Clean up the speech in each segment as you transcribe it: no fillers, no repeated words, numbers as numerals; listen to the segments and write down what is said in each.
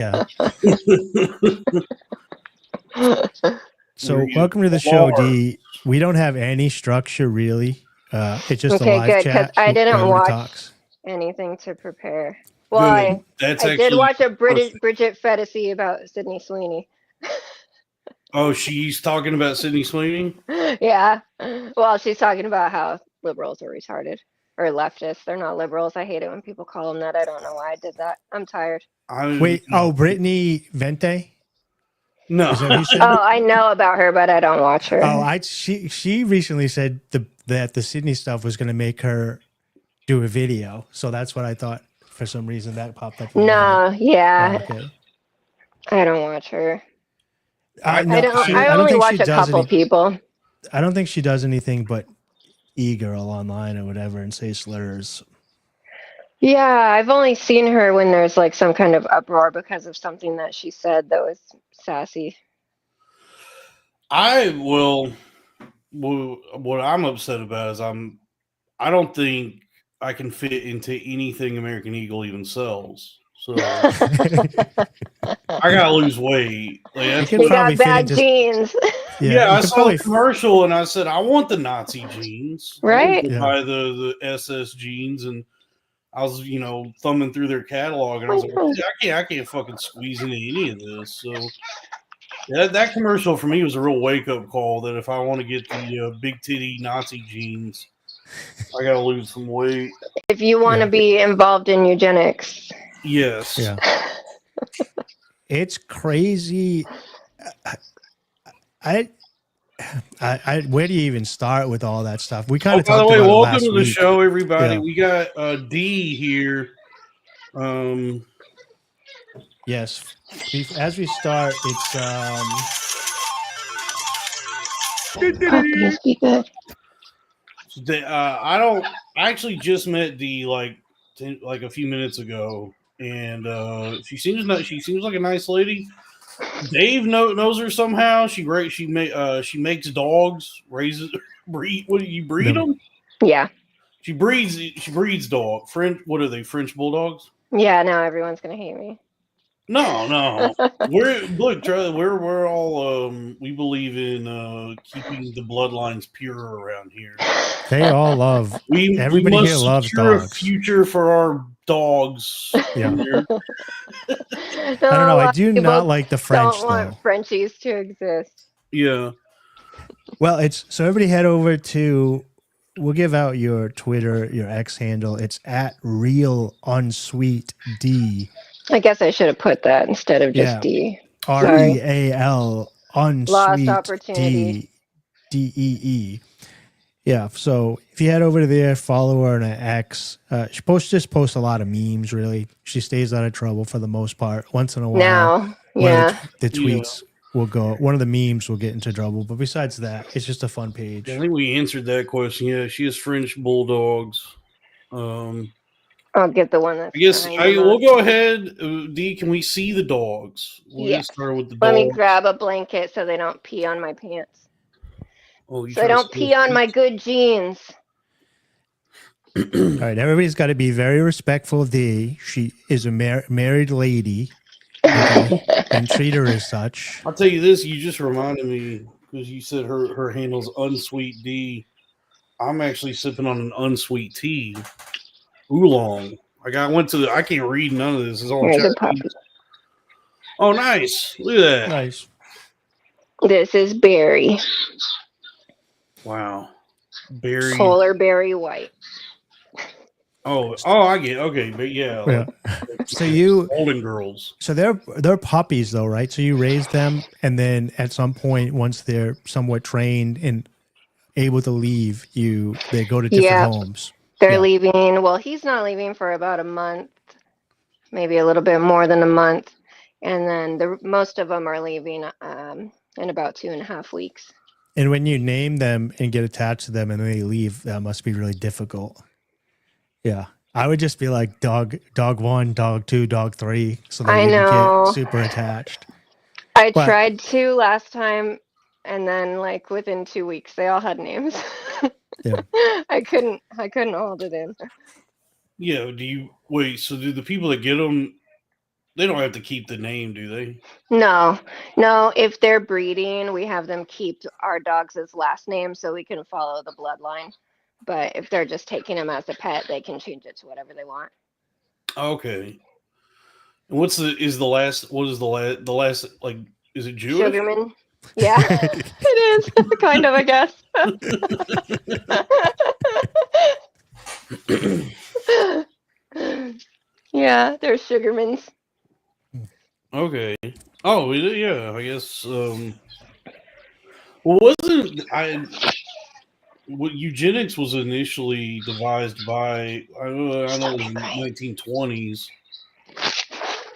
Yeah. So welcome to the show, Dee. We don't have any structure really. It's just a live good, because chat. I didn't watch talks. anything to prepare. Well, I did watch a Bridget Fetisi about Sydney Sweeney. Oh, she's talking about Sydney Sweeney? Yeah. Well, she's talking about how liberals are retarded or leftists. They're not liberals. I hate it when people call them that. I don't know why I did that. I'm tired. Wait, Brittany Vente? No. Oh, I know about her, but I don't watch her. Oh, she recently said that the Sydney stuff was going to make her do a video. So that's what I thought. For some reason, that popped up. No, yeah. Oh, okay. I don't watch her. I only watch a couple people. I don't think she does anything but e-girl online or whatever and say slurs. Yeah, I've only seen her when there's like some kind of uproar because of something that she said that was sassy. What I'm upset about is I don't think I can fit into anything American Eagle even sells. So I gotta lose weight. Like, you got bad jeans. Yeah, I saw the commercial and I said, I want the Nazi jeans. Right? Buy the SS jeans, and I was, thumbing through their catalog, and I was like, I can't fucking squeeze into any of this. So that commercial for me was a real wake up call that if I want to get the big titty Nazi jeans, I gotta lose some weight. If you want to be involved in eugenics. Yes. Yeah. It's crazy. I where do you even start with all that stuff? We kind of talked about it welcome last to the week. show, everybody. Yeah. We got Dee here. Yes. As we start, it's I actually just met Dee like a few minutes ago, and she seems like a nice lady. Dave knows her somehow. She makes dogs, breed. What do you breed them? Yeah. She breeds dog. What are they? French bulldogs? Yeah. Now everyone's gonna hate me. No. We're all we believe in keeping the bloodlines pure around here. They all love. Everybody here loves dogs. A future for our dogs. Yeah. I don't know. I do not like the French. Don't want Frenchies to exist. Yeah. Well, so everybody head over to. We'll give out your Twitter, your X handle. It's at Real Unsweet Dee. I guess I should have put that instead of just D. REAL Unsweet Lost opportunity. DEE. Yeah. So if you head over to there, follow her on X. She just posts a lot of memes. Really, she stays out of trouble for the most part. Once in a while, now, yeah, the tweets will go. One of the memes will get into trouble, but besides that, it's just a fun page. I think we answered that question. Yeah, she has French bulldogs. I'll get the one that's. I guess we'll go ahead. Dee, can we see the dogs? We'll just start with the dogs. Let me grab a blanket so they don't pee on my pants. Oh, so they don't pee on my good jeans. All right, everybody's got to be very respectful of Dee. She is a married lady, and treat her as such. I'll tell you this: you just reminded me because you said her handle's Unsweet Dee. I'm actually sipping on an unsweet tea. Oolong. I can't read none of this. It's all Chinese. Oh, nice. Look at that. Nice. This is berry. Wow. Berry. Polar berry white. Oh, I get it. Okay, but yeah. So Golden Girls. So they're puppies though, right? So you raise them, and then at some point, once they're somewhat trained and able to leave, they go to different homes. They're leaving. Well, he's not leaving for about a month, maybe a little bit more than a month. And then most of them are leaving in about 2.5 weeks. And when you name them and get attached to them and they leave, that must be really difficult. Yeah. I would just be like dog 1, dog 2, dog 3. So that you get super attached. I tried to last time, and then like within 2 weeks, they all had names. Yeah. I couldn't hold it in. Yeah. So do the people that get them They don't have to keep the name, do they? No. If they're breeding, we have them keep our dogs' last name so we can follow the bloodline. But if they're just taking them as a pet, they can change it to whatever they want. Okay. And what is the last like? Is it Jewish? Sugarman. Yeah, it is kind of, I guess. Yeah, they're Sugarmans. Okay. Oh, yeah. I guess. Well, eugenics was initially devised by I know it was in the 1920s.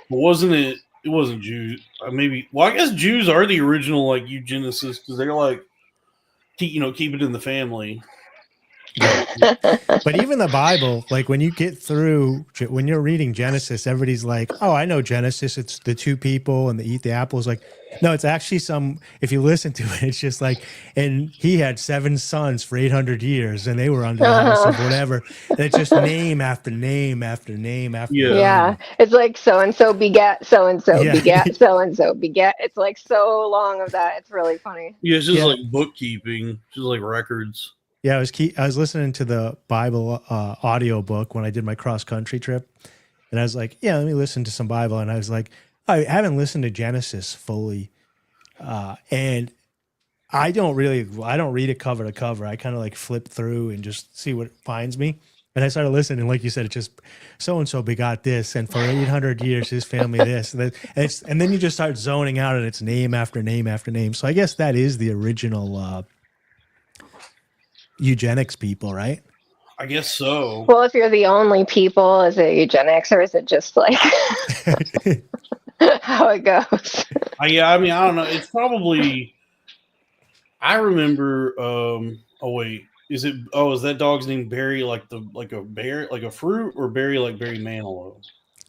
But wasn't it? It wasn't Jews. Maybe. Well, I guess Jews are the original like eugenicists because they're like, keep it in the family. But even the Bible, like when you get through, when you're reading Genesis, everybody's like, oh, I know Genesis. It's the two people and they eat the apples. Like, no, it's actually if you listen to it, it's just like, and he had 7 sons for 800 years and they were under the house of whatever. And it's just name after name after name after name. Yeah. It's like so-and-so begat, so-and-so begat, so-and-so begat. It's like so long of that. It's really funny. Yeah, it's just like bookkeeping, just like records. Yeah, I was listening to the Bible audio book when I did my cross country trip, and I was like, "Yeah, let me listen to some Bible." And I was like, "I haven't listened to Genesis fully," and I don't read it cover to cover. I kind of like flip through and just see what finds me. And I started listening, and like you said, it just so and so begot this, and for 800 years his family this, and then you just start zoning out, and it's name after name after name. So I guess that is the original. Eugenics people, right? I guess so. Well, if you're the only people, is it eugenics or is it just like how it goes? Yeah, I mean, I don't know. It's probably. I remember. Oh wait, is that dog's name Barry? Like a bear, like a fruit, or Barry like Barry Manilow?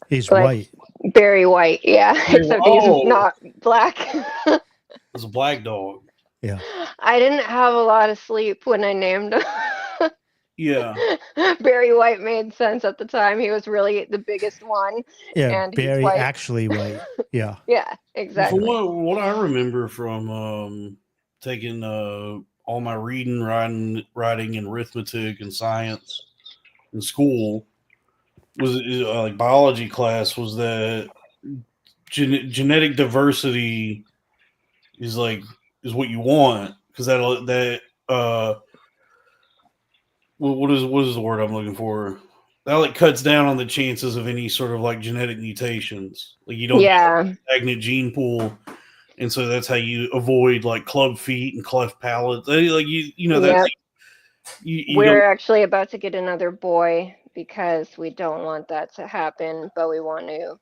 He's like white. Barry White, yeah. Except he's not black. It's a black dog. Yeah. I didn't have a lot of sleep when I named him. Yeah. Barry White made sense at the time. He was really the biggest one. Yeah, and Barry actually white. Yeah. Yeah, exactly. From what I remember from taking all my reading, writing, and arithmetic and science in school was like biology class was that genetic diversity is what you want because what is the word I'm looking for? That like cuts down on the chances of any sort of like genetic mutations. Like you don't have a stagnant gene pool, and so that's how you avoid like club feet and cleft palates. Like that's we're actually about to get another boy because we don't want that to happen, but we want to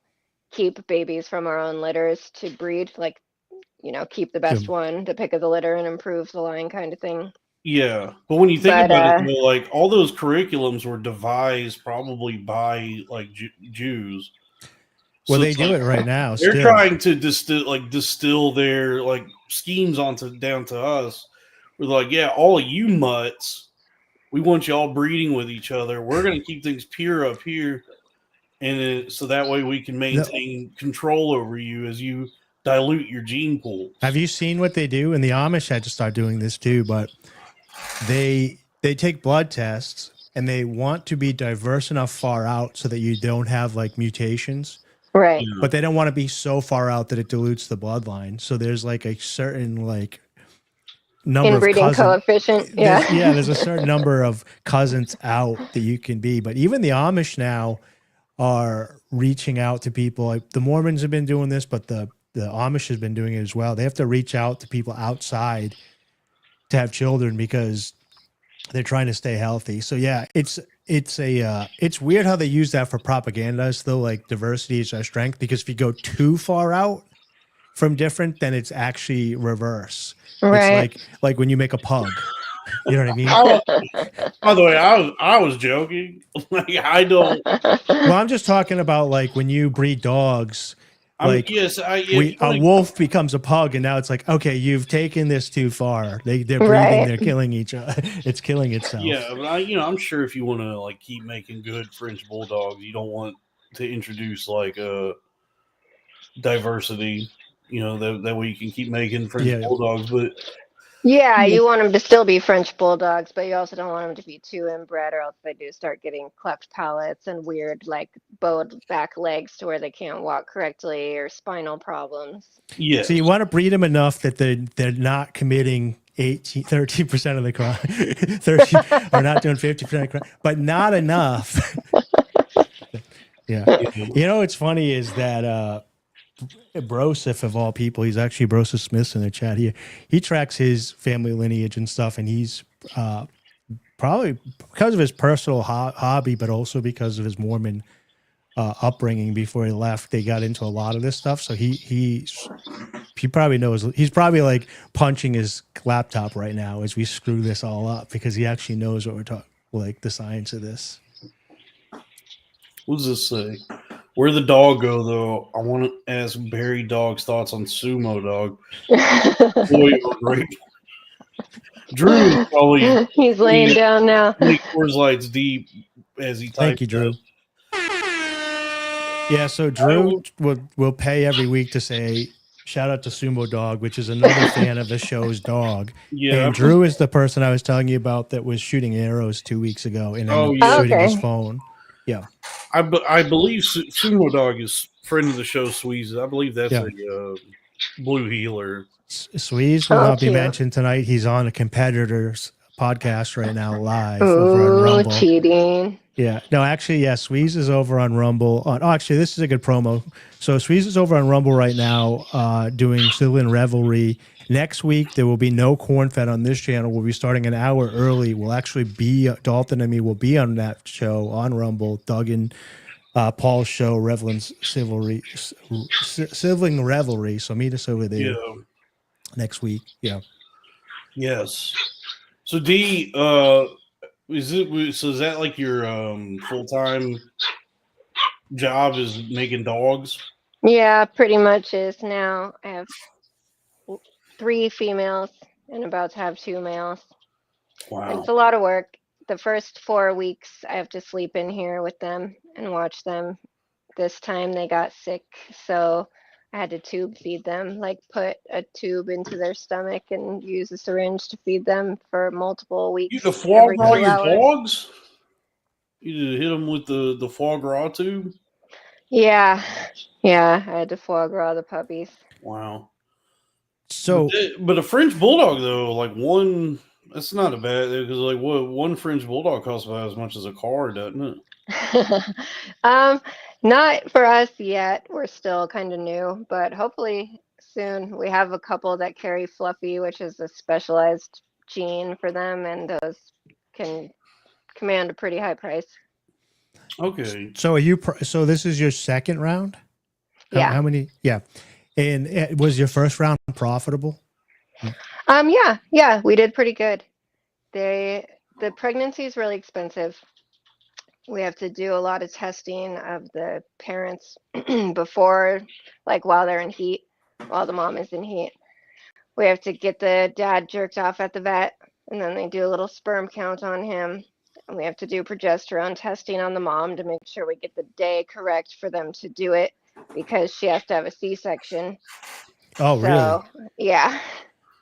keep babies from our own litters to breed, like keep the best one, the pick of the litter, and improve the line kind of thing. Yeah, but when you think about it, like all those curriculums were devised probably by like Jews. Well, they do it right now. They're trying to distill their like schemes down to us. We're like, yeah, all of you mutts, we want you all breeding with each other. We're going to keep things pure up here, and so that way we can maintain control over you as you dilute your gene pool. Have you seen what they do? And the Amish had to start doing this too, but they take blood tests and they want to be diverse enough far out so that you don't have like mutations. Right. But they don't want to be so far out that it dilutes the bloodline. So there's like a certain like number inbreeding of coefficient. Yeah. There's a certain number of cousins out that you can be. But even the Amish now are reaching out to people. Like the Mormons have been doing this, but the Amish has been doing it as well. They have to reach out to people outside to have children because they're trying to stay healthy. So yeah, it's weird how they use that for propaganda though, like diversity is our strength, because if you go too far out from different, then it's actually reverse. Right. It's like when you make a pug. You know what I mean? By the way, I was joking. Like I don't. Well, I'm just talking about like when you breed dogs. Like a wolf becomes a pug, and now it's like, okay, you've taken this too far. They're breeding, they're killing each other. It's killing itself. Yeah, but I'm sure if you want to like keep making good French bulldogs, you don't want to introduce like diversity. That way you can keep making French bulldogs, but yeah, you want them to still be French bulldogs, but you also don't want them to be too inbred, or else they do start getting cleft palates and weird, like bowed back legs to where they can't walk correctly, or spinal problems. Yeah. So you want to breed them enough that they're not committing 13% of the crime, 30, or not doing 50% of the crime, but not enough. Yeah. What's funny is that Broseph, of all people, he's actually Broseph Smith's in the chat here. He tracks his family lineage and stuff, and he's probably because of his personal hobby, but also because of his Mormon upbringing. Before he left, they got into a lot of this stuff, so he probably knows. He's probably like punching his laptop right now as we screw this all up, because he actually knows what we're talking, like the science of this. What does this say? Where the dog go, though? I want to ask Barry Dog's thoughts on Sumo Dog. Boy, great. Drew probably. He's laying down now. Coors Lights deep as he types. Thank you, Drew. Yeah, so Drew will pay every week to say, shout out to Sumo Dog, which is another fan of the show's dog. Yeah. And Drew is the person I was telling you about that was shooting arrows 2 weeks ago and then shooting his phone. Yeah. I believe Sumo Dog is friend of the show, Sweeze. I believe that's a blue healer. Sweeze will not be mentioned tonight. He's on a competitor's podcast right now live over on Rumble. Cheating. Yeah. No, actually, Sweeze is over on Rumble. Actually, this is a good promo. So Sweeze is over on Rumble right now doing Sylvan Revelry. Next week, there will be no corn fed on this channel. We'll be starting an hour early. We'll actually be, Dalton and me will be on that show on Rumble. Doug and Paul's show, Sibling Revelry. So meet us over there next week. Yeah. Yes. So Dee, is that like your full-time job is making dogs? Yeah, pretty much is now. I have 3 females and about to have 2 males. Wow. It's a lot of work. The first 4 weeks I have to sleep in here with them and watch them. This time they got sick, so I had to tube feed them, like put a tube into their stomach and use a syringe to feed them for multiple weeks. You the foie gras your dogs? You hit them with the foie gras tube? Yeah, I had to foie gras the puppies. Wow. So, but a French bulldog though, like one, that's not a bad, because like one French bulldog costs about as much as a car, doesn't it? Not for us yet. We're still kind of new, but hopefully soon. We have a couple that carry Fluffy, which is a specialized gene for them, and those can command a pretty high price. Okay. So so this is your second round? Yeah. How many? Yeah. And was your first round profitable? Yeah, we did pretty good. The pregnancy is really expensive. We have to do a lot of testing of the parents before, like while they're in heat, while the mom is in heat. We have to get the dad jerked off at the vet, and then they do a little sperm count on him. And we have to do progesterone testing on the mom to make sure we get the day correct for them to do it, because she has to have a C-section. Oh, really? Yeah.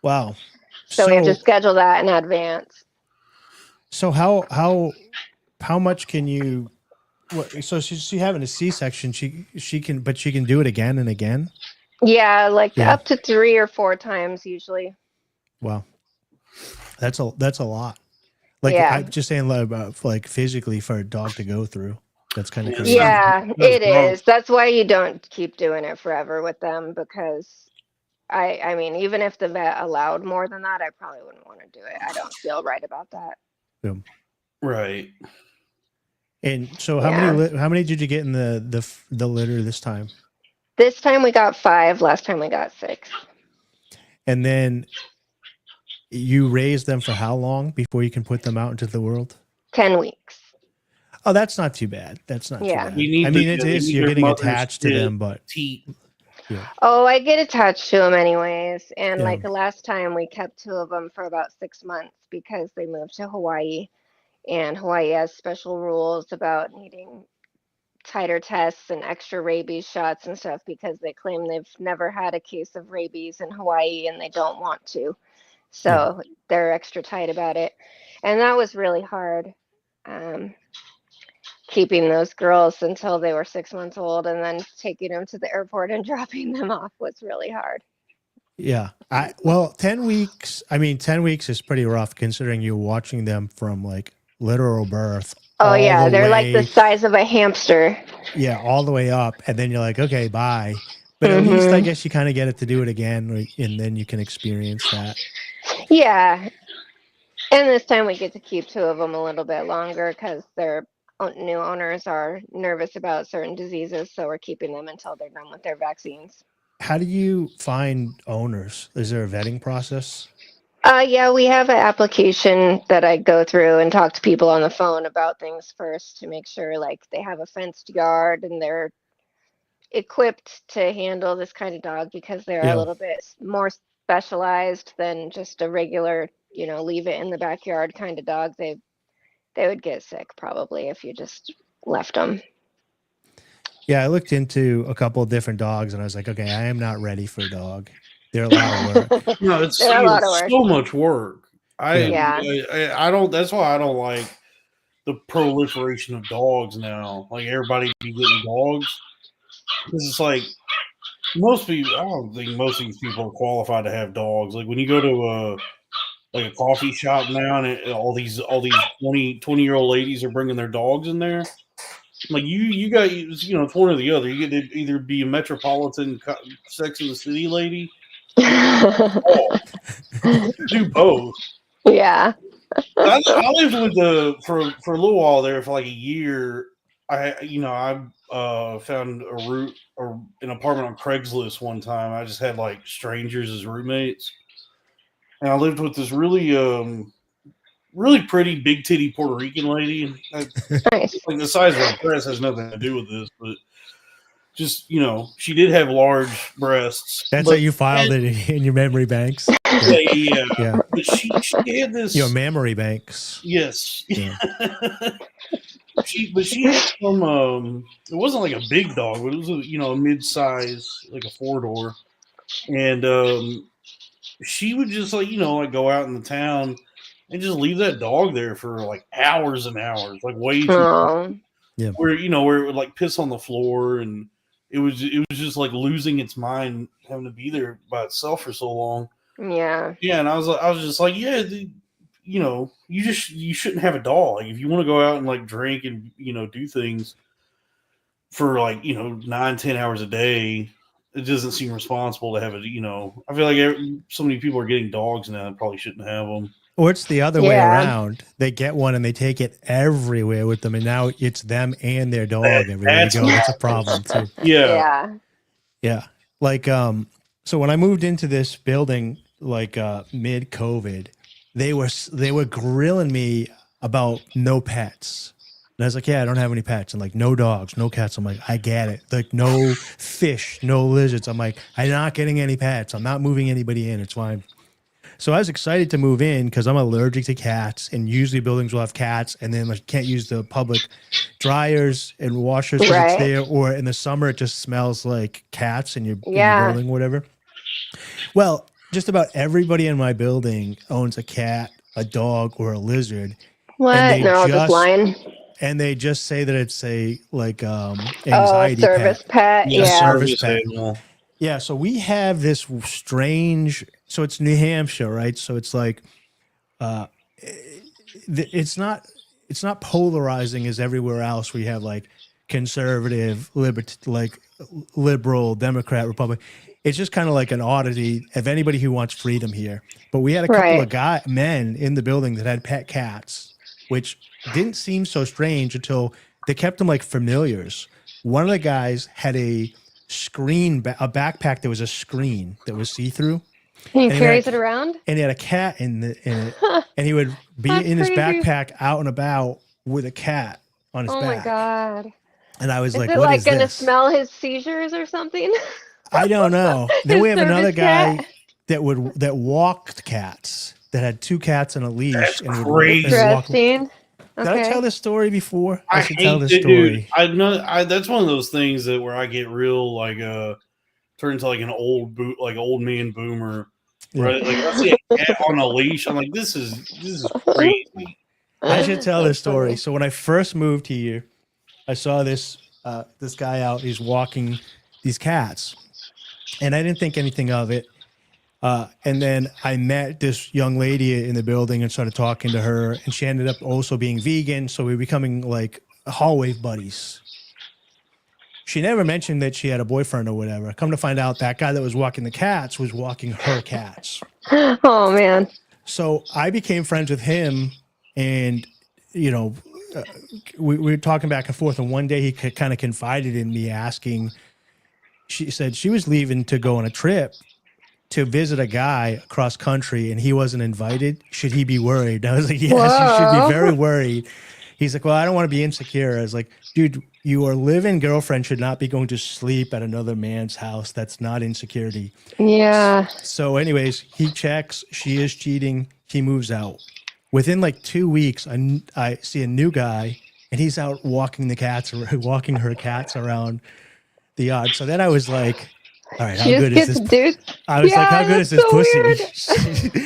Wow. So we have to schedule that in advance. So how much can you? So she's having a C-section. She can do it again and again. Yeah, up to 3 or 4 times usually. Wow, that's a lot. Like I'm just saying about like physically for a dog to go through. That's kind of crazy. Yeah, it is. That's why you don't keep doing it forever with them, because I mean, even if the vet allowed more than that, I probably wouldn't want to do it. I don't feel right about that. Yeah. Right. And so how many did you get in the litter this time? This time we got 5. Last time we got 6. And then you raise them for how long before you can put them out into the world? 10 weeks. Oh, that's not too bad. That's not too bad. You're getting attached to them, but yeah. Oh, I get attached to them anyways. And like the last time we kept 2 of them for about 6 months because they moved to Hawaii, and Hawaii has special rules about needing tighter tests and extra rabies shots and stuff because they claim they've never had a case of rabies in Hawaii and they don't want to. So they're extra tight about it. And that was really hard. Keeping those girls until they were 6 months old and then taking them to the airport and dropping them off was really hard. Yeah. 10 weeks. I mean, 10 weeks is pretty rough considering you're watching them from like literal birth. Oh yeah. They're like the size of a hamster. Yeah. All the way up. And then you're like, okay, bye. But at least I guess you kind of get it to do it again. And then you can experience that. Yeah. And this time we get to keep 2 of them a little bit longer because their new owners are nervous about certain diseases. So we're keeping them until they're done with their vaccines. How do you find owners? Is there a vetting process? Yeah, we have an application that I go through and talk to people on the phone about things first to make sure like they have a fenced yard and they're equipped to handle this kind of dog because they're a little bit more specialized than just a regular, leave it in the backyard kind of dog. They would get sick probably if you just left them. Yeah, I looked into a couple of different dogs and I was like, okay, I am not ready for a dog. They're a lot of work. No, it's so much work. I don't. That's why I don't like the proliferation of dogs now. Like everybody be getting dogs. Because it's like most people. I don't think most of these people are qualified to have dogs. Like when you go to a coffee shop now, and all these 20-year-old ladies are bringing their dogs in there. Like you got it's one or the other. You get to either be a metropolitan Sex in the City lady. Do both. Yeah. I lived with for a little while there for like a year. I found an apartment on Craigslist one time. I just had like strangers as roommates, and I lived with this really pretty big titty Puerto Rican lady. Nice. Like the size of her breast has nothing to do with this, but just she did have large breasts. That's how you filed it in your memory banks. Yeah. But she had this your memory banks. Yes. Yeah. she had some. It wasn't like a big dog, but it was a mid-size, like a 4-door, and she would just like go out in the town and just leave that dog there for like hours and hours, like way too long. Yeah. Where it would like piss on the floor, and it was just like losing its mind having to be there by itself for so long. Yeah. Yeah, and I was just like, yeah, you shouldn't have a dog. Like if you want to go out and like drink and do things for like 9-10 hours a day, it doesn't seem responsible to have it. I feel like so many people are getting dogs now that probably shouldn't have them. Or it's the other way around. They get one and they take it everywhere with them, and now it's them and their dog everywhere they go. That's a problem too. Yeah. Like so when I moved into this building like mid-COVID, they were grilling me about no pets. And I was like, yeah, I don't have any pets. And like, no dogs, no cats. I'm like, I get it. Like, no fish, no lizards. I'm like, I'm not getting any pets. I'm not moving anybody in. It's fine. So I was excited to move in because I'm allergic to cats, and usually buildings will have cats, and then like can't use the public dryers and washers because it's there, or in the summer it just smells like cats in your building, whatever. Well, just about everybody in my building owns a cat, a dog, or a lizard. What? No, just lying. And they just say that it's a like anxiety service pet. Yeah, service pet. Yeah, so we have this strange. So it's New Hampshire, right? So it's like, it's not polarizing as everywhere else. We have like conservative, liberal, Democrat, Republic. It's just kind of like an oddity of anybody who wants freedom here. But we had a couple of men in the building that had pet cats, which didn't seem so strange until they kept them like familiars. One of the guys had a backpack that was a screen that was see-through. He carries it around? And he had a cat in it. And he would be in his backpack out and about with a cat on his back. Oh my God. And I was like, what is this? Is it like going to smell his seizures or something? I don't know. Then we have another guy that walked cats, that had 2 cats on a leash. That's and crazy. Interesting. Did I tell this story before? I should hate tell this it, story. Dude. I know. That's one of those things that where I get real like turn into like an old man boomer. Right? Like I see a cat on a leash. I'm like, this is crazy. I should tell this story. So when I first moved here, I saw this guy out. He's walking these cats, and I didn't think anything of it. And then I met this young lady in the building and started talking to her, and she ended up also being vegan. So we were becoming like hallway buddies. She never mentioned that she had a boyfriend or whatever. Come to find out, that guy that was walking the cats was walking her cats. Oh, man. So I became friends with him, and, you know, we were talking back and forth. And one day he kind of confided in me, asking, she said she was leaving to go on a trip to visit a guy across country, and he wasn't invited. Should he be worried? I was like, yes, you should be very worried. He's like, well, I don't want to be insecure. I was like, dude, your live-in girlfriend should not be going to sleep at another man's house. That's not insecurity. Yeah. So anyways, he checks. She is cheating. He moves out. Within like 2 weeks, I see a new guy, and he's out walking her cats around the yard. So then I was like, all right, how good is this? Dude. I was like, how good is this pussy?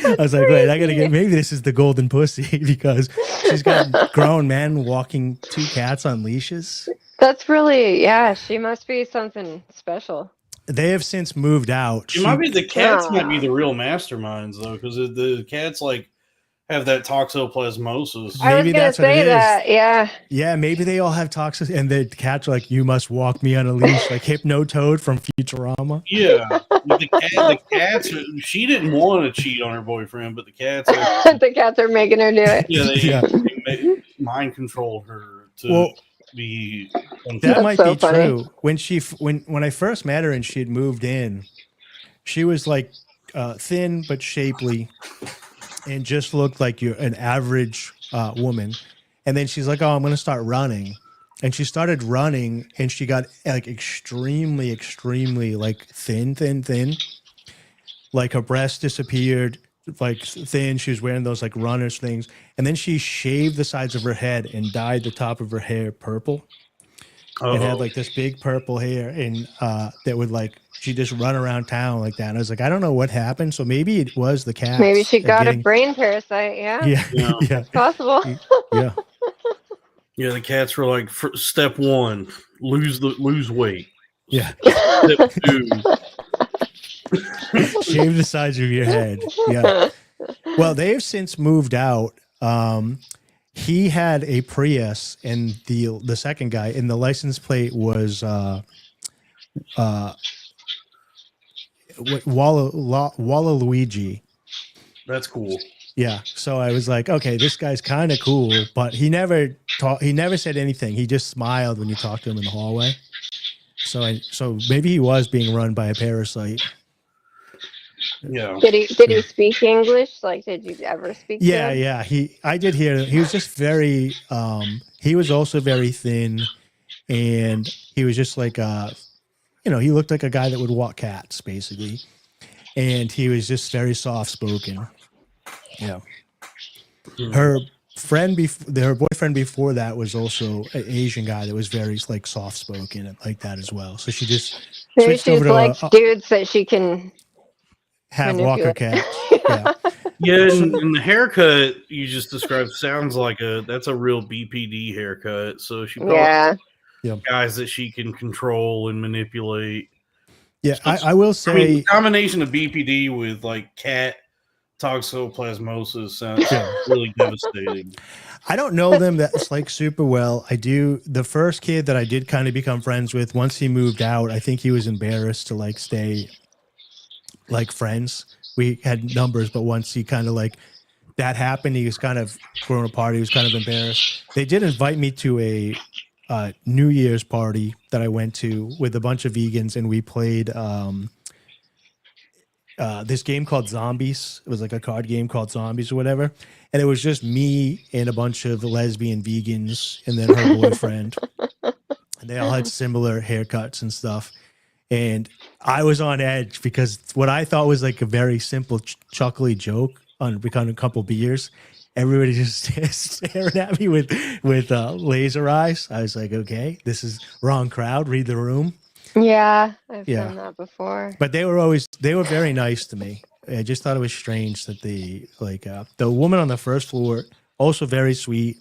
I was like, wait, I gotta get, maybe this is the golden pussy, because she's got grown men walking 2 cats on leashes. That's really, yeah, she must be something special. They have since moved out. The cats might be the real masterminds though, because the cats like have that toxoplasmosis. I was gonna say that, yeah. Yeah, maybe they all have toxins, and the cats are like, you must walk me on a leash, like Hypno-Toad from Futurama. Yeah, the cats. She didn't want to cheat on her boyfriend, but the cats. The cats are making her do it. Yeah, they mind controlled her to be. That might be true. When I first met her and she had moved in, she was like thin but shapely, and just looked like an average woman. And then she's like, oh, I'm going to start running. And she started running, and she got like extremely, extremely like thin. Like her breast disappeared, like thin. She was wearing those like runners things. And then she shaved the sides of her head and dyed the top of her hair purple. And had like this big purple hair, and that would like, she just run around town like that. And I was like, I don't know what happened. So maybe it was the cat. Maybe she got a brain parasite. Yeah. Yeah. It's possible. Yeah. Yeah, the cats were like, step 1, lose weight. Yeah. Step 2, shave the sides of your head. Yeah. Well, they've since moved out. He had a Prius, and the second guy, and the license plate was Waluigi. That's cool. Yeah. So I was like, okay, this guy's kind of cool, but he never said anything. He just smiled when you talked to him in the hallway. So maybe he was being run by a parasite. Yeah. Did he speak English? Like, did you ever speak? Yeah, to him? yeah. I did hear. He was just very. He was also very thin, and he was just like he looked like a guy that would walk cats, basically, and he was just very soft spoken. Yeah. Her boyfriend before that was also an Asian guy that was very like soft spoken and like that as well. So she just maybe she's like dudes that she can have walker cats. Yeah. Yeah, and the haircut you just described sounds like that's a real BPD haircut. So she probably guys that she can control and manipulate. Yeah, so I will say, the combination of BPD with like cat toxoplasmosis sounds really devastating. I don't know them that's like super well. I do. The first kid that I did kind of become friends with, once he moved out, I think he was embarrassed to like stay like friends. We had numbers, but once he kind of like that happened, he was kind of grown apart. He was kind of embarrassed. They did invite me to a New Year's party that I went to with a bunch of vegans, and we played this game called Zombies. It was like a card game called Zombies or whatever. And it was just me and a bunch of lesbian vegans and then her boyfriend. And they all had similar haircuts and stuff. And I was on edge because what I thought was like a very simple chuckly joke on becoming a couple beers everybody just staring at me with laser eyes. I was like, okay, this is wrong crowd. Read the room. Yeah, I've done that before. But they were very nice to me. I just thought it was strange that the woman on the first floor, also very sweet.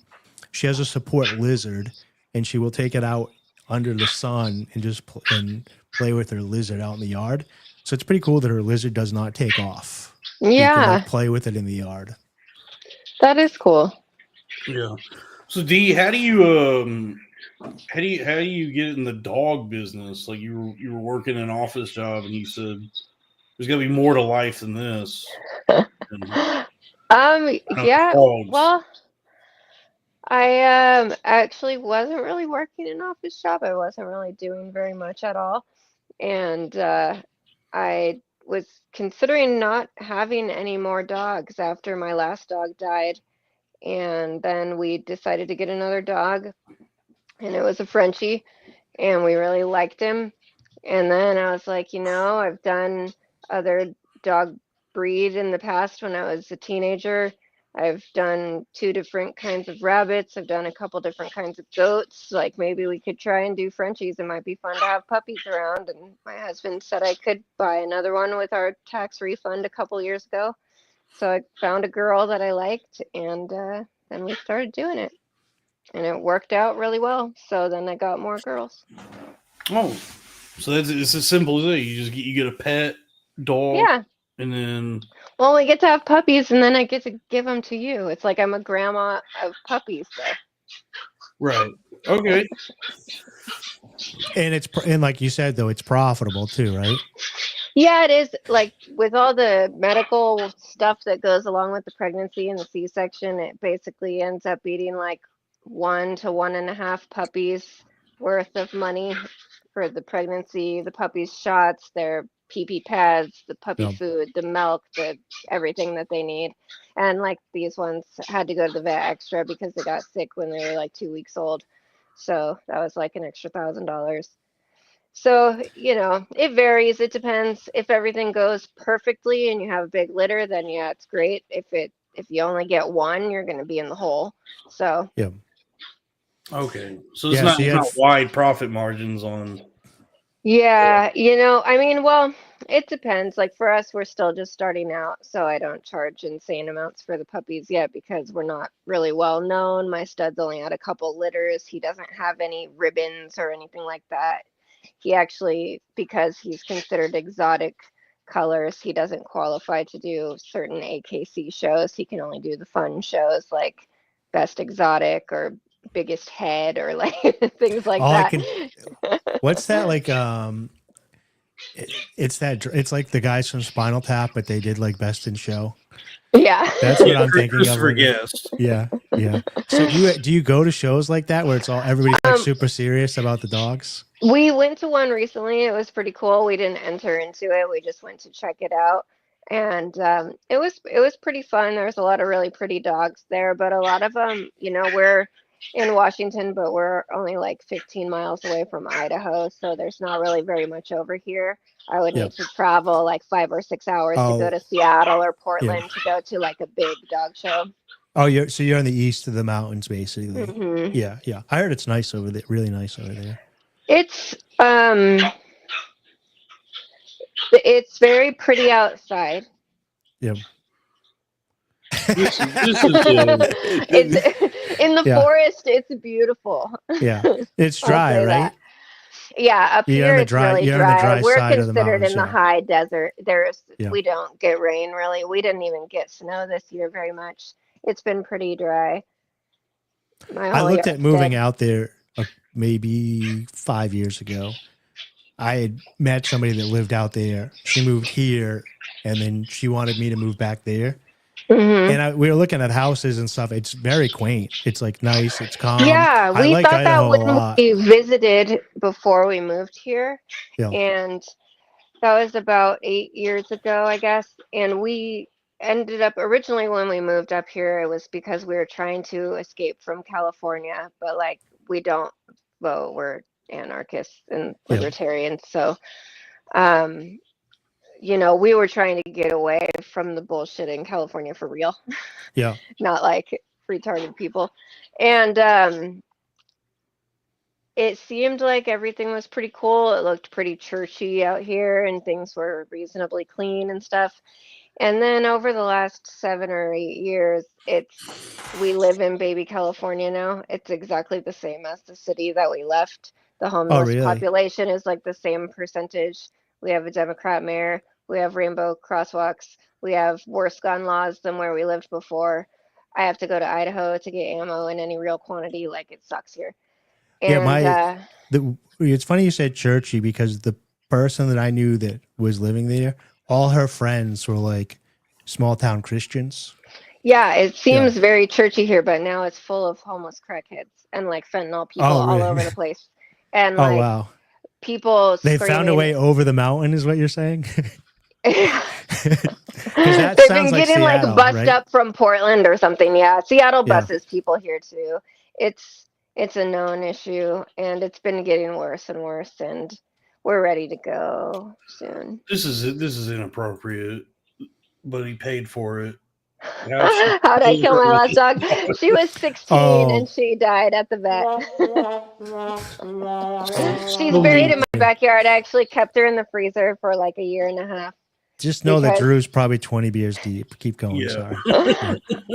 She has a support lizard, and she will take it out under the sun and just play with her lizard out in the yard. So it's pretty cool that her lizard does not take off. Yeah, you can, like, play with it in the yard. That is cool. Yeah. So Dee, how do you get in the dog business? Like you were working an office job, and you said there's got to be more to life than this. Yeah. Well, I actually wasn't really working an office job. I wasn't really doing very much at all, and I was considering not having any more dogs after my last dog died, and then we decided to get another dog, and it was a Frenchie, and we really liked him. And then I was like, I've done other dog breed in the past when I was a teenager. I've done 2 different kinds of rabbits. I've done a couple different kinds of goats. Like maybe we could try and do Frenchies. It might be fun to have puppies around. And my husband said I could buy another one with our tax refund a couple years ago. So I found a girl that I liked, and then we started doing it. And it worked out really well. So then I got more girls. Oh, so it's as simple as that. You get a pet dog. Yeah. And then. Well, we get to have puppies, and then I get to give them to you. It's like I'm a grandma of puppies, though. Right. Okay. And like you said, though, it's profitable too, right? Yeah, it is. Like with all the medical stuff that goes along with the pregnancy and the C-section, it basically ends up being like 1 to 1.5 puppies worth of money for the pregnancy, the puppies' shots, their pee-pee pads, the puppy food, the milk, the everything that they need. And like these ones had to go to the vet extra because they got sick when they were like 2 weeks old. So that was like an extra $1,000. So, it varies. It depends. If everything goes perfectly and you have a big litter, then yeah, it's great. If you only get one, you're going to be in the hole. So. Yeah. Okay. So it's not wide profit margins on. Yeah, well, it depends. Like for us, we're still just starting out, so I don't charge insane amounts for the puppies yet because we're not really well known. My stud's only had a couple litters. He doesn't have any ribbons or anything like that. He actually, because he's considered exotic colors, he doesn't qualify to do certain AKC shows. He can only do the fun shows like Best Exotic or Biggest Head or like things like that. What's that like? It's like the guys from Spinal Tap, but they did like Best in Show. Yeah, that's what I'm thinking of. Guest. Yeah. So do you go to shows like that where it's everybody's like super serious about the dogs? We went to one recently. It was pretty cool. We didn't enter into it. We just went to check it out, and it was pretty fun. There was a lot of really pretty dogs there, but a lot of them, we're in Washington, but we're only like 15 miles away from Idaho, so there's not really very much over here. I would need to travel like 5 or 6 hours to go to Seattle or Portland to go to like a big dog show. Oh, you're on the east of the mountains, basically. Mm-hmm. Yeah. I heard it's nice over there, really nice over there. It's very pretty outside. Yep. This is it's in the forest. It's beautiful. Yeah, it's dry, right? That. Yeah, up here it's really dry. We're considered in the high desert. We don't get rain really. We didn't even get snow this year very much. It's been pretty dry. I looked at moving out there maybe 5 years ago. I had met somebody that lived out there. She moved here, and then she wanted me to move back there. Mm-hmm. And we were looking at houses and stuff. It's very quaint. It's like nice. It's calm. Yeah, we thought that when we visited before we moved here. Yeah. And that was about 8 years ago, I guess. And we ended up, originally when we moved up here, it was because we were trying to escape from California. But like, we don't vote. We're anarchists and libertarians. So we were trying to get away from the bullshit in California for real. Yeah. Not like retarded people. And it seemed like everything was pretty cool. It looked pretty churchy out here, and things were reasonably clean and stuff. And then over the last 7 or 8 years, we live in baby California now. It's exactly the same as the city that we left. The homeless really? population is like the same percentage. We have a Democrat mayor. We have rainbow crosswalks. We have worse gun laws than where we lived before. I have to go to Idaho to get ammo in any real quantity. Like, it sucks here. And it's funny you said churchy, because the person that I knew that was living there, all her friends were like small town Christians. Yeah, it seems very churchy here, but now it's full of homeless crackheads and like fentanyl people all over the place. And like, wow. People They screaming. found a way over the mountain, is what you're saying? They've been getting like bussed up from Portland or something. Yeah, Seattle buses people here too. It's a known issue, and it's been getting worse and worse, and we're ready to go soon. This is inappropriate, but he paid for it. How'd I kill my last dog? She was 16 and she died at the vet. She's buried in my backyard. I actually kept her in the freezer for like a year and a half. Just know that Drew's probably 20 beers deep. Keep going. Yeah. Sorry.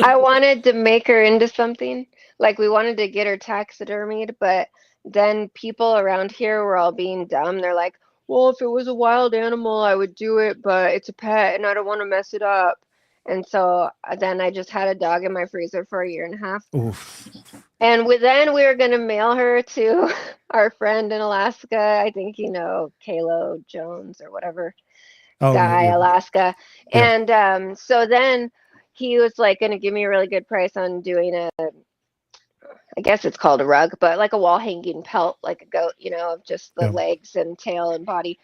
I wanted to make her into something. Like, we wanted to get her taxidermied, but then people around here were all being dumb. They're like, well, if it was a wild animal, I would do it, but it's a pet and I don't want to mess it up. And so then I just had a dog in my freezer for a year and a half. Oof. And then we were going to mail her to our friend in Alaska. I think, Kalo Jones or whatever. Alaska. Yeah. And so then he was like going to give me a really good price on doing I guess it's called a rug, but like a wall hanging pelt, like a goat, of just the legs and tail and body.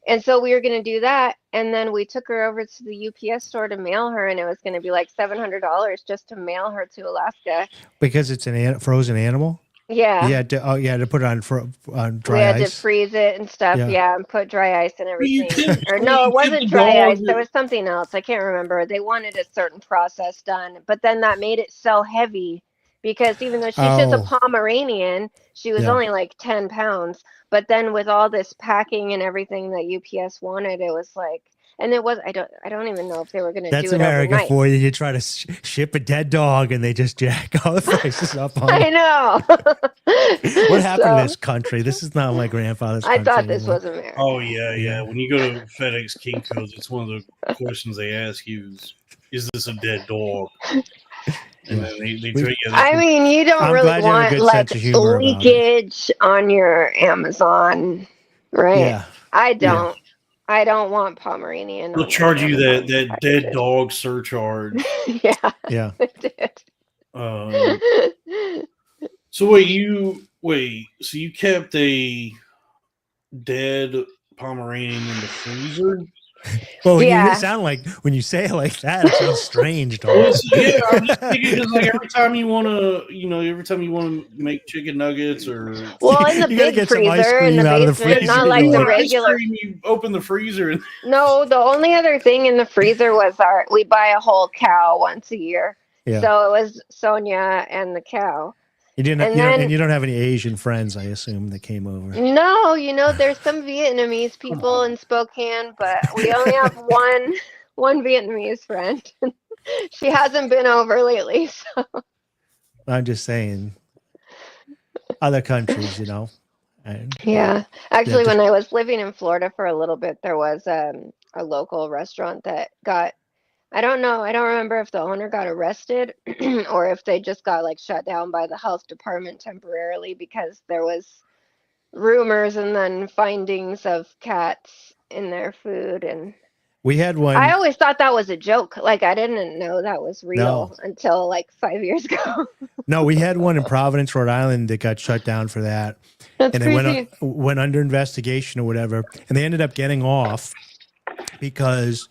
And so we were going to do that. And then we took her over to the UPS store to mail her. And it was going to be like $700 just to mail her to Alaska. Because it's a frozen animal? Yeah. You had to put it on dry ice. We had to freeze it and stuff. Yeah, and put dry ice and everything. Or no, it wasn't dry ice. There was something else. I can't remember. They wanted a certain process done. But then that made it so heavy. Because even though she's just a Pomeranian, she was only like 10 pounds. But then with all this packing and everything that UPS wanted, it was like, and it was, I don't even know if they were going to do it America overnight. For you. You try to ship a dead dog and they just jack all the prices up on I know. What happened to this country? This is not my grandfather's country. I thought this was America. Oh, yeah. When you go to FedEx Kinko's, it's one of the questions they ask you is this a dead dog? And then they I mean, you don't really want like leakage on your Amazon, right? Yeah. I don't. I don't want Pomeranian. They'll charge you that dead dog surcharge. Yeah. They did. So you kept a dead Pomeranian in the freezer? Well, you sound like when you say it like that, it sounds strange. Dog. Yeah, I'm just thinking because like every time you want to make chicken nuggets or in the big freezer in the basement, not like the regular. You open the freezer. And no, the only other thing in the freezer was we buy a whole cow once a year. Yeah. So it was Sonia and the cow. You didn't, you don't have any Asian friends, I assume, that came over. No, there's some Vietnamese people in Spokane, but we only have one Vietnamese friend. She hasn't been over lately, so. I'm just saying, other countries, Yeah, actually, when I was living in Florida for a little bit, there was a local restaurant that got. I don't know. I don't remember if the owner got arrested or if they just got like shut down by the health department temporarily because there was rumors and then findings of cats in their food. And we had one. I always thought that was a joke. Like, I didn't know that was real until like 5 years ago. No, we had one in Providence, Rhode Island that got shut down for that. That's and it went under investigation or whatever. And they ended up getting off because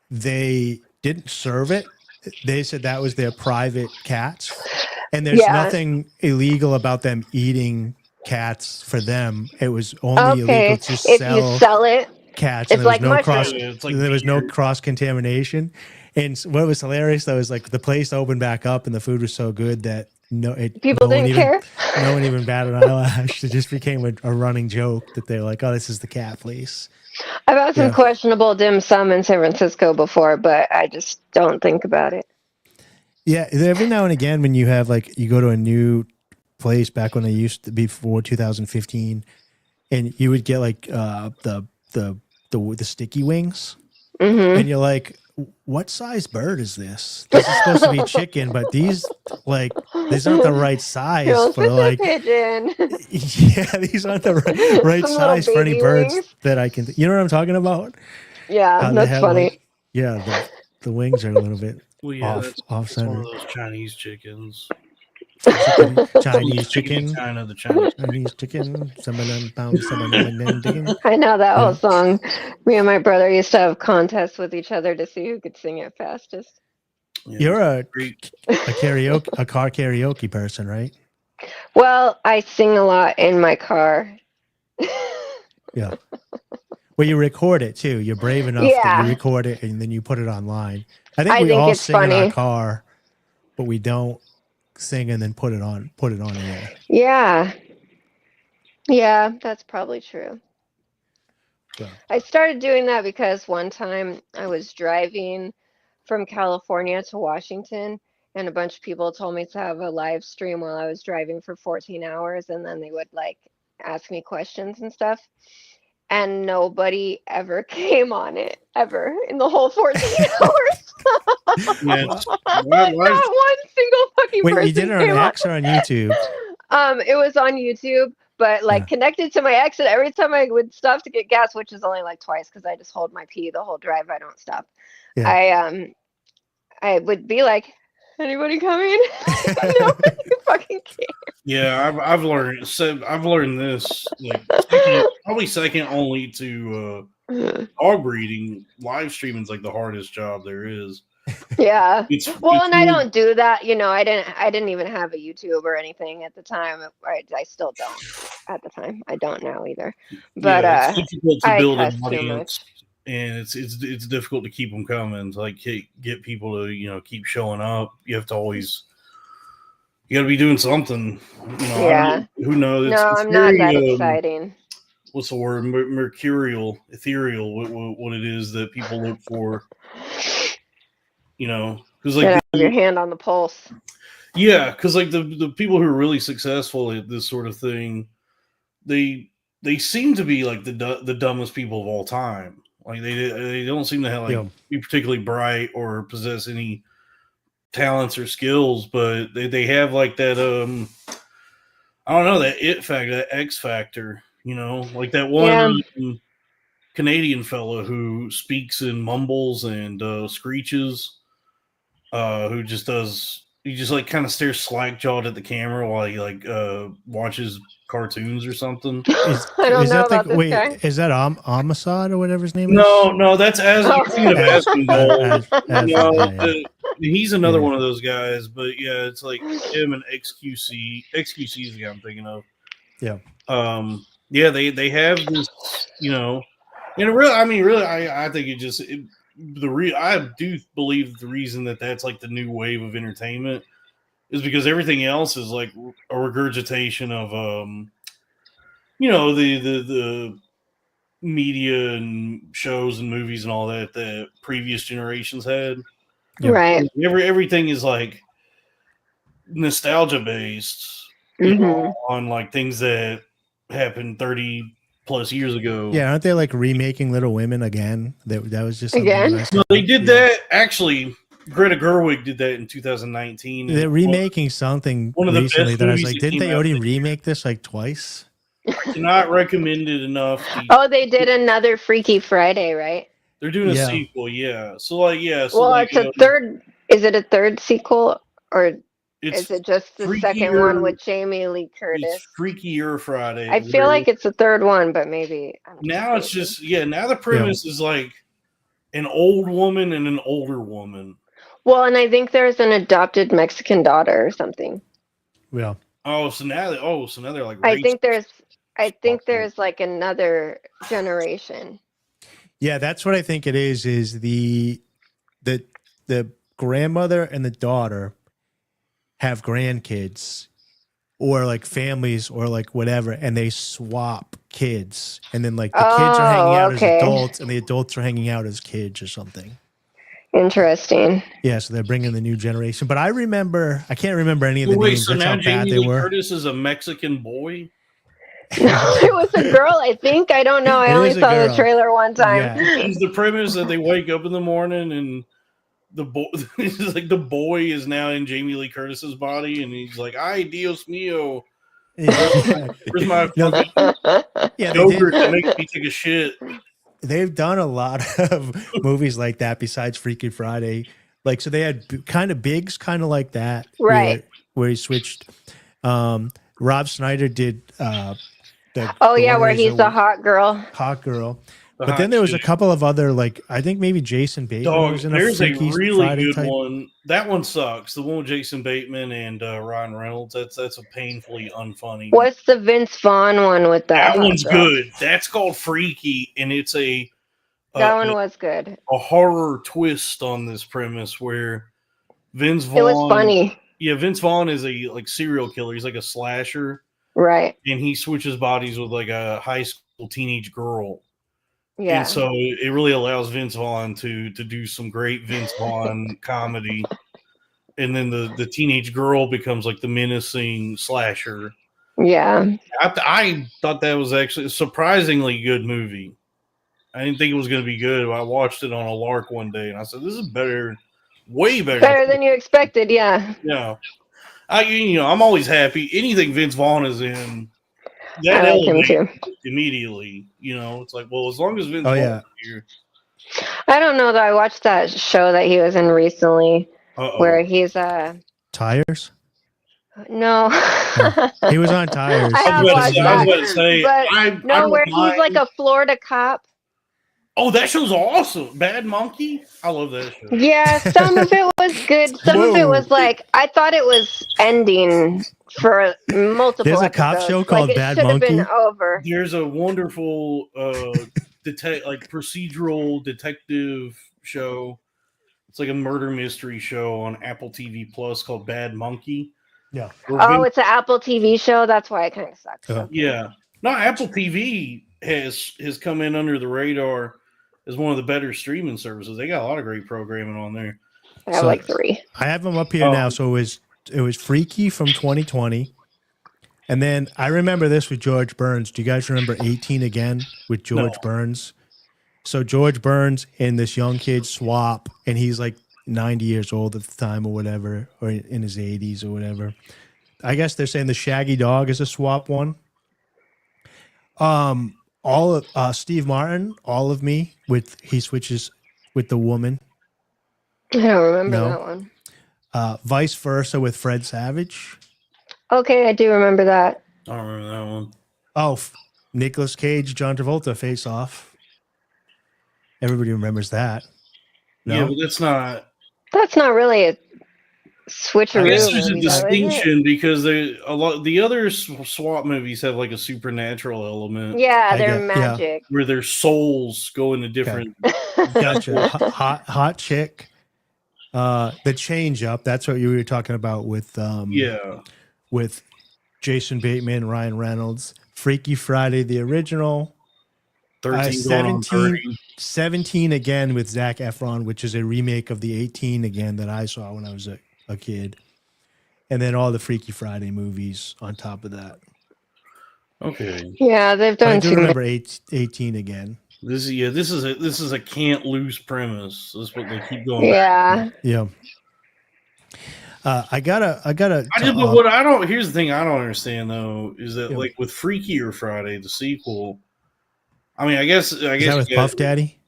they didn't serve it. They said that was their private cats. And there's nothing illegal about them eating cats for them. It was only illegal to sell. If you sell it. cats. It's And like mushrooms. there was no cross contamination. And what was hilarious though is like the place opened back up and the food was so good that People didn't care. No one even batted an eyelash. It just became a running joke that they're like, "Oh, this is the cat place." I've had some questionable dim sum in San Francisco before, but I just don't think about it. Yeah, every now and again when you have like you go to a new place back when I used to be before 2015, and you would get like the sticky wings, and you're like, what size bird is this? This is supposed to be chicken, but these aren't the right size for like pigeon. Yeah, these aren't the right size for any birds wings that I can. You know what I'm talking about? Yeah, that's funny. Like, the wings are a little bit off center. One of those Chinese chickens. Chinese chicken. The Chinese chicken. Some of them pound, some of them chicken. I know that whole song. Me and my brother used to have contests with each other to see who could sing it fastest. Yeah, you're a car karaoke person, right? Well, I sing a lot in my car. Yeah. Well, you record it too. You're brave enough that you record it and then you put it online. I think we all sing in our car, but we don't sing and then put it on the air. Yeah, that's probably true. Yeah. I started doing that because one time I was driving from California to Washington and a bunch of people told me to have a live stream while I was driving for 14 hours and then they would like ask me questions and stuff. And nobody ever came on it ever in the whole 14 hours. Not one single fucking person. Wait, you did it on X or on YouTube? It was on YouTube, but like connected to my X, and every time I would stop to get gas, which is only like twice because I just hold my pee the whole drive, I don't stop. Yeah. I would be like, anybody coming? Nobody fucking cares. Yeah, I've learned this like probably second only to dog breeding. Live streaming is like the hardest job there is. Yeah. And I don't do that. I didn't even have a YouTube or anything at the time. I still don't at the time. I don't now either. But it's difficult to build an audience, and it's difficult to keep them coming. To like get people to keep showing up. You have to always. You got to be doing something. Who knows? It's I'm very, not that exciting. What's the word? Mercurial, ethereal. What it is that people look for. Because like your hand on the pulse. Yeah, because like the people who are really successful at this sort of thing, they seem to be like the dumbest people of all time. Like they don't seem to have be particularly bright or possess any talents or skills, but they have like that I don't know, that it factor, that X factor, like that one Canadian fellow who speaks and mumbles and screeches, who just like kind of stares slack-jawed at the camera while he like watches cartoons or something. I don't know about this guy. Is that Amasad or whatever his name is? No, that's Asmongold. He's another one of those guys, but yeah, it's like him and XQC. XQC is the guy I'm thinking of. Yeah. Yeah, they have this, and really, I think it just I do believe the reason that's like the new wave of entertainment is because everything else is like a regurgitation of the media and shows and movies and all that previous generations had. Right. Everything is like nostalgia based on like things that happened 30 plus years ago. Yeah, aren't they like remaking Little Women again? That was just again. No, they did that actually. Greta Gerwig did that in 2019. They're remaking something recently that I was like, didn't they already remake this like twice? Not recommended enough. They did another Freaky Friday, right? They're doing a sequel, yeah. So like, yeah. So well, like, it's a third. Is it a third sequel, or is it just the second one with Jamie Lee Curtis? It's Freakier Friday. I feel like it's the third one, but maybe now it's just now the premise is like an old woman and an older woman. Well, and I think there's an adopted Mexican daughter or something. Yeah. So now they're like. I think there's like another generation. Yeah, that's what I think it is. Is the grandmother and the daughter have grandkids, or like families, or like whatever, and they swap kids, and then like the kids are hanging out as adults, and the adults are hanging out as kids or something. Interesting. Yeah, so they're bringing the new generation. But I can't remember any of the names. So That's now how bad Jamie they Lee were. Curtis is a Mexican boy. No, it was a girl, I think. I don't know. I only saw the trailer one time. Yeah. Is the premise that they wake up in the morning and the boy, like the boy is now in Jamie Lee Curtis's body, and he's like, "Ay, Dios mío, where's my yogurt that makes me take a shit?" They've done a lot of movies like that besides Freaky Friday. Like, so they had kind of Biggs, kind of like that, right? Where he switched. Rob Schneider did. Where he's the hot girl. But then there was a couple of other, like, I think maybe Jason Bateman was in a There's a really Friday good type. one. That one sucks. The one with Jason Bateman and Ryan Reynolds. That's a painfully unfunny. What's the Vince Vaughn one with that? That one's good. That's called Freaky, and it's that one was good. A horror twist on this premise where Vince Vaughn. It was funny. Yeah, Vince Vaughn is a serial killer. He's like a slasher, right? And he switches bodies with like a high school teenage girl. Yeah. And so it really allows Vince Vaughn to do some great Vince Vaughn comedy. And then the teenage girl becomes like the menacing slasher. Yeah. I thought that was actually a surprisingly good movie. I didn't think it was going to be good. I watched it on a lark one day and I said, this is better, way better. Better than you expected, yeah. Yeah. I'm always happy. Anything Vince Vaughn is in, that I like him too. Immediately, it's like, well, as long as Vince Vaughn is here. I don't know though. I watched that show that he was in recently, where he's Tires. No, he was on Tires. I was about to say, where he's like a Florida cop. Oh, that show's awesome. Bad Monkey. I love that show. Yeah, some of it was good. Some of it was like, I thought it was ending for multiple There's a episodes. cop show called Bad Monkey. Been over. There's a wonderful procedural detective show. It's like a murder mystery show on Apple TV Plus called Bad Monkey. Yeah. It's an Apple TV show. That's why it kind of sucks. Yeah. No, Apple TV has come in under the radar as one of the better streaming services. They got a lot of great programming on there. I have like 3. I have them up here now. So it was Freaky from 2020. And then I remember this with George Burns. Do you guys remember 18 Again with George Burns? So George Burns and this young kid swap, and he's like 90 years old at the time or whatever, or in his 80s or whatever. I guess they're saying the Shaggy Dog is a swap one. All of Steve Martin, All of Me, he switches with the woman. I don't remember that one. Vice Versa with Fred Savage. Okay, I do remember that. I don't remember that one. Oh, Nicolas Cage, John Travolta, Face Off. Everybody remembers that. No? Yeah, but that's not. That's not really a switcheroo. I guess there's a distinction because the other swap movies have like a supernatural element. Yeah, they're magic. Where their souls go into different. Okay. Gotcha. Hot chick. The change up. That's what you were talking about with with Jason Bateman, Ryan Reynolds. Freaky Friday, the original. 17 Again with Zac Efron, which is a remake of the 18 Again that I saw when I was a kid. And then all the Freaky Friday movies on top of that. Okay. Yeah, they've done. I do remember 18 Again. This is a can't lose premise. This is what they keep going. Yeah. Yeah. I gotta. Here's the thing I don't understand though is that like with Freakier Friday, the sequel. I mean, I guess is that with Puff Daddy.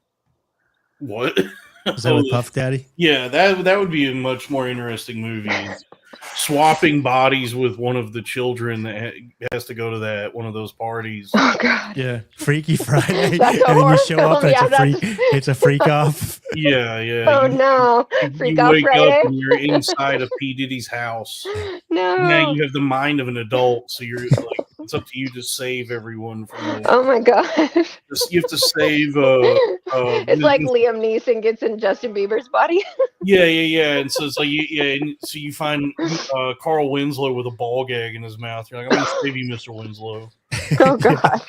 What? Is that with Puff Daddy? Yeah, that would be a much more interesting movie. Swapping bodies with one of the children that has to go to one of those parties. Oh God! Yeah, Freaky Friday, and then you show up and it's a freak off. Yeah. Oh no! Freak off Friday. You wake up and you're inside of P Diddy's house. No. Now you have the mind of an adult, so you're like it's up to you to save everyone from. Oh my god! You have to save. It's like Liam Neeson gets in Justin Bieber's body. Yeah. And so it's like and so you find Carl Winslow with a ball gag in his mouth. You're like, I'm gonna save you, Mr. Winslow. Oh god.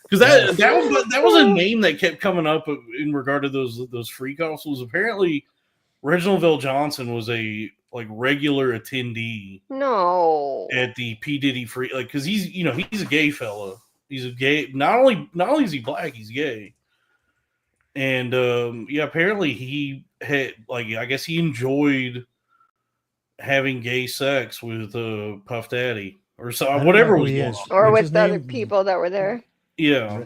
Because that was a name that kept coming up in regard to those freak offs. Was apparently Reginald VelJohnson was a regular attendee. No. At the P Diddy free because he's a gay fella. He's a gay. Not only is he black, he's gay. And apparently he had I guess he enjoyed having gay sex with Puff Daddy or so whatever was going on. Or with the other people that were there. Yeah.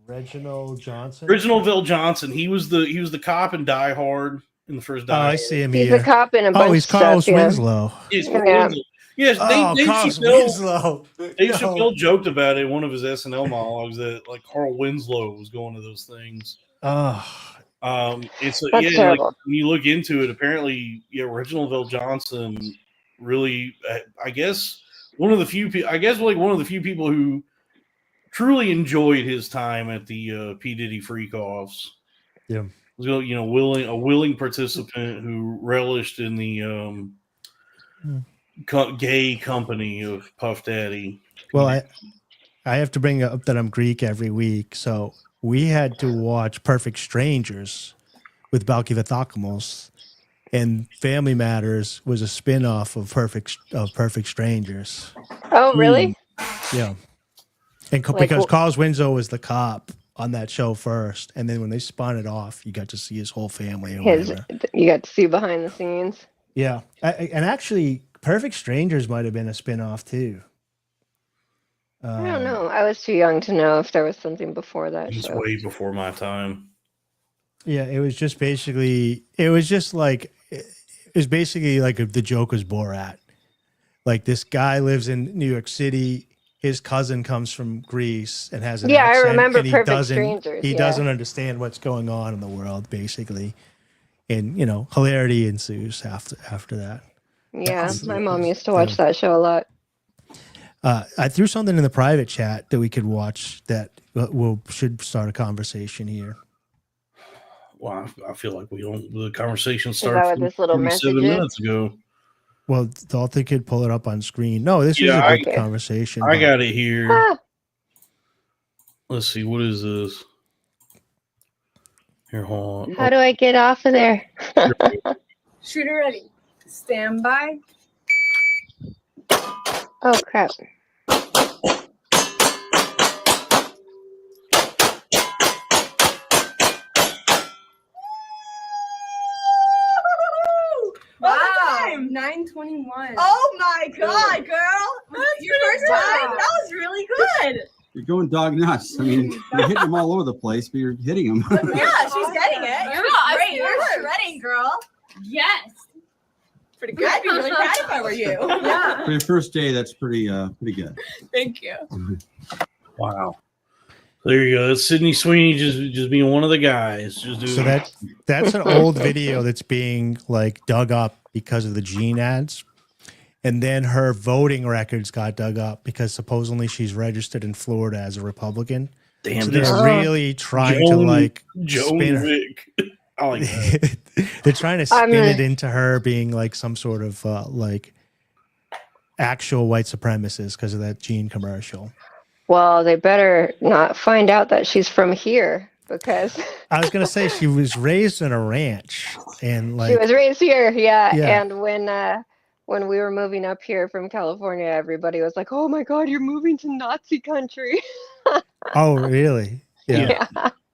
Reginald Johnson. Reginald VelJohnson. He was the cop in Die Hard in the first Die Hard. I see him. He's a cop in a bunch he's of Carl stuff, Winslow. Yeah. Yes, Carl Winslow. Dave Chappelle joked about it in one of his SNL monologues that Carl Winslow was going to those things. It's terrible. when you look into it, apparently, Reginald VelJohnson really, I guess one of the few people who truly enjoyed his time at the P Diddy freak offs. Yeah, a willing participant who relished in the gay company of Puff Daddy. Well, I have to bring up that I'm Greek every week, so we had to watch Perfect Strangers with Balki Vathakamos, and Family Matters was a spin-off of Perfect Strangers. Oh, really? Yeah. And because Carl Winslow was the cop on that show first, and then when they spun it off, you got to see his whole family. You got to see behind the scenes. Yeah. And actually, Perfect Strangers might have been a spin-off too. I don't know. I was too young to know if there was something before that. It's way before my time. Yeah, it was basically like if the joke was Borat. Like this guy lives in New York City. His cousin comes from Greece and has an accent. I remember and Perfect Strangers. He doesn't understand what's going on in the world, basically. And, hilarity ensues after that. Yeah, my mom used to watch that show a lot. I threw something in the private chat that we could watch that should start a conversation here. Well, I feel like the conversation started this little 7 minutes ago. Well, Dalton could pull it up on screen. No, this is a good conversation. I got it here. Let's see. What is this? Here, hold on. How do I get off of there? Shooter ready. Stand by. Oh, crap. Wow. 9:21. Oh my god, girl! That's Your first time? That was really good. You're going dog nuts. I mean, you're hitting them all over the place, but you're hitting them. Yeah, she's getting it. You're great. You're shredding, girl. Yes. Pretty good. I'd be really proud if I were you. Yeah. For your first day, that's pretty good. Thank you. Wow. There you go. That's Sydney Sweeney just being one of the guys. Just doing So that's an old video that's being dug up because of the Gene ads. And then her voting records got dug up because supposedly she's registered in Florida as a Republican. Damn, so they're really trying to spin her. I like that. They're trying to spin it into her being some sort of actual white supremacist because of that Gene commercial. Well, they better not find out that she's from here because I was gonna say she was raised in a ranch and she was raised here, yeah. And when we were moving up here from California, everybody was like, "Oh my God, you're moving to Nazi country." Oh, really? Yeah.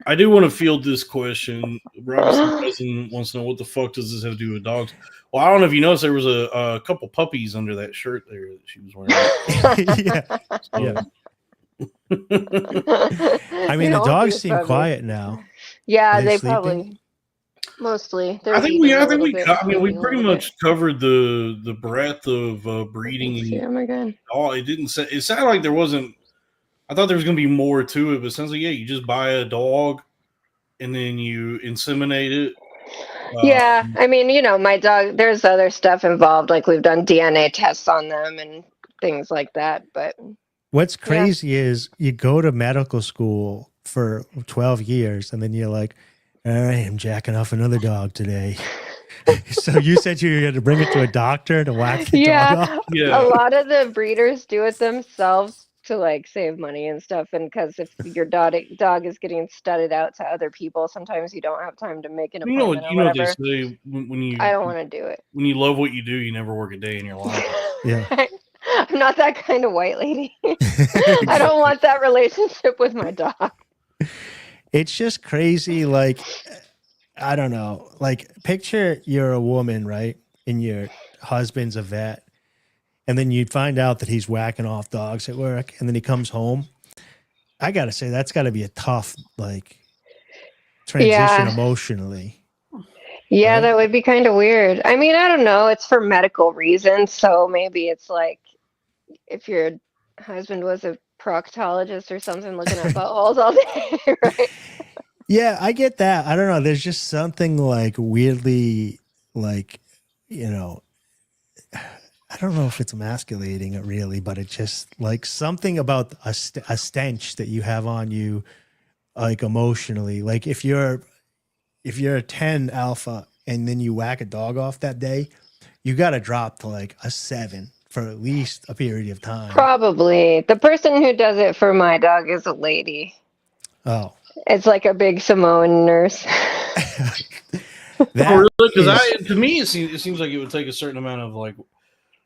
I do want to field this question. Robinson wants to know what the fuck does this have to do with dogs? Well, I don't know if you noticed there was a couple puppies under that shirt there that she was wearing. Yeah. I mean, the dogs seem quiet now. Yeah, they probably mostly. I think we pretty much covered the breadth of breeding. Oh my God! It sounded like there wasn't. I thought there was going to be more to it, but it sounds like you just buy a dog and then you inseminate it. Yeah, I mean, my dog. There's other stuff involved, like we've done DNA tests on them, and things like that. But what's crazy is you go to medical school for 12 years and then you're like, all right, I'm jacking off another dog today. So you said you had to bring it to a doctor to whack the dog off? Yeah. A lot of the breeders do it themselves to like save money and stuff. And because if your dog is getting studded out to other people, sometimes you don't have time to make an appointment You know or what they whatever. say when you. I don't want to do it. When you love what you do, you never work a day in your life. Yeah. I'm not that kind of white lady. I don't want that relationship with my dog. It's just crazy. Like, I don't know. Like, picture you're a woman, right? And your husband's a vet. And then you find out that he's whacking off dogs at work. And then he comes home. I got to say, that's got to be a tough, like, transition emotionally. Yeah, right? that would be kind of weird. I mean, I don't know. It's for medical reasons. So maybe it's like if your husband was a proctologist or something looking at buttholes all day, right? Yeah, I get that. I don't know. There's just something like weirdly, like, you know, I don't know if it's emasculating it really, but it's just like something about a stench that you have on you, like emotionally. Like if you're a 10 alpha and then you whack a dog off that day, you got to drop to like a 7 for at least a period of time. Probably. The person who does it for my dog is a lady. Oh. It's like a big Samoan nurse. Because to me, it seems like it would take a certain amount of like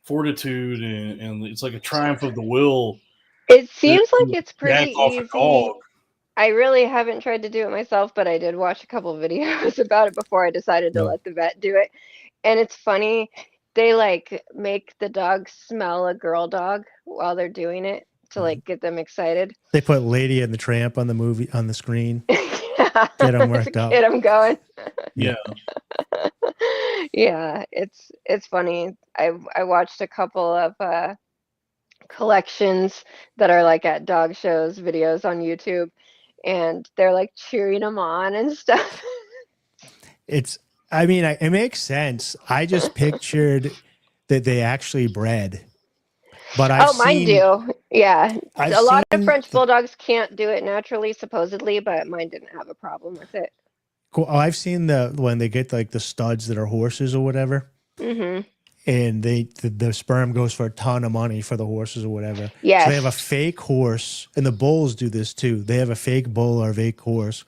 fortitude and it's like a triumph of the will. It seems like it's pretty easy. Dog. I really haven't tried to do it myself, but I did watch a couple of videos about it before I decided to let the vet do it. And it's funny. They like make the dog smell a girl dog while they're doing it to like get them excited. They put Lady and the Tramp on the screen. Get them worked up. Get them going. Yeah. Yeah, it's funny. I watched a couple of collections that are like at dog shows videos on YouTube, and they're like cheering them on and stuff. It makes sense. I just pictured that they actually bred. But mine do. Yeah. A lot of French bulldogs can't do it naturally, supposedly, but mine didn't have a problem with it. Cool. Oh, I've seen when they get like the studs that are horses or whatever. Mm-hmm. And the sperm goes for a ton of money for the horses or whatever. Yeah. So they have a fake horse, and the bulls do this too. They have a fake bull or a fake horse,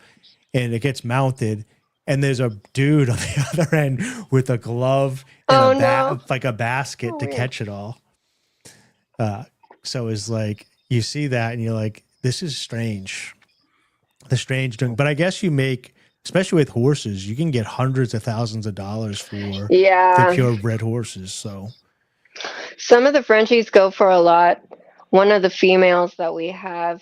and it gets mounted, and there's a dude on the other end with a glove and like a basket to catch it all. So it's like you see that and you're like, this is strange. The strange doing, but I guess you make, especially with horses, you can get hundreds of thousands of dollars for the purebred horses. So some of the Frenchies go for a lot. One of the females that we have,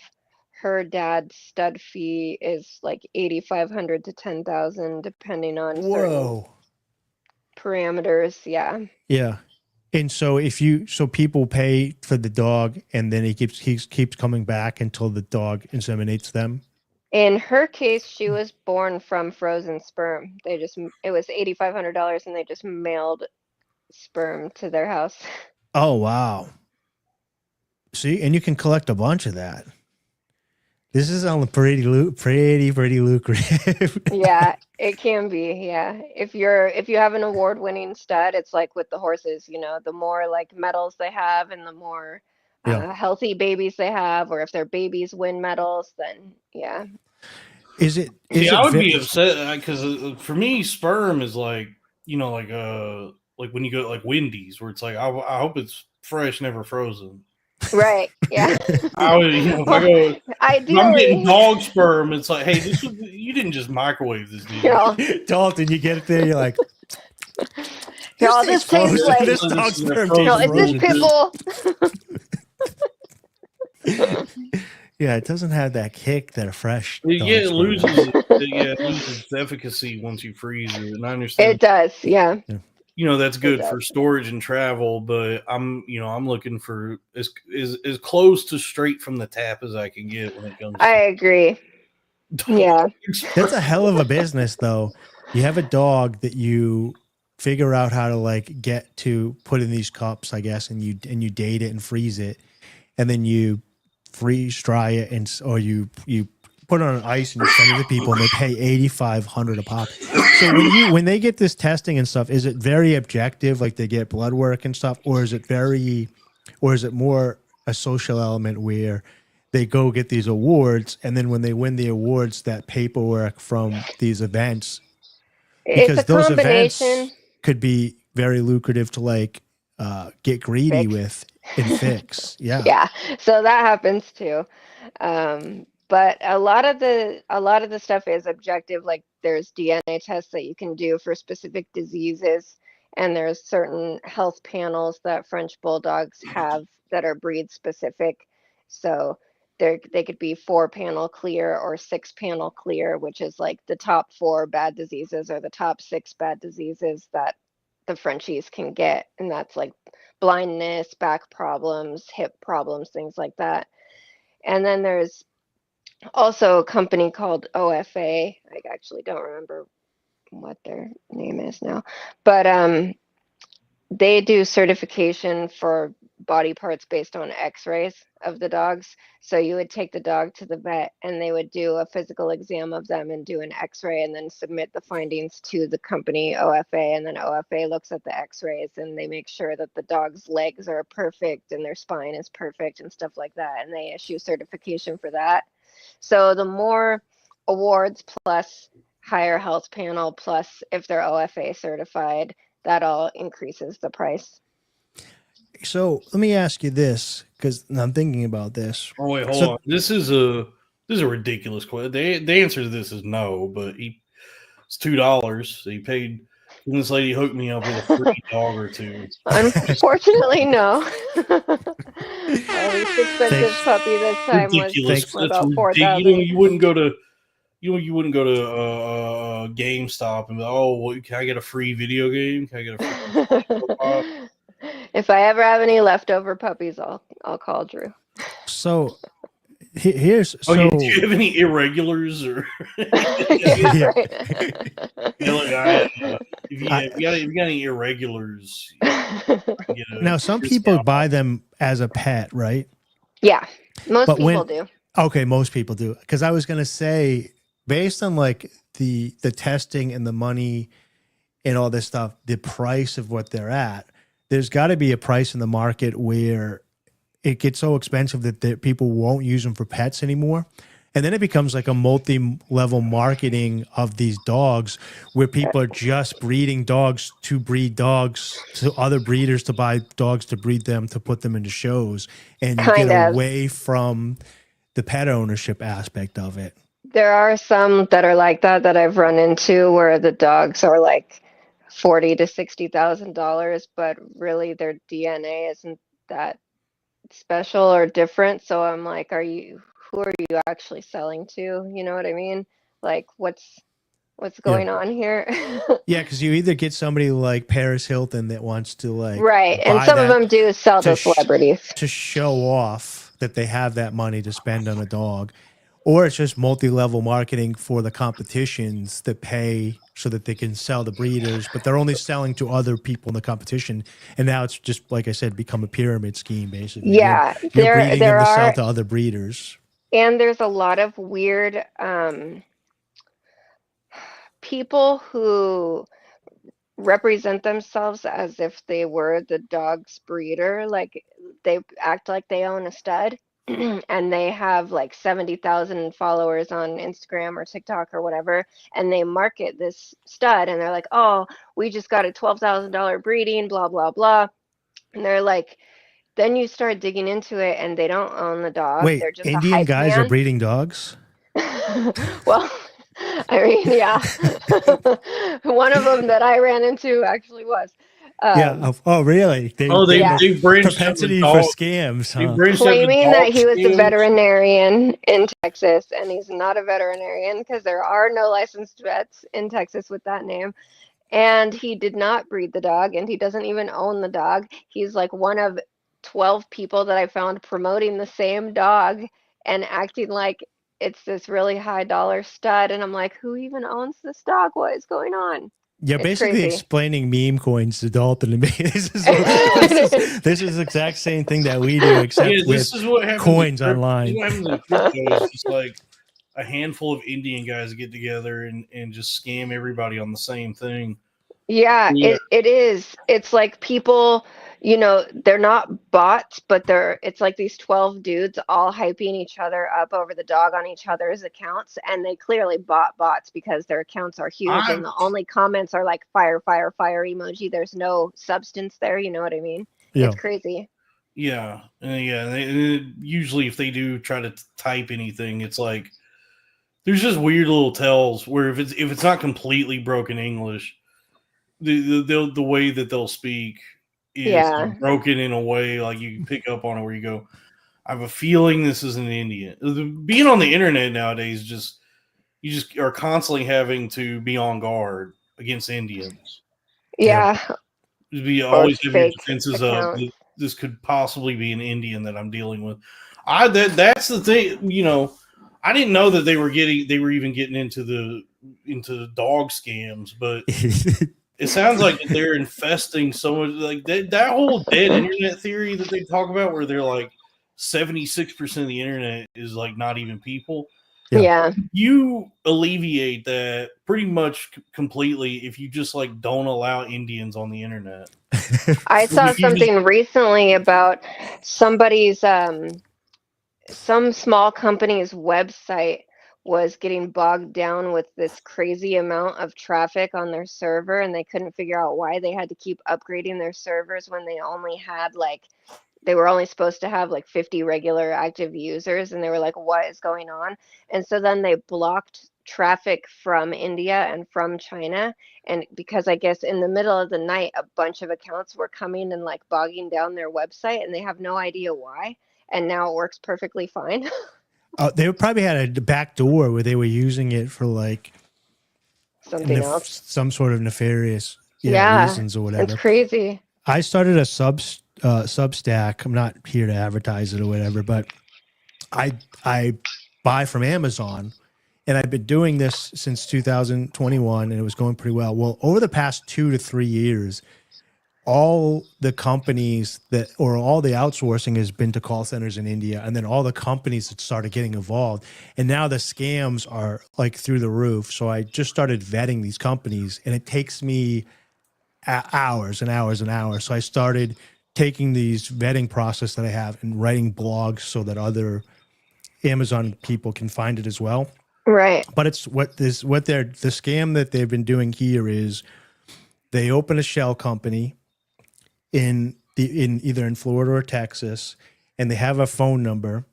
her dad's stud fee is like $8,500 to $10,000, depending on certain parameters. Yeah. Yeah. And so people pay for the dog, and then he keeps coming back until the dog inseminates them. In her case, she was born from frozen sperm. It was $8,500, and they just mailed sperm to their house. Oh wow! See, and you can collect a bunch of that. This is on pretty lucrative. Yeah, it can be. Yeah, if you have an award-winning stud, it's like with the horses. You know, the more like medals they have, and the more healthy babies they have, or if their babies win medals, then yeah. I would be upset because for me, sperm is like, you know, like when you go to like Wendy's, where it's like I hope it's fresh, never frozen. Right. Yeah. I would, if I go, ideally, I'm getting dog sperm. It's like, hey, you didn't just microwave this, dude. Dalton, you get it there, you're like, this tastes like this dog sperm. Is this pitbull? Yeah, it doesn't have that kick that a fresh. It loses its efficacy once you freeze it, and I understand it does. Yeah. You know, that's good for storage and travel, but I'm looking for as close to straight from the tap as I can get when it comes. I agree. Yeah, that's a hell of a business, though. You have a dog that you figure out how to like get to put in these cups, I guess, and you date it and freeze it, and then you freeze dry it, or you put it on ice and you send it to people, and they pay $8,500 a pop. So when they get this testing and stuff, is it very objective, like they get blood work and stuff, or is it more a social element where they go get these awards, and then when they win the awards, that paperwork from these events, because those events could be very lucrative to like get greedy with and fix. Yeah, so that happens too. But a lot of the stuff is objective. Like there's DNA tests that you can do for specific diseases, and there's certain health panels that French bulldogs have that are breed specific. So they could be 4-panel clear or 6-panel clear, which is like the top 4 bad diseases or the top 6 bad diseases that the Frenchies can get, and that's like blindness, back problems, hip problems, things like that. And then there's also a company called OFA. I actually don't remember what their name is now, but they do certification for body parts based on x-rays of the dogs. So you would take the dog to the vet and they would do a physical exam of them and do an x-ray and then submit the findings to the company OFA, and then OFA looks at the x-rays and they make sure that the dog's legs are perfect and their spine is perfect and stuff like that, and they issue certification for that. So the more awards plus higher health panel plus if they're OFA certified, that all increases the price. So let me ask you this, because I'm thinking about this. Oh wait, hold on. This is a ridiculous question. The answer to this is no, but it's $2. So he paid. This lady hooked me up with a free dog or two. Unfortunately, no. Our least expensive puppy this time was about $4,000. You wouldn't go to. You wouldn't go to GameStop and be like, oh, well, can I get a free video game? Can I get a free If I ever have any leftover puppies, I'll call Drew. So here's do you have any irregulars or? Yeah, right. If you got any irregulars, now some people buy them as a pet, right? Yeah, most people do. Okay, most people do. Because I was gonna say, based on like the testing and the money and all this stuff, the price of what they're at, there's got to be a price in the market where it gets so expensive that people won't use them for pets anymore. And then it becomes like a multi-level marketing of these dogs where people are just breeding dogs to breed dogs to other breeders to buy dogs to breed them to put them into shows. And you get away from the pet ownership aspect of it. There are some that are like that I've run into where the dogs are like $40,000 to $60,000, but really their DNA isn't that special or different. So I'm like, who are you actually selling to? You know what I mean? Like what's going on here? Yeah, because you either get somebody like Paris Hilton that wants to like right, and some of them do sell to celebrities to show off that they have that money to spend on a dog, or it's just multi-level marketing for the competitions that pay so that they can sell the breeders, but they're only selling to other people in the competition. And now it's just, like I said, become a pyramid scheme, basically. Yeah, you're breeding them to sell to other breeders. And there's a lot of weird people who represent themselves as if they were the dog's breeder. Like they act like they own a stud. And they have like 70,000 followers on Instagram or TikTok or whatever, and they market this stud and they're like, oh, we just got a $12,000 breeding, blah, blah, blah. And they're like, then you start digging into it and they don't own the dog. Wait, they're just Indian guys are breeding dogs? Well, I mean, yeah. One of them that I ran into actually was. Yeah. Oh, really? They propensity for scams. Huh? Claiming that he was a veterinarian in Texas, and he's not a veterinarian because there are no licensed vets in Texas with that name. And he did not breed the dog, and he doesn't even own the dog. He's like one of 12 people that I found promoting the same dog and acting like it's this really high dollar stud. And I'm like, who even owns this dog? What is going on? You're It's basically crazy. explaining meme coins to Dalton and me. This is the exact same thing that we do, except Yeah, with this is what happens coins This online. is what happens in crypto. It's just like a handful of Indian guys get together and just scam everybody on the same thing. Yeah, Yeah. it is. It's like people, they're not bots, but it's like these 12 dudes all hyping each other up over the dog on each other's accounts, and they clearly bought bots because their accounts are huge, and the only comments are like fire, fire, fire emoji. There's no substance there, you know what I mean? Yeah. It's crazy. Yeah, usually if they do try to type anything, it's like there's just weird little tells where if it's not completely broken English, the way that they'll speak is broken in a way like you can pick up on it where you go, I have a feeling this is an Indian. Being on the internet nowadays, you just are constantly having to be on guard against Indians. Yeah. Be always have your defenses of this could possibly be an Indian that I'm dealing with. That's the thing, I didn't know that they were even getting into the dog scams, but it sounds like they're infesting so much, like that whole dead internet theory that they talk about, where they're like 76% of the internet is like not even people. Yeah. You alleviate that pretty much completely if you just like don't allow Indians on the internet. I saw something recently about somebody's some small company's website was getting bogged down with this crazy amount of traffic on their server, and they couldn't figure out why they had to keep upgrading their servers when they were only supposed to have like 50 regular active users, and they were like, what is going on? And so then they blocked traffic from India and from China, and because I guess in the middle of the night a bunch of accounts were coming and like bogging down their website, and they have no idea why, and now it works perfectly fine. They probably had a back door where they were using it for like something else, some sort of nefarious reasons or whatever. It's crazy. I started a Substack. I'm not here to advertise it or whatever, but I buy from Amazon, and I've been doing this since 2021, and it was going pretty well. Well, over the past 2 to 3 years, all the companies all the outsourcing has been to call centers in India, and then all the companies that started getting involved, and now the scams are like through the roof. So I just started vetting these companies, and it takes me hours and hours and hours. So I started taking these vetting process that I have and writing blogs so that other Amazon people can find it as well. Right. But it's the scam that they've been doing here is they open a shell company in either in Florida or Texas, and they have a phone number,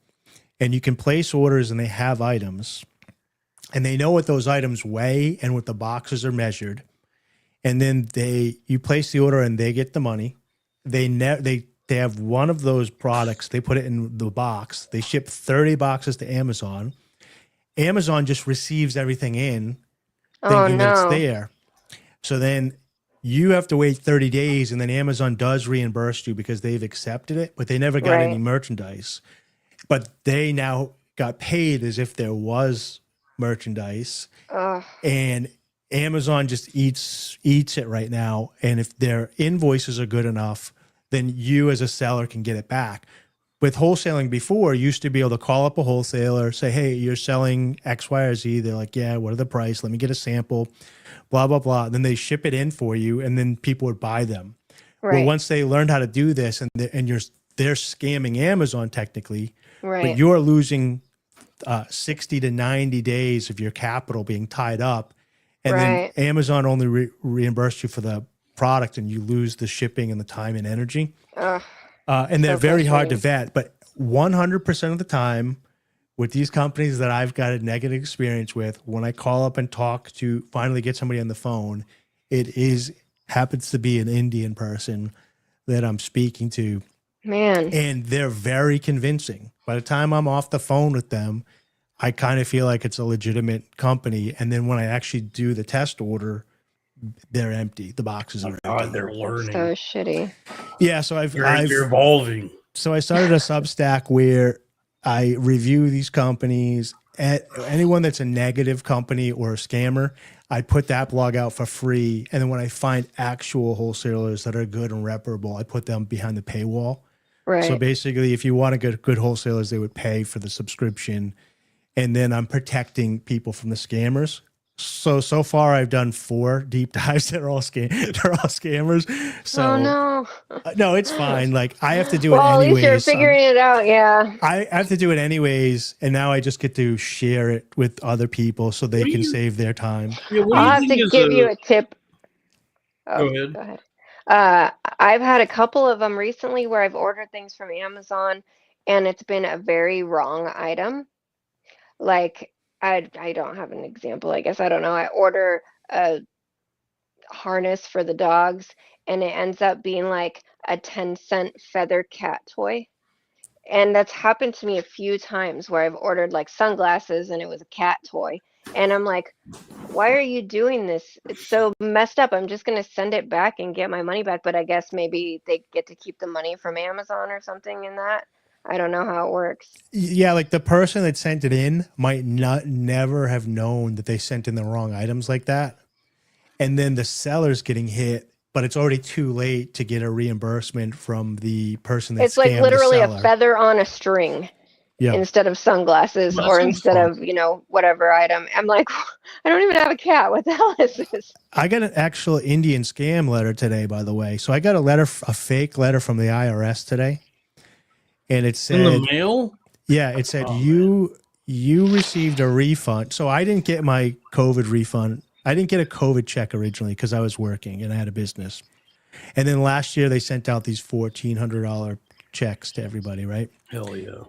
and you can place orders, and they have items, and they know what those items weigh and what the boxes are measured. And then you place the order and they get the money. They have one of those products. They put it in the box. They ship 30 boxes to Amazon. Amazon just receives everything in, thinking that it's there. So then you have to wait 30 days, and then Amazon does reimburse you because they've accepted it, but they never got any merchandise. But they now got paid as if there was merchandise. And Amazon just eats it right now. And if their invoices are good enough, then you as a seller can get it back. With wholesaling before, you used to be able to call up a wholesaler, say, hey, you're selling X, Y, or Z. They're like, yeah, what are the price? Let me get a sample, blah, blah, blah. Then they ship it in for you, and then people would buy them. Right. Well, once they learned how to do this, and they're scamming Amazon technically, but you're losing 60 to 90 days of your capital being tied up. And then Amazon only reimbursed you for the product, and you lose the shipping and the time and energy. And they're very hard to vet, but 100% of the time with these companies that I've got a negative experience with, when I call up and talk to finally get somebody on the phone, it happens to be an Indian person that I'm speaking to. Man. And they're very convincing. By the time I'm off the phone with them, I kind of feel like it's a legitimate company. And then when I actually do the test order, they're empty. The boxes are empty. They're learning. So shitty. Yeah, so they're evolving. So I started a Substack where I review these companies, anyone that's a negative company or a scammer, I put that blog out for free. And then when I find actual wholesalers that are good and reputable, I put them behind the paywall. Right. So basically, if you want to get good wholesalers, they would pay for the subscription. And then I'm protecting people from the scammers. So far I've done 4 deep dives that are all scammers. So oh no. No, it's fine. Like I have to do it Well, at anyways. least you're figuring it out. Yeah. I have to do it anyways, and now I just get to share it with other people so they can save their time. Yeah, I'll have to give you a tip. Oh, Go ahead. I've had a couple of them recently where I've ordered things from Amazon and it's been a very wrong item. Like I don't have an example, I guess. I don't know. I order a harness for the dogs and it ends up being like a 10-cent feather cat toy. And that's happened to me a few times where I've ordered like sunglasses and it was a cat toy. And I'm like, why are you doing this? It's so messed up. I'm just going to send it back and get my money back. But I guess maybe they get to keep the money from Amazon or something in that. I don't know how it works. Yeah, like the person that sent it in might never have known that they sent in the wrong items like that. And then the seller's getting hit, but it's already too late to get a reimbursement from the person that It's like scammed literally the a seller. feather on a string. Yeah. Instead of sunglasses Well, or that sounds instead fun. of, whatever item. I'm like, I don't even have a cat. What the hell is this? I got an actual Indian scam letter today, by the way. So I got a fake letter from the IRS today. And it said, In the mail? yeah, it said, you received a refund. So I didn't get my COVID refund. I didn't get a COVID check originally because I was working and I had a business. And then last year they sent out these $1,400 checks to everybody, right? Hell yeah.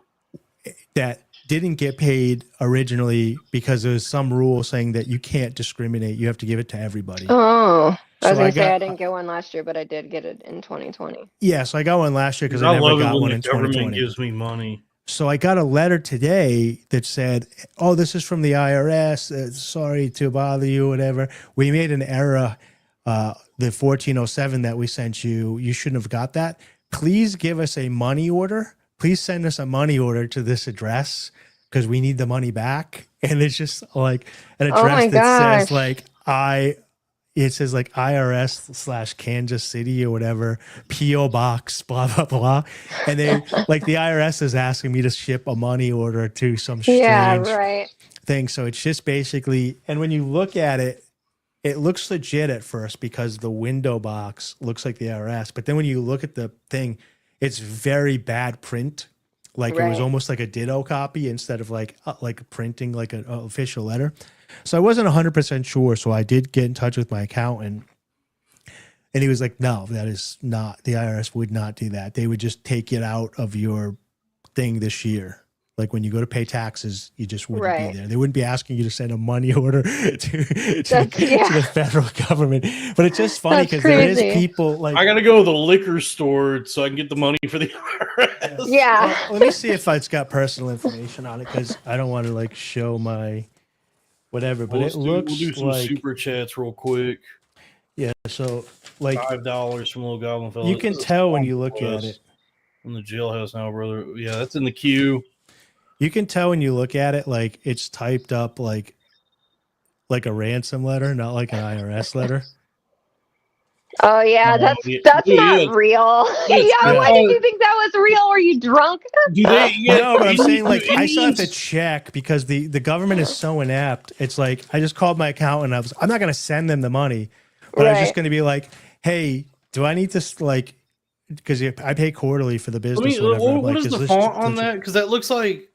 That didn't get paid originally because there was some rule saying that you can't discriminate. You have to give it to everybody. Oh, I was So going to say I got- didn't get one last year, but I did get it in 2020. Yeah, so I got one last year because I I never love it got when one the in government 2020. gives me money. So I got a letter today that said, "Oh, this is from the IRS. Sorry to bother you, whatever. We made an error. The 1407 that we sent you, you shouldn't have got that. Please give us a money order. Please send us a money order to this address because we need the money back." And it's just like an Oh address my that says gosh. it says like IRS/Kansas City or whatever, PO box, blah, blah, blah. And they like the IRS is asking me to ship a money order to some strange Yeah, right. thing. So it's just basically, and when you look at it, it looks legit at first because the window box looks like the IRS. But then when you look at the thing, it's very bad print. Like it was Right. almost like a ditto copy instead of like printing like an official letter. So I wasn't 100% sure. So I did get in touch with my accountant and he was like, no, that is not, the IRS would not do that. They would just take it out of your thing this year. Like when you go to pay taxes, you just wouldn't Right. be there. They wouldn't be asking you to send a money order to the federal government. But it's just funny That's because there is crazy. people like, I got to go to the liquor store so I can get the money for the IRS. Yeah. well, let me see if it's got personal information on it because I don't want to like show my whatever. But We'll it looks do some like super chats real quick. yeah. So like $5 from Little Goblin Fella. you can This is tell when fun you look for at us. it. In the jailhouse now, brother. Yeah, that's in the queue. You can tell when you look at it like it's typed up like a ransom letter, not like an IRS letter. Oh yeah, No, that's yeah, that's yeah, not yeah. real. It's- Yeah, yeah. why did you think that was real? Were you drunk? Do they? Yeah, No, but I'm saying like I still have to Indians- check because the government is so inept. It's like I just called my accountant. I'm not going to send them the money, but I was just Right. going to be like, hey, do I need to like because I pay quarterly for the Let business. me, or whatever. I'm what like, is the this font on legit? that? Because that looks like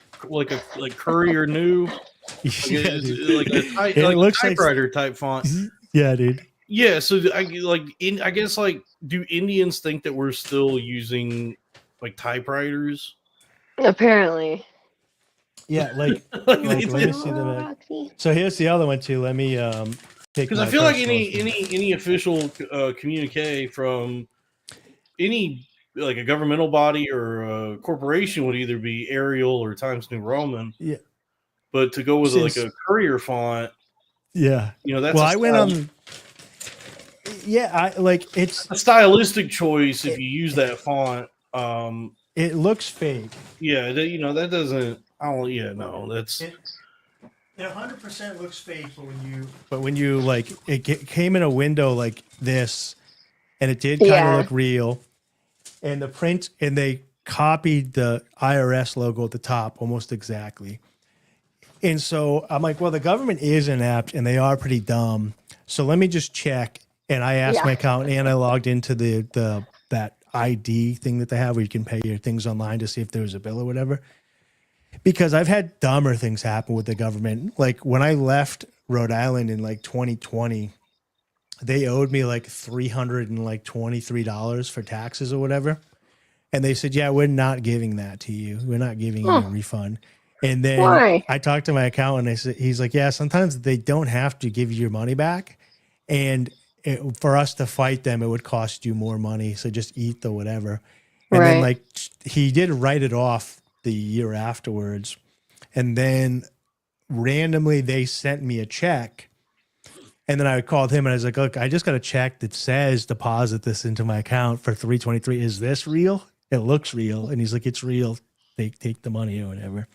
Courier New. Like, Yeah, it's dude. like a, It like looks a like- typewriter type font. Yeah, dude. Yeah, so I guess like, do Indians think that we're still using like typewriters? Apparently. Yeah, like Like, let me because see the back. Roxy. So here's the other one too. Let me take. I my feel like personal any official communique from any like a governmental body or a corporation would either be Arial or Times New Roman. Yeah. But to go with Since- like a Courier font, Yeah. that's Well, a I went on. Yeah, I like it's. a stylistic choice if you use that font. It looks fake. Yeah, that doesn't. I don't. Yeah, no, that's. It 100% looks fake, but when you like, came in a window like this, and it did kind of look real, and the print, and they copied the IRS logo at the top almost exactly. And so I'm like, well, the government is inept, and they are pretty dumb. So let me just check. And I asked my accountant, and I logged into that ID thing that they have where you can pay your things online to see if there was a bill or whatever. Because I've had dumber things happen with the government. Like when I left Rhode Island in like 2020, they owed me like $323 for taxes or whatever. And they said, yeah, we're not giving that to you. We're not giving you a refund. And then I talked to my accountant. And he's like, yeah, sometimes they don't have to give you your money back. And for us to fight them, it would cost you more money. So just eat the whatever. And then like he did write it off the year afterwards. And then randomly they sent me a check. And then I called him and I was like, look, I just got a check that says deposit this into my account for $323. Is this real? It looks real. And he's like, it's real. They take the money or whatever.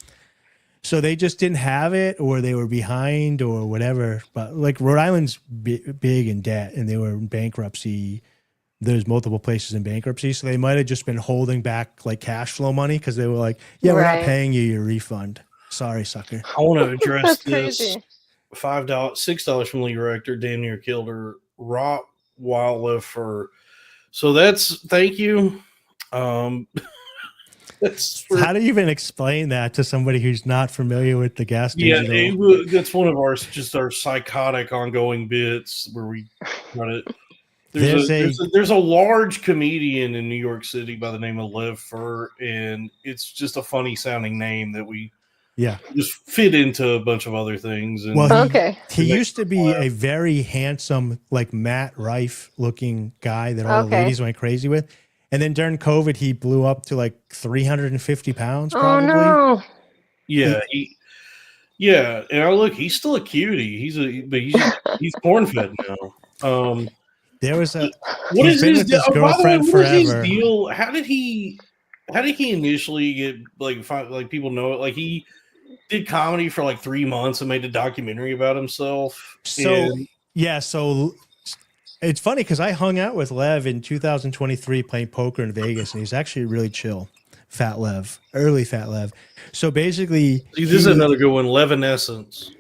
So they just didn't have it, or they were behind or whatever. But like Rhode Island's big in debt, and they were in bankruptcy. There's multiple places in bankruptcy. So they might have just been holding back like cash flow money because they were like, yeah, we're not paying you your refund. Sorry, sucker. I want to address this. $6 from Lee Rector, damn near killed her. Rottweiler for. So thank you. How do you even explain that to somebody who's not familiar with the gas station? Yeah, that's one of our psychotic ongoing bits where we run it. There's a large comedian in New York City by the name of Lev Fur, and it's just a funny sounding name that we just fit into a bunch of other things. And he used to be a very handsome, like Matt Rife looking guy that all the ladies went crazy with. And then during COVID, he blew up to like 350 pounds. Probably. Oh no! Yeah, and he's still a cutie. He's corn fed now. There was what is his girlfriend forever? What is his deal? How did he initially get like people know it? Like he did comedy for like 3 months and made a documentary about himself. So it's funny because I hung out with Lev in 2023 playing poker in Vegas, and he's actually really chill. Early fat Lev. So basically, this is another good one, Levinescence.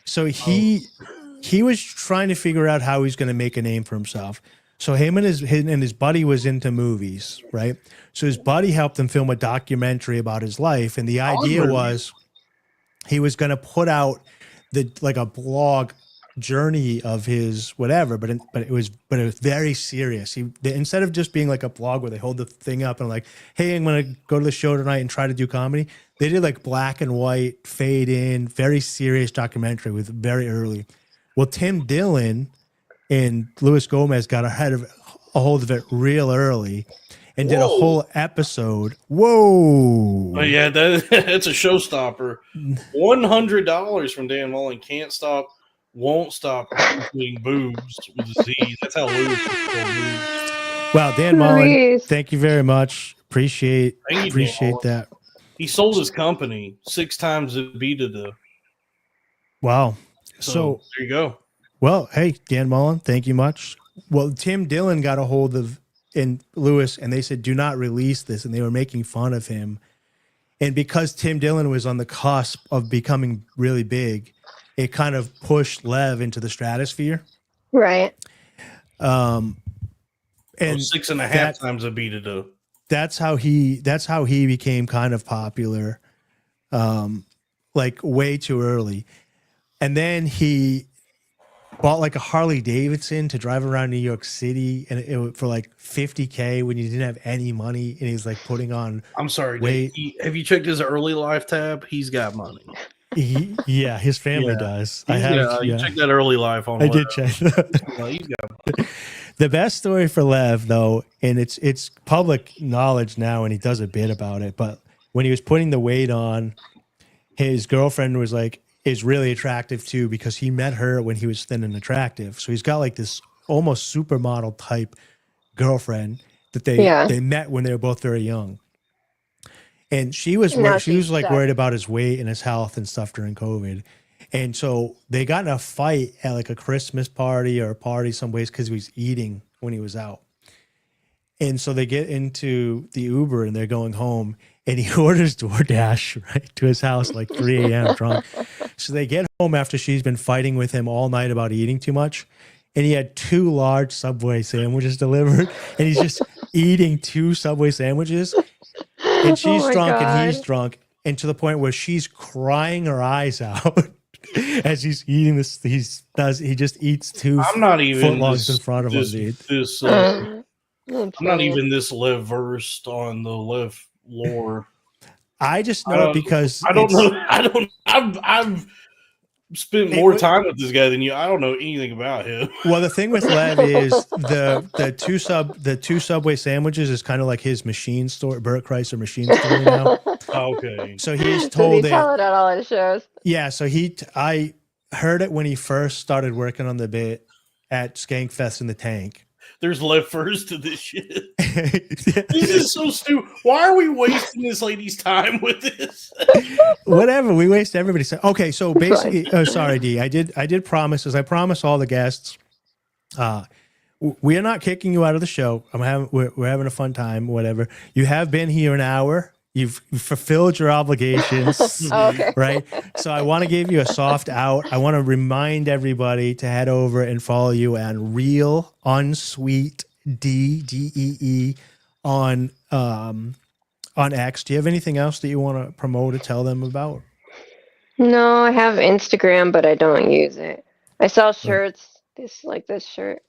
So he was trying to figure out how he's going to make a name for himself. So him and his buddy was into movies, right? So his buddy helped him film a documentary about his life, and the idea was he was going to put out a blog journey of his whatever, but it was very serious. Instead of just being like a blog where they hold the thing up and like, hey, I'm gonna go to the show tonight and try to do comedy, they did like black and white, fade in, very serious documentary with very early. Well, Tim Dillon and Luis Gomez got a hold of it real early and did a whole episode. Whoa! Oh yeah, that's a showstopper. $100 from Dan Mullen. Can't stop. Won't stop doing boobs with a Z. That's how Lewis is. Wow, Dan Mullen, thank you very much. Appreciate that. He sold his company 6 times EBITDA. Wow. So there you go. Well, hey, Dan Mullen, thank you much. Well, Tim Dillon got a hold of Lewis, and they said, do not release this, and they were making fun of him. And because Tim Dillon was on the cusp of becoming really big, it kind of pushed Lev into the stratosphere. Right. And 6.5 times EBITDA. That's how he became kind of popular, like way too early. And then he bought like a Harley Davidson to drive around New York City, and it for like $50K when you didn't have any money, and he's like putting on. I'm sorry, Dave, have you checked his early life tab? He's got money. His family does. You check that early life on. I did check. He's got money. The best story for Lev, though, and it's public knowledge now, and he does a bit about it. But when he was putting the weight on, his girlfriend was like, is really attractive too, because he met her when he was thin and attractive. So he's got like this almost supermodel type girlfriend that they met when they were both very young. And she was worried about his weight and his health and stuff during COVID. And so they got in a fight at like a Christmas party or a party someplace because he was eating when he was out. And so they get into the Uber and they're going home, and he orders DoorDash right to his house like 3 a.m. drunk. So they get home after she's been fighting with him all night about eating too much. And he had 2 large Subway sandwiches delivered, and he's just eating 2 Subway sandwiches. And she's drunk and he's drunk, and to the point where she's crying her eyes out as he's eating this. He just eats 2 I'm not even footlongs in front of him, dude. I'm not even this live versed on the live lore. I just know it because I don't know. I've spent more time with this guy than you. I don't know anything about him. Well, the thing with Lev is the two Subway sandwiches is kind of like his machine store, Burt Kreischer machine store now. Okay. So he's told it at all his shows. Yeah, so I heard it when he first started working on the bit at Skankfest in the Tank. There's left first to this shit. This is so stupid. Why are we wasting this lady's time with this? Whatever, we waste everybody's time. Okay, so basically, sorry, D. I did promise, as I promised all the guests. We are not kicking you out of the show. We're having a fun time. Whatever. You have been here an hour. You've fulfilled your obligations, okay. Right? So I want to give you a soft out. I want to remind everybody to head over and follow you on Real Unsweet Dee, Dee, on X. Do you have anything else that you want to promote or tell them about? No, I have Instagram, but I don't use it. I sell shirts, this shirt.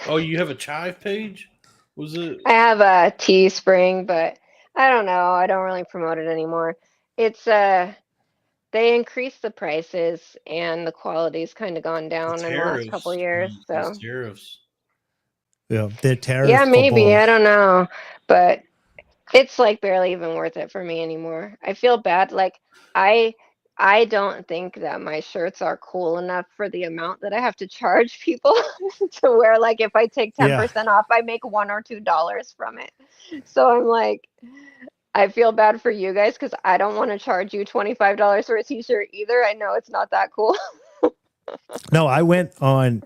Oh, you have a Chive page? Was it? I have a Teespring, but I don't know. I don't really promote it anymore. It's they increased the prices and the quality's kind of gone down in the last couple of years. So tariffs. Yeah, they're tariffs. Yeah, maybe. I don't know, but it's like barely even worth it for me anymore. I feel bad. Like I don't think that my shirts are cool enough for the amount that I have to charge people to wear. Like if I take 10% off, I make $1 or $2 from it. So I'm like, I feel bad for you guys because I don't want to charge you $25 for a t-shirt either. I know it's not that cool. No, I go on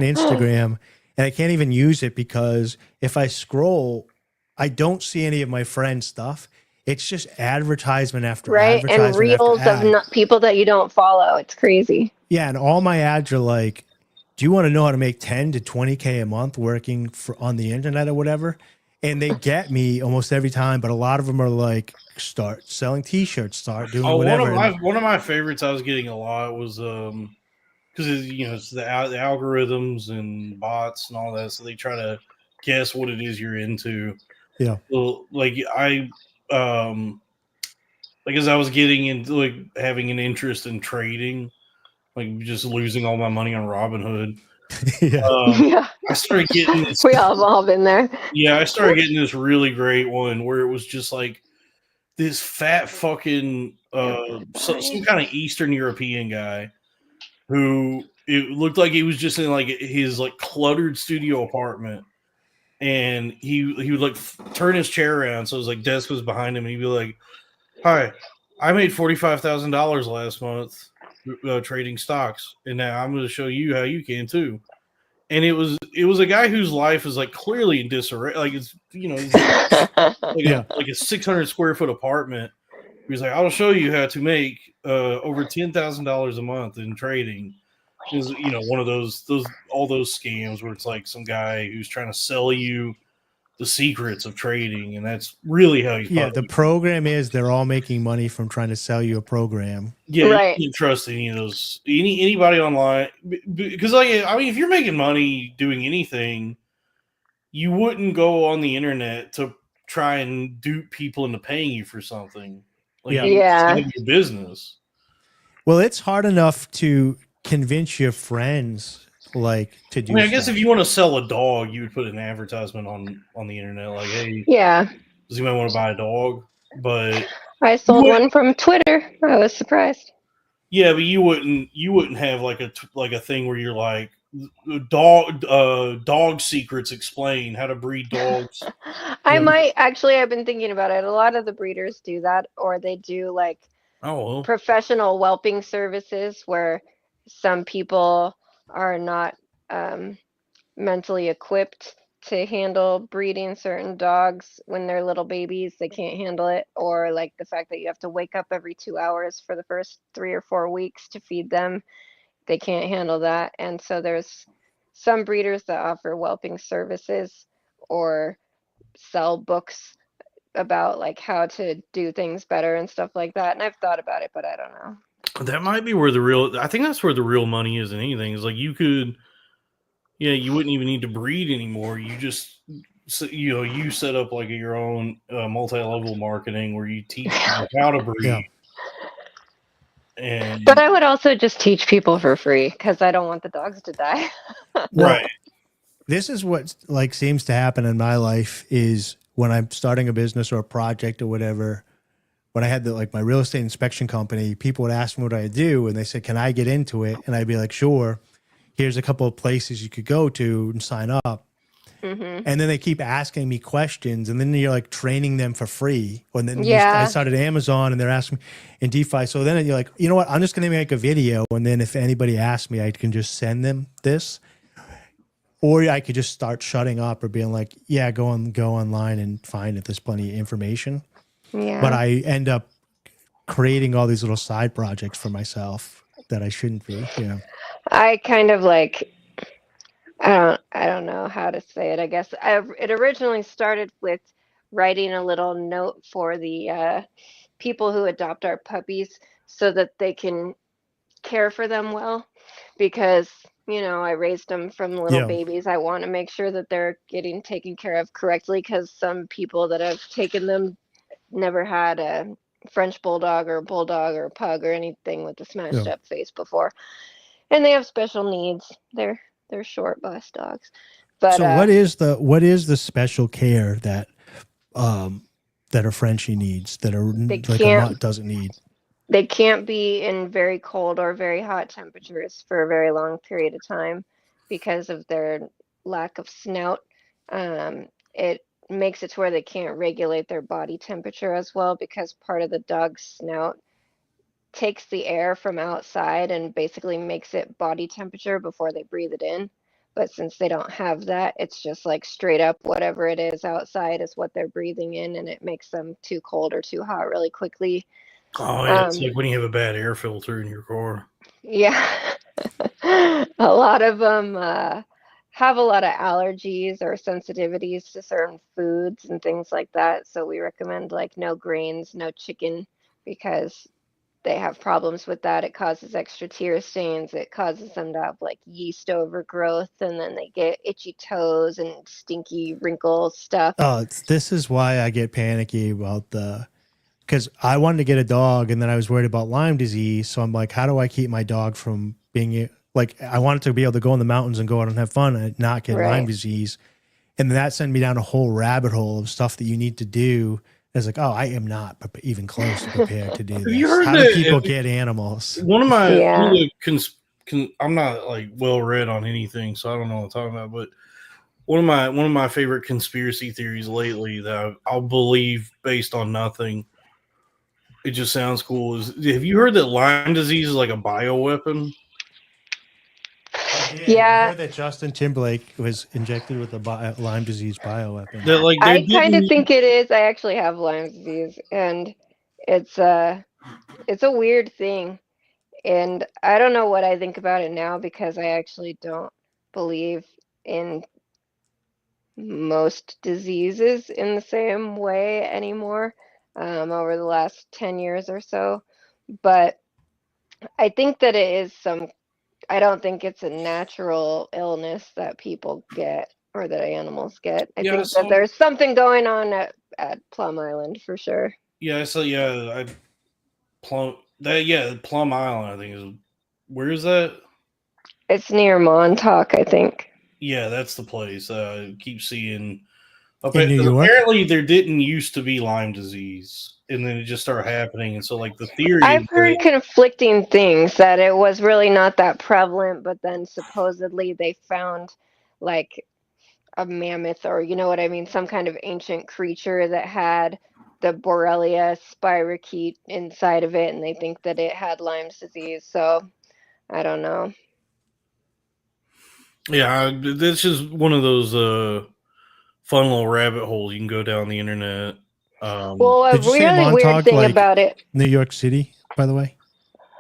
Instagram and I can't even use it because if I scroll, I don't see any of my friends' stuff. It's just advertisement after advertisement. And reels of people that you don't follow. It's crazy. Yeah, and all my ads are like, do you want to know how to make 10 to 20K a month working on the internet or whatever? And they get me almost every time, but a lot of them are like, start selling t-shirts, start doing whatever. One of my favorites I was getting a lot was because it's the algorithms and bots and all that, so they try to guess what it is you're into. Yeah. Well, as I was getting into having an interest in trading, just losing all my money on Robinhood. Yeah. I started getting this. We all been there. Yeah, I started getting this really great one where it was just like this fat fucking some kind of Eastern European guy who it looked like he was just in his cluttered studio apartment. And he would turn his chair around, so his desk was behind him, and he'd be like, "Hi, I made $45,000 last month trading stocks, and now I'm going to show you how you can too." And it was a guy whose life is clearly in disarray. It's a 600 square foot apartment. He was like, "I'll show you how to make over $10,000 a month in trading." Is one of all those scams where it's some guy who's trying to sell you the secrets of trading, and that's really how you. Yeah, the program is they're all making money from trying to sell you a program. Yeah, right. You can't trust any of those anybody online because if you're making money doing anything, you wouldn't go on the internet to try and dupe people into paying you for something. Your business. Well, it's hard enough to convince your friends to do. I guess if you want to sell a dog, you would put an advertisement on the internet, hey, does anybody want to buy a dog? But I sold one from Twitter. I was surprised. Yeah, but you wouldn't have a thing where you're dog secrets explain how to breed dogs. I might actually. I've been thinking about it. A lot of the breeders do that, or they do professional whelping services where some people are not mentally equipped to handle breeding certain dogs when they're little babies. They can't handle it, or like the fact that you have to wake up every 2 hours for the first 3 or 4 weeks to feed them. They can't handle that. And so there's some breeders that offer whelping services or sell books about like how to do things better and stuff like that. And I've thought about it, but I don't know. That might be where I think that's where the real money is in anything. Is like you could, you wouldn't even need to breed anymore. You just, you set up like your own multi-level marketing where you teach people how to breed. Yeah. But I would also just teach people for free because I don't want the dogs to die. Right. This is what like seems to happen in my life is when I'm starting a business or a project or whatever. When I had my real estate inspection company, people would ask me what I do, and they said, "Can I get into it?" And I'd be like, "Sure. Here's a couple of places you could go to and sign up." Mm-hmm. And then they keep asking me questions, and then you're like training them for free. And then I started Amazon, and they're asking me in DeFi. So then you're like, you know what? I'm just going to make a video, and then if anybody asks me, I can just send them this, or I could just start shutting up or being like, yeah, go online and find it. There's plenty of information. Yeah. But I end up creating all these little side projects for myself that I shouldn't be. Yeah. I kind of like. I don't know how to say it. I guess it originally started with writing a little note for the people who adopt our puppies so that they can care for them well, because I raised them from little babies. I want to make sure that they're getting taken care of correctly, because some people that have taken them never had a French bulldog or a pug or anything with a smashed up face before, and they have special needs. They're short bus dogs. But so what is the special care that a Frenchie needs that a mutt doesn't need? They can't be in very cold or very hot temperatures for a very long period of time because of their lack of snout. It makes it to where they can't regulate their body temperature as well, because part of the dog's snout takes the air from outside and basically makes it body temperature before they breathe it in. But since they don't have that, it's just like straight up whatever it is outside is what they're breathing in, and it makes them too cold or too hot really quickly. Oh, yeah, it's like when you have a bad air filter in your car. Yeah. A lot of them have a lot of allergies or sensitivities to certain foods and things like that. So we recommend like no grains, no chicken, because they have problems with that. It causes extra tear stains. It causes them to have like yeast overgrowth, and then they get itchy toes and stinky wrinkle stuff. Oh, this is why I get panicky about because I wanted to get a dog, and then I was worried about Lyme disease. So I'm like, how do I keep my dog from being like, I wanted to be able to go in the mountains and go out and have fun and not get Lyme disease. And that sent me down a whole rabbit hole of stuff that you need to do. It's like, oh, I am not even close to prepared to do this. How do people get animals? One of my, I'm not like well read on anything, so I don't know what I'm talking about. But one of my favorite conspiracy theories lately that I'll believe based on nothing. It just sounds cool. Have you heard that Lyme disease is like a bioweapon? Yeah. I heard that Justin Timberlake was injected with a Lyme disease bioweapon. I kind of think it is. I actually have Lyme disease, and it's a weird thing. And I don't know what I think about it now, because I actually don't believe in most diseases in the same way anymore over the last 10 years or so. But I think that it is I don't think it's a natural illness that people get or that animals get. I think that there's something going on at Plum Island for sure. Yeah, so Plum Island, I think is, where is that? It's near Montauk, I think. Yeah, that's the place. I keep seeing. In New York? Apparently, there didn't used to be Lyme disease, and then it just started happening. And so, like, the theory. I've heard conflicting things, that it was really not that prevalent, but then supposedly they found, like, a mammoth, or you know what I mean, some kind of ancient creature that had the Borrelia spirochete inside of it, and they think that it had Lyme's disease. So I don't know. Yeah, this is one of those fun little rabbit holes you can go down the internet. Well, a Did you say really weird Montauk, thing like about it, New York City, by the way?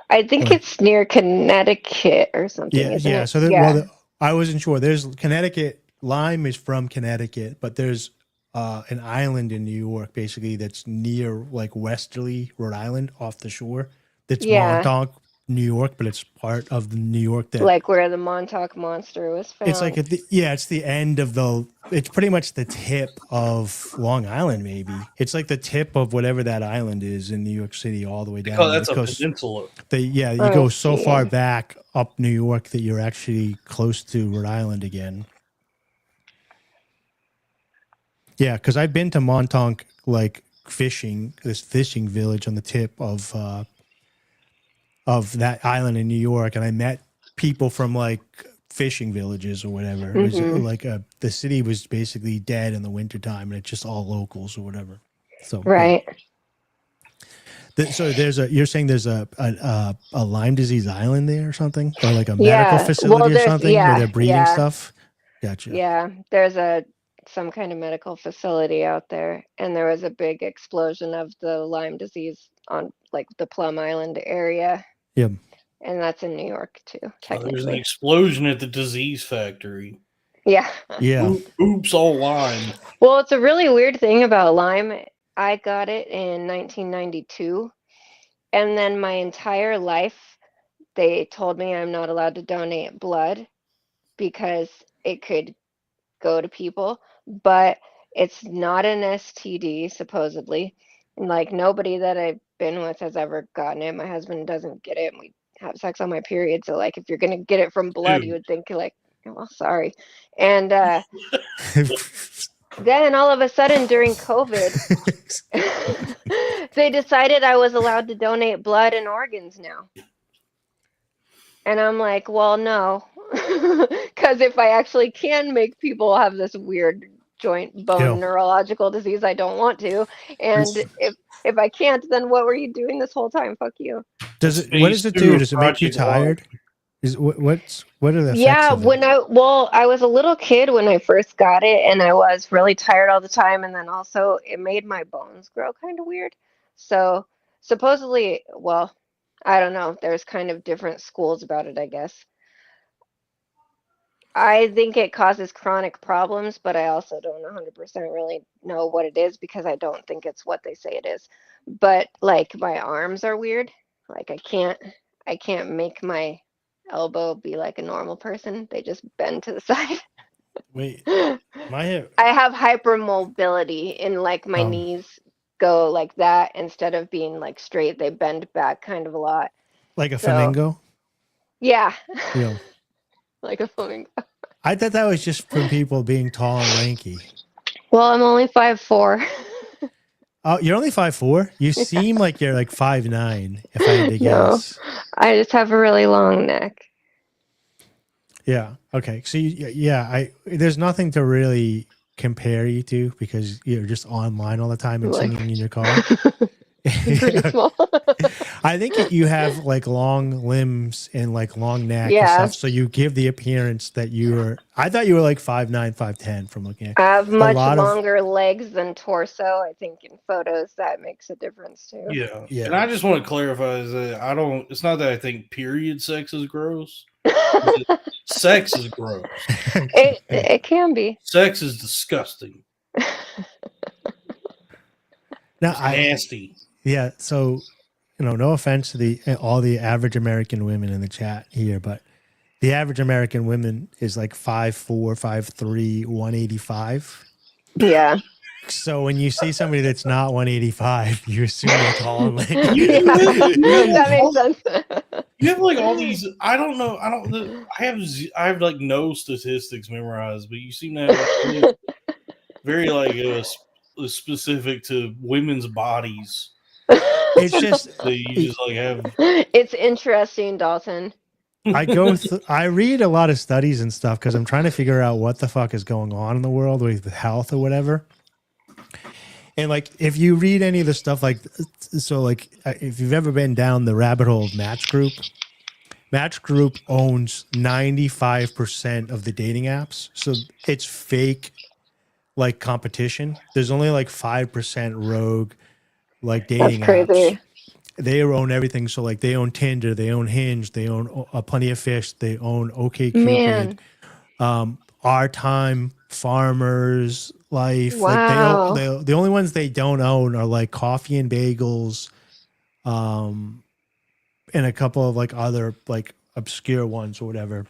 I think Or- it's near Connecticut or something. Yeah, isn't yeah. it? So I wasn't sure. There's Connecticut. Lyme is from Connecticut, but there's an island in New York, basically, that's near like westerly Rhode Island, off the shore. That's Yeah. Montauk, New York, but it's part of the New York that. Like where the Montauk Monster was found. It's like it's the end of the. It's pretty much the tip of Long Island, maybe. It's like the tip of whatever that island is in New York City, all the way down. Oh, that's a peninsula. You go so far back up New York that you're actually close to Rhode Island again. Yeah, because I've been to Montauk, like this fishing village on the tip of that island in New York, and I met people from like fishing villages or whatever. It was like the city was basically dead in the wintertime, and it's just all locals or whatever. So right. So you're saying there's a Lyme disease island there or something, or like a medical facility or something where they're breeding stuff. Gotcha. Yeah, there's some kind of medical facility out there, and there was a big explosion of the Lyme disease on like the Plum Island area. Yep. And that's in New York too, technically. There's an explosion at the disease factory. Yeah. Yeah. Oops, all Lyme. Well, it's a really weird thing about Lyme. I got it in 1992, and then my entire life they told me I'm not allowed to donate blood because it could go to people, but it's not an STD supposedly. And like nobody that I've been with has ever gotten it. My husband doesn't get it, and we have sex on my period. So like if you're gonna get it from blood, you would think like, well, sorry. And then all of a sudden during COVID, they decided I was allowed to donate blood and organs now. And I'm like, well, no, because if I actually can make people have this weird joint bone neurological disease, I don't want to. And if I can't, then what were you doing this whole time? Fuck you. What does it do? Does it make you tired? What are the effects of it? I was a little kid when I first got it, and I was really tired all the time, and then also it made my bones grow kind of weird. So supposedly, well, I don't know, there's kind of different schools about it, I guess. I think it causes chronic problems, but I also don't 100% really know what it is because I don't think it's what they say it is. But like my arms are weird. Like I can't make my elbow be like a normal person. They just bend to the side. Wait, I have hypermobility in like my knees go like that instead of being like straight. They bend back kind of a lot. Like a flamingo? Yeah. Yeah. Like a flamingo. I thought that was just from people being tall and lanky. Well, I'm only 5'4". Oh, you're only 5'4"? You seem like you're like 5'9", if I had to guess. No, I just have a really long neck. Yeah. Okay. So there's nothing to really compare you to because you're just online all the time and singing in your car. Pretty small. I think you have like long limbs and like long neck and stuff, so you give the appearance that I thought you were like 5'9", 5'10" from looking at. I have much longer legs than torso. I think in photos that makes a difference too. Yeah. And I just want to clarify that it's not that I think period sex is gross. Sex is gross. It can be. Sex is disgusting. Nasty. Yeah, so no offense to all the average American women in the chat here, but the average American woman is like 5'4", 5'3", 185. Yeah. So when you see somebody that's not 185, you assume they're tall and lanky. That makes sense. You have like all these. I don't know. I have like no statistics memorized, but you seem to have very like specific to women's bodies. It's just you just like have. It's interesting, Dalton. I read a lot of studies and stuff because I'm trying to figure out what the fuck is going on in the world with health or whatever. And like, if you read any of the stuff, like, so like, if you've ever been down the rabbit hole of Match Group owns 95% of the dating apps. So it's fake, like, competition. There's only like 5% rogue, like, dating apps. They own everything. So like, they own Tinder, they own Hinge, they own Plenty of Fish, they own OkCupid, Our Time, Farmers Life. Wow. Like the only ones they don't own are like Coffee and Bagels, and a couple of like other like obscure ones or whatever.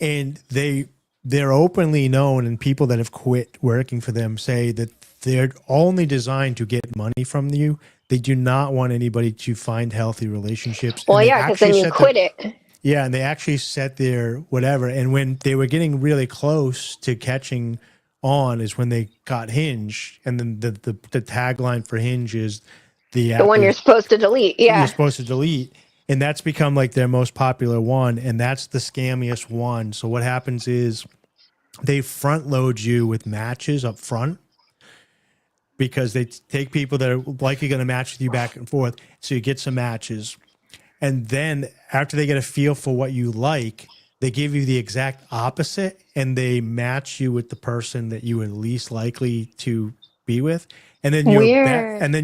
And they're openly known, and people that have quit working for them say that they're only designed to get money from you. They do not want anybody to find healthy relationships. Well, yeah, because then you quit it. Yeah, and they actually set their whatever. And when they were getting really close to catching on is when they got Hinge. And then the tagline for Hinge is the one you're supposed to delete. Yeah. You're supposed to delete. And that's become like their most popular one. And that's the scammiest one. So what happens is they front load you with matches up front, because they take people that are likely going to match with you back and forth. So you get some matches. And then after they get a feel for what you like, they give you the exact opposite, and they match you with the person that you are least likely to be with. And then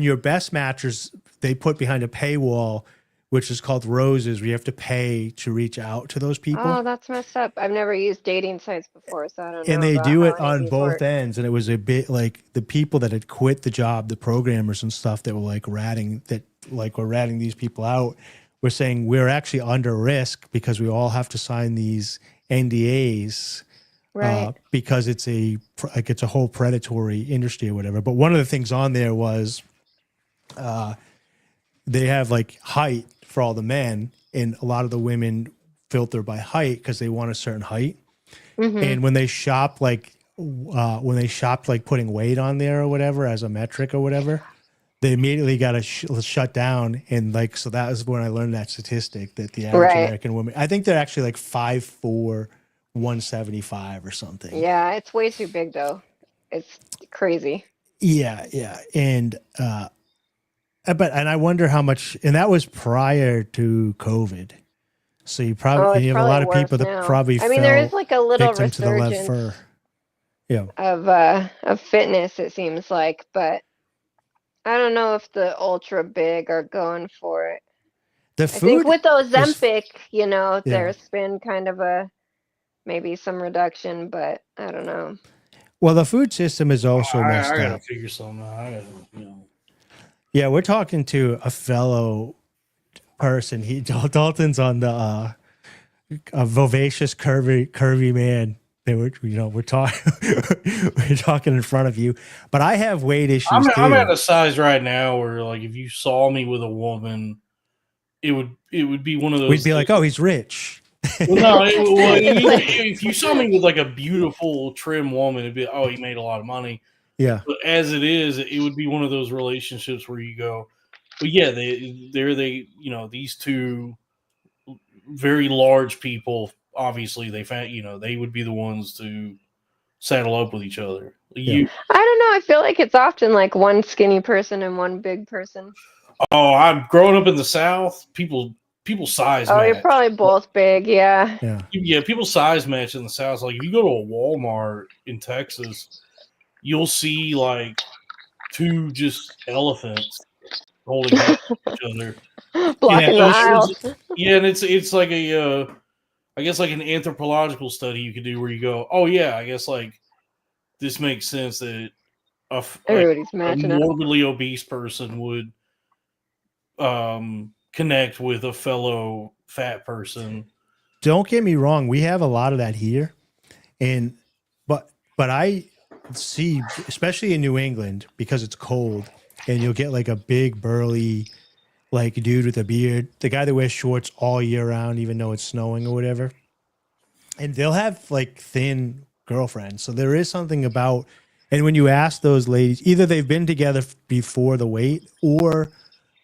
your best matchers, they put behind a paywall, which is called Roses, where you have to pay to reach out to those people. Oh, that's messed up. I've never used dating sites before, so I don't know. And they do it on both ends. And it was a bit like the people that had quit the job, the programmers and stuff that were like ratting these people out, were saying we're actually under risk because we all have to sign these NDAs, right? Because it's a whole predatory industry or whatever. But one of the things on there was they have like height for all the men, and a lot of the women filter by height because they want a certain height. Mm-hmm. And when they shop like putting weight on there or whatever as a metric or whatever, they immediately got shut down. And like, so that was when I learned that statistic that the average American woman, I think they're actually like 5'4", 175 or something. Yeah, it's way too big though. It's crazy. Yeah. And I wonder how much, and that was prior to COVID. So you probably have a lot of people that probably there is like a little resurgence to the left fur. Yeah. Of fitness, it seems like, but I don't know if the ultra big are going for it. I think with Ozempic, there's been kind of maybe some reduction, but I don't know. Well, the food system is also messed up. I gotta figure something out. Yeah, we're talking to a fellow person. Dalton's on the a vivacious, curvy man. We're talking in front of you, but I have weight issues. I'm at a size right now where, like, if you saw me with a woman, it would be one of those. We'd be like, oh, he's rich. Well, no, if you saw me with like a beautiful, trim woman, it'd be, oh, he made a lot of money. Yeah. But as it is, it would be one of those relationships where you go, but yeah, these two very large people, obviously they found, they would be the ones to saddle up with each other. I don't know. I feel like it's often like one skinny person and one big person. Oh, I'm growing up in the South. People size match. Oh, you're probably both big, yeah. Yeah, people size match in the South. Like if you go to a Walmart in Texas, you'll see like two just elephants holding hands with each other. Blocking the aisles. Yeah, and it's like I guess like an anthropological study you could do where you go, oh yeah, I guess like this makes sense that everybody's matching a morbidly obese person would connect with a fellow fat person. Don't get me wrong, we have a lot of that here, but I see, especially in New England, because it's cold, and you'll get like a big burly like dude with a beard, the guy that wears shorts all year round, even though it's snowing or whatever, and they'll have like thin girlfriends. So there is something about, and when you ask those ladies, either they've been together before the weight, or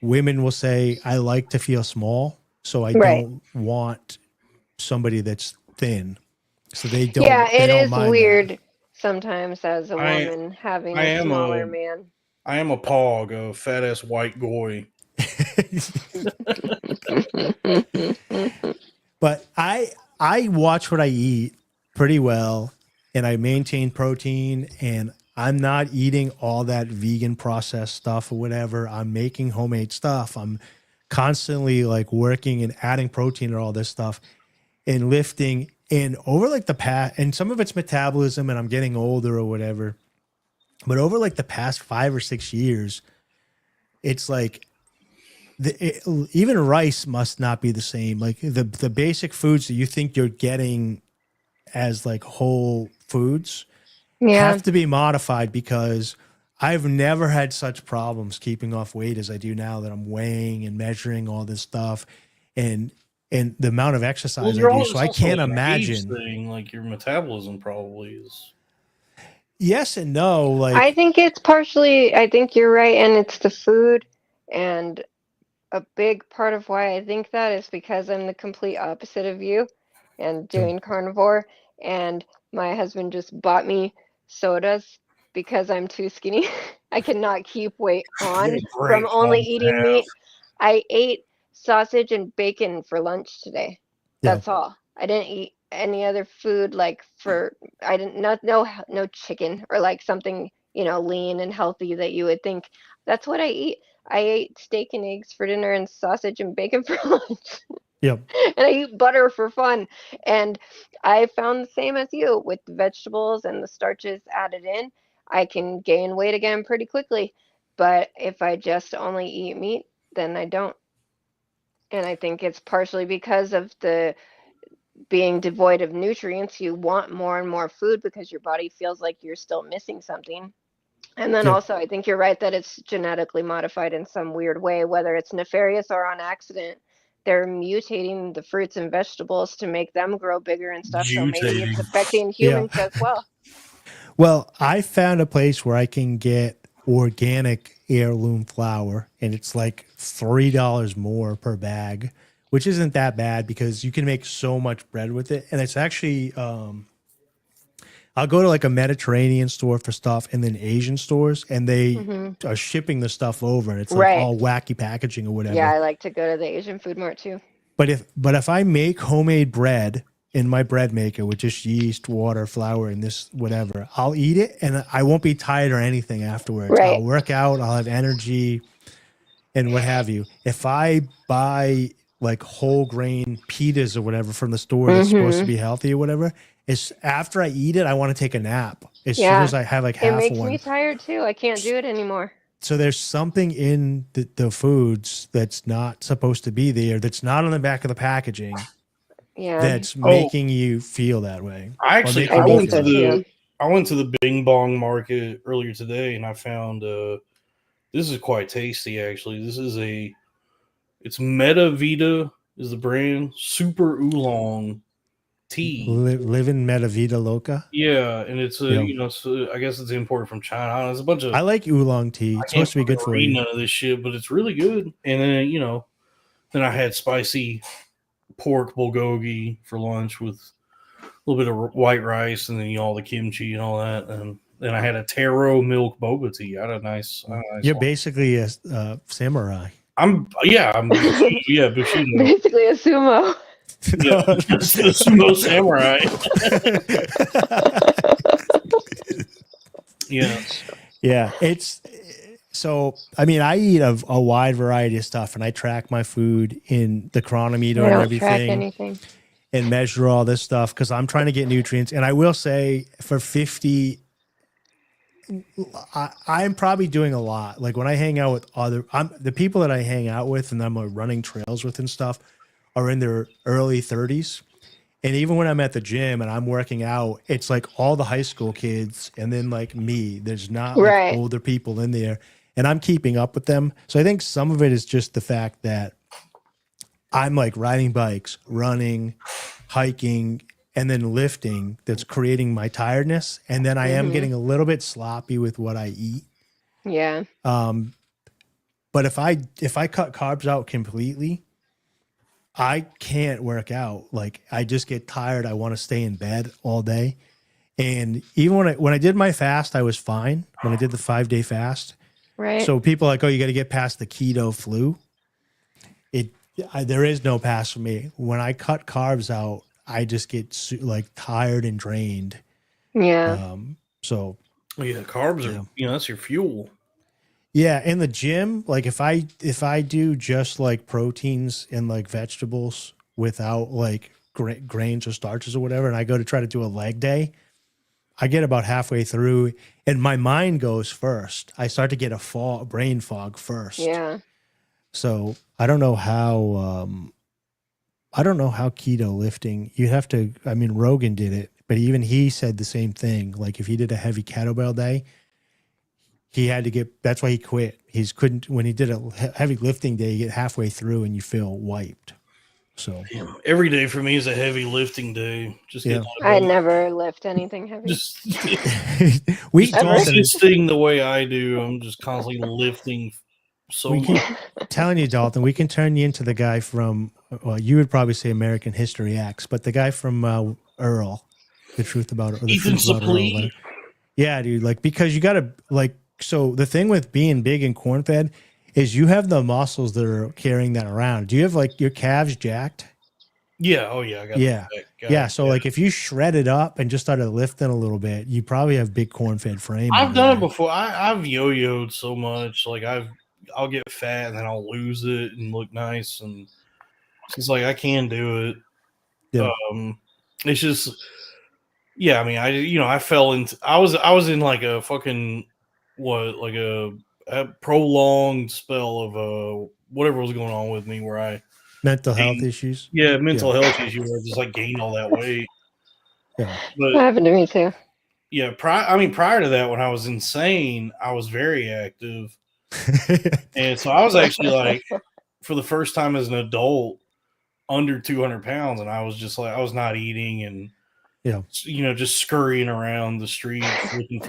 women will say, I like to feel small. So I Right. don't want somebody that's thin. So they don't. Yeah, they it don't is mind weird sometimes as a I- woman having I a am smaller a- man. I am a pog, a fat ass white goy. That. But I watch what I eat pretty well, and I maintain protein, and I'm not eating all that vegan processed stuff or whatever. I'm making homemade stuff. I'm constantly like working and adding protein and all this stuff and lifting. And over like the past, and some of it's metabolism, and I'm getting older or whatever. But over like the past 5 or 6 years, it's like even rice must not be the same. Like the basic foods that you think you're getting as like whole foods Yeah. have to be modified, because I've never had such problems keeping off weight as I do now that I'm weighing and measuring all this stuff and the amount of exercise I do. So I can't imagine. Thing, like your metabolism probably is. Yes and no. Like I think it's partially, I think you're right, and it's the food. And a big part of why I think that is because I'm the complete opposite of you and doing carnivore. And my husband just bought me sodas because I'm too skinny. I cannot keep weight on from only eating meat. I ate sausage and bacon for lunch today. That's all. I didn't eat any other food I didn't no chicken or like something, lean and healthy that you would think. That's what I eat. I ate steak and eggs for dinner and sausage and bacon for lunch. Yep. And I eat butter for fun. And I found the same as you with the vegetables and the starches added in. I can gain weight again pretty quickly. But if I just only eat meat, then I don't. And I think it's partially because of the being devoid of nutrients. You want more and more food because your body feels like you're still missing something. And then also, I think you're right that it's genetically modified in some weird way, whether it's nefarious or on accident. They're mutating the fruits and vegetables to make them grow bigger and stuff. So maybe it's affecting humans as well. Well, I found a place where I can get organic heirloom flour, and it's like $3 more per bag, which isn't that bad because you can make so much bread with it. And it's actually, I'll go to like a Mediterranean store for stuff and then Asian stores, and they are shipping the stuff over, and it's like all wacky packaging or whatever. Yeah, I like to go to the Asian food mart too. But if I make homemade bread in my bread maker with just yeast, water, flour, and this whatever, I'll eat it and I won't be tired or anything afterwards. Right. I'll work out, I'll have energy and what have you. If I buy like whole grain pitas or whatever from the store that's supposed to be healthy or whatever, it's after I eat it, I want to take a nap as soon as I have like half one. It makes me tired too. I can't do it anymore. So there's something in the foods that's not supposed to be there, that's not on the back of the packaging, that's making you feel that way. I went to the Bing Bong market earlier today, and I found this is quite tasty actually. It's Meta Vita is the brand, super oolong tea. Living Meta Vita Loca. Yeah, and it's I guess it's imported from China. It's a bunch of. I like oolong tea. It's supposed to be good for you. None of this shit, but it's really good. And then then I had spicy pork bulgogi for lunch with a little bit of white rice, and then all the kimchi and all that. And then I had a taro milk boba tea. I had a nice. You're basically a samurai. I'm Bushido. Basically a sumo. Yeah, the sumo samurai. Yeah. It's so. I mean, I eat a wide variety of stuff, and I track my food in the Chronometer and everything, track anything, and measure all this stuff because I'm trying to get nutrients. And I will say, for 50. I'm probably doing a lot. Like when I hang out with the people that I hang out with and I'm running trails with and stuff are in their early 30s. And even when I'm at the gym and I'm working out, it's like all the high school kids and then like me. There's not like older people in there, and I'm keeping up with them. So I think some of it is just the fact that I'm like riding bikes, running, hiking, and then lifting that's creating my tiredness. And then I am getting a little bit sloppy with what I eat. Yeah. But if I cut carbs out completely, I can't work out. Like I just get tired. I want to stay in bed all day. And even when I did my fast, I was fine. When I did the 5-day fast. Right. So people are like, oh, you got to get past the keto flu. There is no pass for me. When I cut carbs out, I just get like tired and drained. Yeah. So yeah, carbs are that's your fuel. Yeah, in the gym, like if I do just like proteins and like vegetables without like grains or starches or whatever, and I go to try to do a leg day, I get about halfway through and my mind goes first. I start to get a brain fog first. Yeah. So I don't know how keto lifting, you have to, I mean, Rogan did it, but even he said the same thing. Like if he did a heavy kettlebell day, he had to that's why he quit. When he did a heavy lifting day, you get halfway through and you feel wiped. So every day for me is a heavy lifting day. I never lift anything heavy. Just thing the way I do. I'm just constantly lifting so much. Keep telling you, Dalton, we can turn you into the guy from, well, you would probably say American History X, but the guy from Earl, The Truth About Earl. Ethan Suplee. Yeah, dude. Like, because you got to, like, so the thing with being big and corn fed is you have the muscles that are carrying that around. Do you have like your calves jacked? Yeah. Oh yeah. I got So like if you shred it up and just started lifting a little bit, you probably have big corn fed frame. I've done it before. I've yo-yoed so much. Like I'll get fat and then I'll lose it and look nice. And it's like, I can do it. Yeah. It's just, yeah. I mean, I fell into, I was in like a fucking, a prolonged spell of whatever was going on with me where I mental health issues. Yeah, mental health issues where I just like gained all that weight. Yeah, but that happened to me too. Yeah, prior to that, when I was insane, I was very active, and so I was actually like, for the first time as an adult, under 200 pounds, and I was just like, I was not eating and. Yeah, just scurrying around the streets looking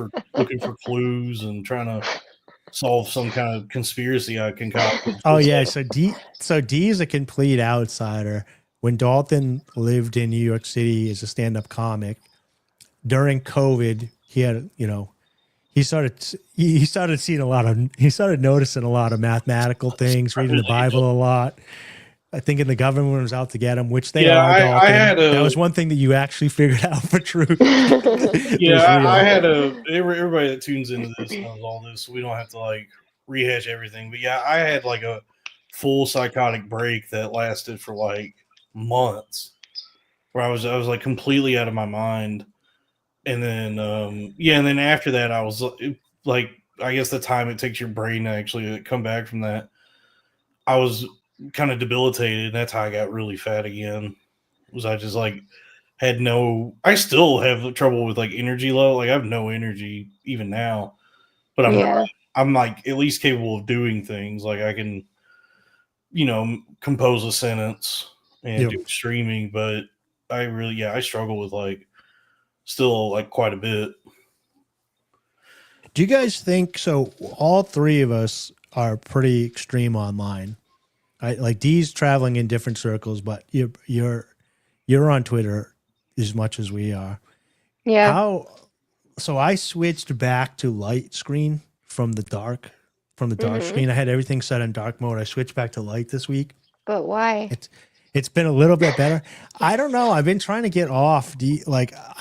for clues and trying to solve some kind of conspiracy I concocted. Oh yeah, so Dee is a complete outsider. When Dalton lived in New York City as a stand-up comic, during COVID, he had he started noticing a lot of mathematical things, reading the Bible a lot. I think the government was out to get him, which they are. That was one thing that you actually figured out for truth. I had everybody that tunes into this knows all this, so we don't have to like rehash everything. But yeah, I had like a full psychotic break that lasted for like months, where I was like completely out of my mind. And then and then after that, I was like, I guess the time it takes your brain to actually come back from that, I was kind of debilitated. That's how I got really fat again. Was I just like I still have trouble with like energy level. Like I have no energy even now, but I'm like at least capable of doing things. Like I can, compose a sentence and do streaming, but I struggle with like still like quite a bit. Do you guys think so? All three of us are pretty extreme online. Like Dee's traveling in different circles, but you're on Twitter as much as we are. Yeah. So I switched back to light screen from the dark screen. I had everything set on dark mode. I switched back to light this week. But why? It's been a little bit better. I don't know. I've been trying to get off.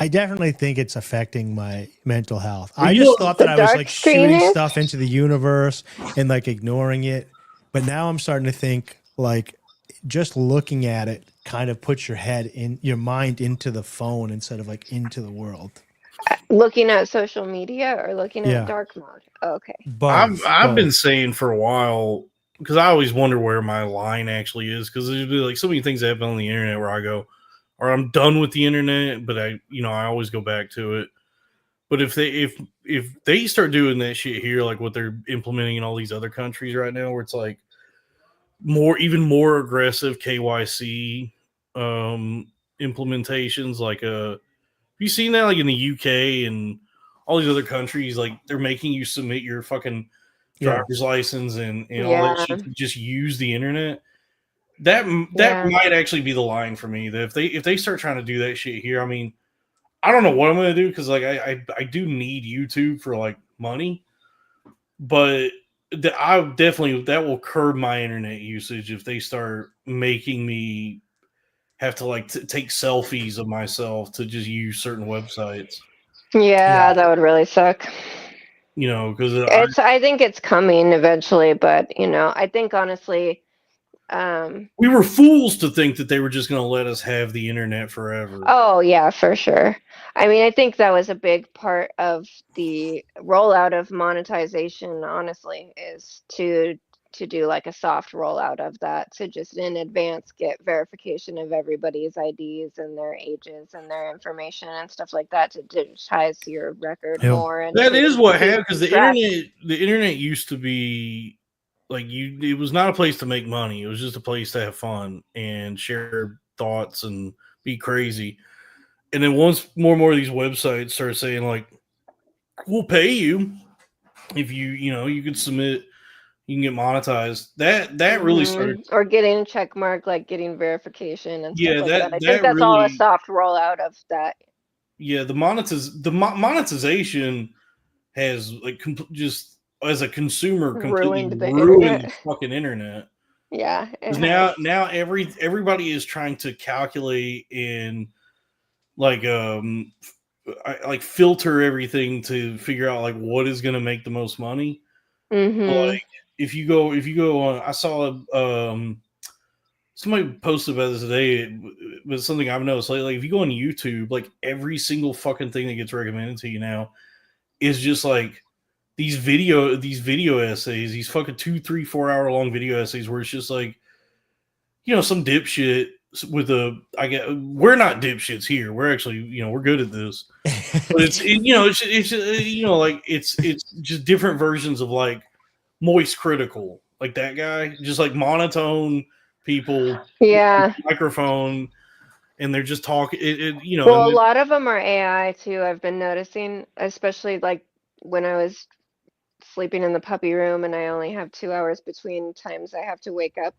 I definitely think it's affecting my mental health. I just thought that I was like shooting stuff into the universe and like ignoring it. But now I'm starting to think like just looking at it kind of puts your mind into the phone instead of like into the world. Looking at social media or looking at dark mode? Oh, okay. I've been saying for a while, because I always wonder where my line actually is, because there's like so many things that happen on the internet where I go, or I'm done with the internet, but I always go back to it. But if they start doing that shit here, like what they're implementing in all these other countries right now, where it's like even more aggressive KYC implementations, like have you seen that like in the UK and all these other countries, like they're making you submit your fucking driver's license and all that shit to just use the internet. That might actually be the line for me. That if they start trying to do that shit here, I mean, I don't know what I'm gonna do because like I do need YouTube for like money, but I definitely that will curb my internet usage if they start making me have to like take selfies of myself to just use certain websites. Yeah, that would really suck. You know, because I think it's coming eventually, but you know, I think honestly, we were fools to think that they were just going to let us have the internet forever. Oh yeah, for sure. I mean, I think that was a big part of the rollout of monetization, honestly, is to do like a soft rollout of that, to just in advance get verification of everybody's IDs and their ages and their information and stuff like that to digitize your record more. And that is what happened because the internet used to be like it was not a place to make money. It was just a place to have fun and share thoughts and be crazy. And then once more and more of these websites start saying like, we'll pay you if you can submit, you can get monetized. That really started, or getting check mark, like getting verification and stuff like that. I think that's really, all a soft rollout of that. Yeah, the monetization has like just as a consumer completely ruined the fucking internet. Yeah, because now everybody is trying to calculate and like filter everything to figure out like what is going to make the most money. Like if you go on, I saw somebody posted about this today, but something I've noticed lately. If you go on YouTube, like every single fucking thing that gets recommended to you now is just like these video essays, these fucking 2, 3, 4 hour long video essays where it's just like, some dipshit with we're not dipshits here. We're actually, we're good at this, but it's just different versions of like Moist Critical, like that guy, just like monotone people, microphone, and they're just talking. Well, a lot of them are AI too. I've been noticing, especially like when I was sleeping in the puppy room and I only have 2 hours between times I have to wake up.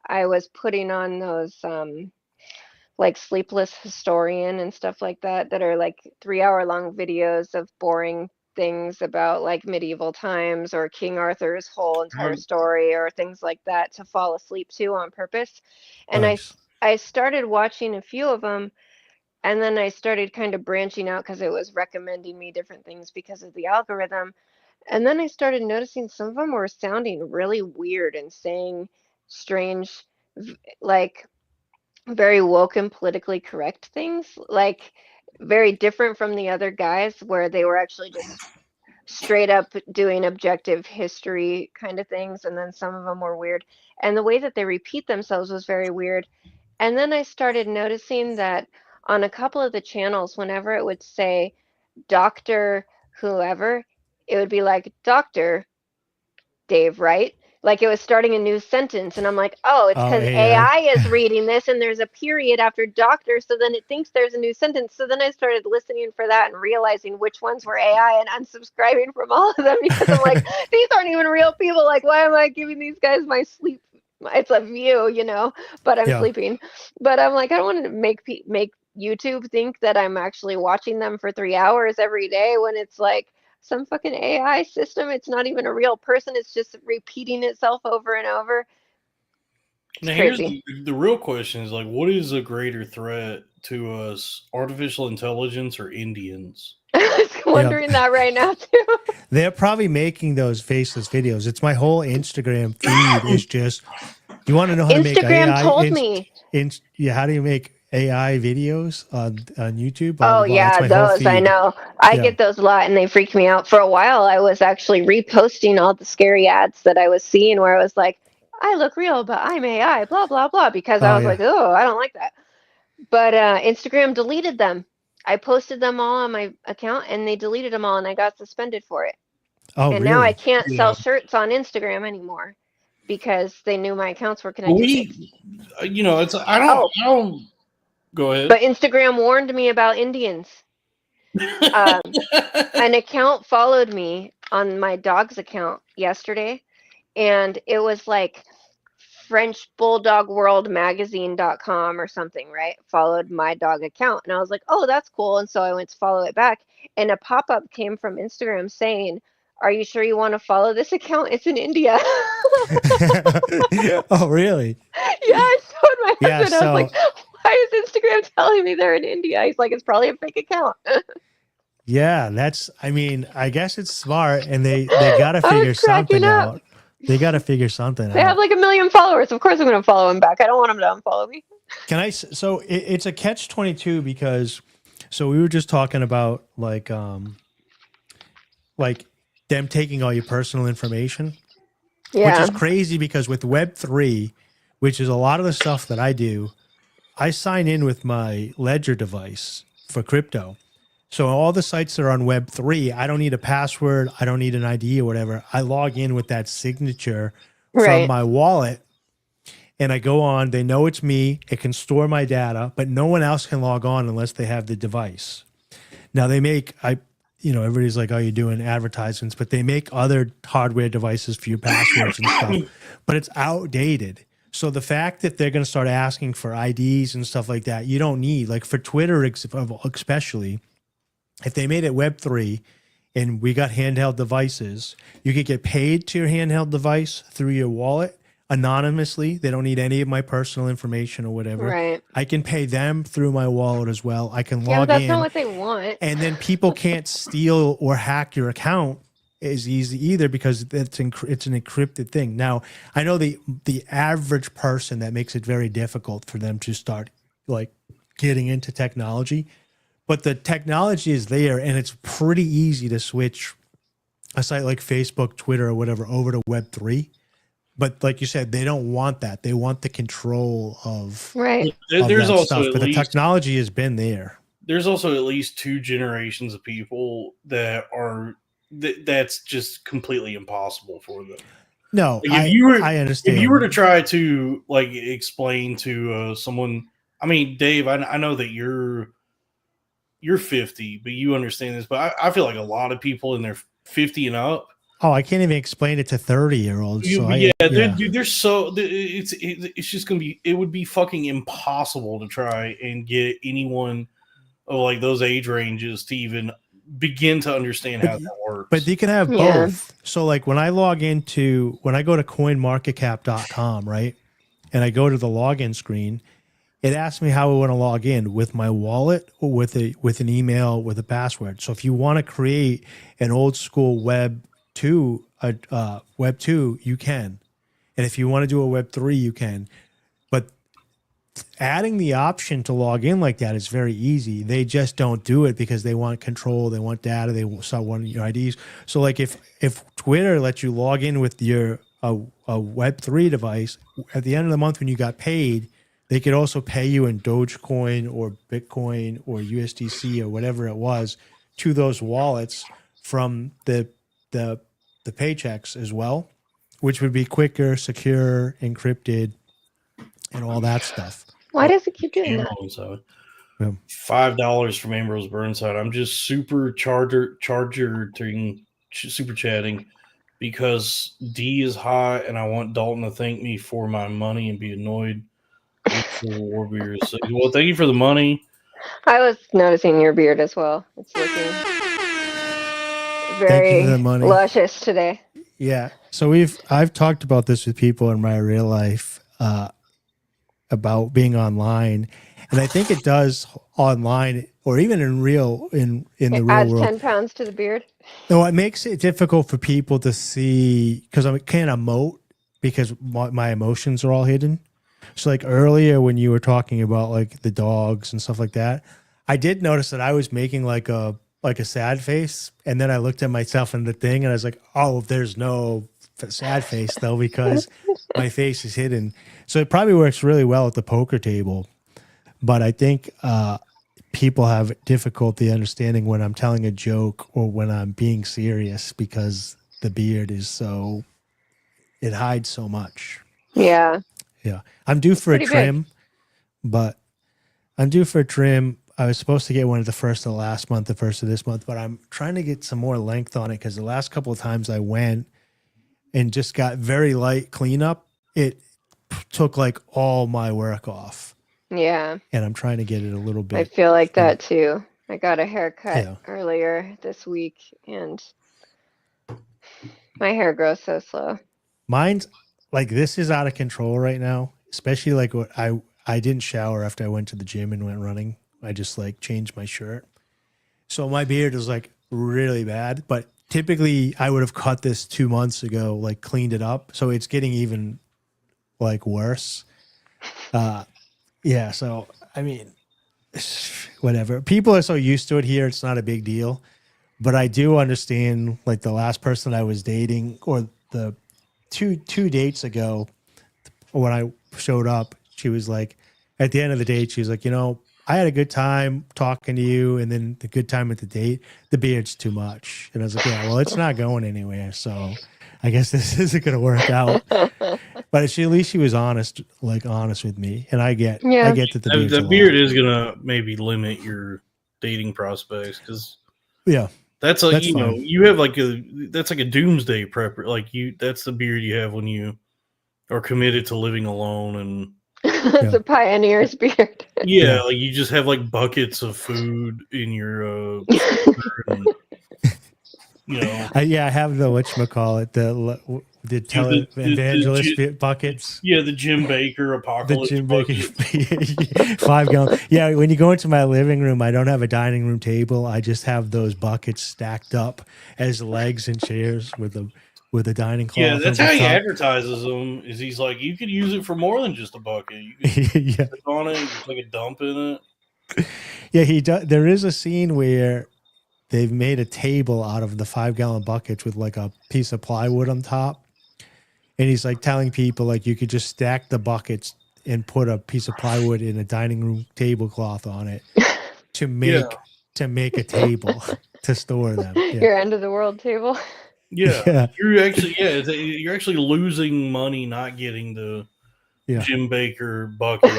I was putting on those like Sleepless Historian and stuff like that are like 3-hour long videos of boring things about like medieval times or King Arthur's whole entire story or things like that to fall asleep to on purpose. And I started watching a few of them, and then I started kind of branching out because it was recommending me different things because of the algorithm. And then I started noticing some of them were sounding really weird and saying strange, like very woke and politically correct things, like very different from the other guys where they were actually just straight up doing objective history kind of things. And then some of them were weird. And the way that they repeat themselves was very weird. And then I started noticing that on a couple of the channels, whenever it would say Dr. whoever, it would be like Dr. Dave, right? Like it was starting a new sentence. And I'm like, oh, it's because AI is reading this and there's a period after doctor. So then it thinks there's a new sentence. So then I started listening for that and realizing which ones were AI and unsubscribing from all of them because I'm like, these aren't even real people. Like, why am I giving these guys my sleep? It's a view, but I'm sleeping. But I'm like, I don't want to make YouTube think that I'm actually watching them for 3 hours every day when it's like some fucking AI system. It's not even a real person. It's just repeating itself over and over. Now, here's the real question is like, what is a greater threat to us, artificial intelligence or Indians? I was wondering that right now too. They're probably making those faceless videos. It's my whole Instagram feed is just, you want to know how to make AI? Instagram told me. How do you make AI videos on YouTube? Oh yeah, those I know. I get those a lot and they freak me out. For a while I was actually reposting all the scary ads that I was seeing where I was like, I look real, but I'm AI, blah, blah, blah, because I was like, oh, I don't like that. But Instagram deleted them. I posted them all on my account and they deleted them all and I got suspended for it. Oh, and really? Now I can't sell shirts on Instagram anymore because they knew my accounts were connected. I don't go ahead. But Instagram warned me about Indians. An account followed me on my dog's account yesterday, and it was like French Bulldog World Magazine.com or something, right? Followed my dog account. And I was like, oh, that's cool. And so I went to follow it back. And a pop-up came from Instagram saying, are you sure you want to follow this account? It's in India. Oh, really? Yeah, I showed my Yeah, husband. I so- was like, why is Instagram telling me they're in India? He's like, it's probably a fake account. Yeah, I guess it's smart, and they got to figure something out. They got to figure something They out. have like 1 million followers. Of course I'm going to follow him back. I don't want him to unfollow me. So it's a catch-22 because, so we were just talking about like them taking all your personal information, which is crazy because with Web3, which is a lot of the stuff that I do, I sign in with my Ledger device for crypto. So all the sites that are on Web3, I don't need a password. I don't need an ID or whatever. I log in with that signature from my wallet and I go on. They know it's me. It can store my data, but no one else can log on unless they have the device. Now they make, everybody's like, oh, you're doing advertisements, but they make other hardware devices for your passwords and stuff, but it's outdated. So the fact that they're going to start asking for IDs and stuff like that, you don't need, like for Twitter especially, if they made it Web3 and we got handheld devices, you could get paid to your handheld device through your wallet anonymously. They don't need any of my personal information or whatever. Right. I can pay them through my wallet as well. I can Yeah, but log that's in. not what they want. And then people can't steal or hack your account as easy either because it's an encrypted thing. Now, I know the average person, that makes it very difficult for them to start like getting into technology. But the technology is there, and it's pretty easy to switch a site like Facebook, Twitter, or whatever over to Web3. But like you said, they don't want that. They want the control of, right. of There's that also stuff. at But the least, technology has been there. there's also at least 2 generations of people that are that's just completely impossible for them. No, Like I understand. If you were to try to like explain to someone, I mean, Dave, I know that you're 50, but you understand this. But I feel like a lot of people in their 50 and up. Oh, I can't even explain it to 30-year-olds. So Dude, they're so it's just gonna be. It would be fucking impossible to try and get anyone of like those age ranges to even begin to understand how that works. But you can have both. So like when I go to coinmarketcap.com, right? And I go to the login screen, it asks me how I want to log in, with my wallet or with an email with a password. So if you want to create an old school Web 2, you can. And if you want to do a Web 3, you can. But adding the option to log in like that is very easy. They just don't do it because they want control, they want data, they want your IDs. So like if Twitter lets you log in with your a Web 3 device, at the end of the month when you got paid, they could also pay you in Dogecoin or Bitcoin or USDC or whatever it was to those wallets from the paychecks as well, which would be quicker, secure, encrypted, and all that stuff. Why does it keep doing that? $5 from Ambrose Burnside. I'm just super super chatting because D is hot and I want Dalton to thank me for my money and be annoyed. Well, thank you for the money. I was noticing your beard as well. It's looking very luscious today. Yeah. So I've talked about this with people in my real life about being online, and I think it does online or even in the real Adds world. 10 pounds to the beard. No, it makes it difficult for people to see because I can't emote because my emotions are all hidden. So like earlier when you were talking about like the dogs and stuff like that, I did notice that I was making like a sad face, and then I looked at myself in the thing and I was like, oh, there's no sad face though because my face is hidden. So it probably works really well at the poker table, but I think people have difficulty understanding when I'm telling a joke or when I'm being serious because the beard is it hides so much. Yeah. Yeah. I'm due for a trim, but I'm due for a trim. I was supposed to get one at the first of the last month, the first of this month, but I'm trying to get some more length on it because the last couple of times I went and just got very light cleanup, it took like all my work off. Yeah. And I'm trying to get it a little bit. I feel like that too. I got a haircut Yeah. earlier this week and my hair grows so slow. Mine's like, this is out of control right now, especially like what I didn't shower after I went to the gym and went running. I just like changed my shirt. So my beard is like really bad, but typically I would have cut this 2 months ago, like cleaned it up. So it's getting even like worse. Yeah. So, I mean, whatever. People are so used to it here. It's not a big deal, but I do understand like the last person I was dating or the two dates ago when I showed up, she was like, at the end of the date, she was like, I had a good time talking to you, and then the good time at the date, the beard's too much. And I was like, yeah, well, it's not going anywhere, so I guess this isn't going to work out. But at least she was honest with me, and I get that the beard is going to maybe limit your dating prospects because that's like you have like that's like a doomsday prepper. Like that's the beard you have when you are committed to living alone and. It's a pioneer's beard. Yeah, like you just have like buckets of food in your and, I have the whatchamacallit, the televangelist buckets. Yeah, the Jim Baker apocalypse. The Jim Baker 5 gallon. Yeah, when you go into my living room, I don't have a dining room table. I just have those buckets stacked up as legs and chairs with a dining cloth. Yeah, that's how he advertises them. Is he's like, you could use it for more than just a bucket. You could sit on it, just like a dump in it. Yeah, he does. There is a scene where they've made a table out of the 5 gallon buckets with like a piece of plywood on top, and he's like telling people like you could just stack the buckets and put a piece of plywood in a dining room tablecloth on it to make a table to store them. Yeah. Your end of the world table. Yeah, you're actually losing money not getting the Jim Baker bucket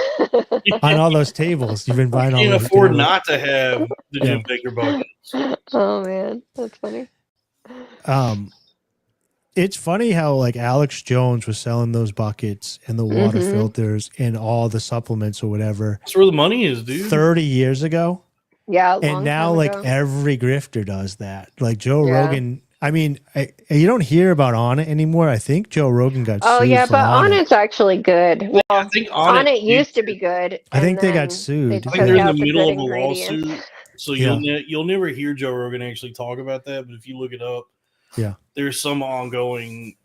on all those tables. You've been buying all. You can't afford not to have the Jim Baker buckets. Oh man, that's funny. It's funny how like Alex Jones was selling those buckets and the water filters and all the supplements or whatever. That's where the money is, dude. 30 years ago. Yeah, and now like every grifter does that. Like Joe Rogan. I mean, you don't hear about Onnit anymore. I think Joe Rogan got sued. Oh, yeah, but Onnit's actually good. Well, I think Onnit used to be good. I think they got sued. I think they're in the middle of a lawsuit. So you'll never hear Joe Rogan actually talk about that. But if you look it up, there's some ongoing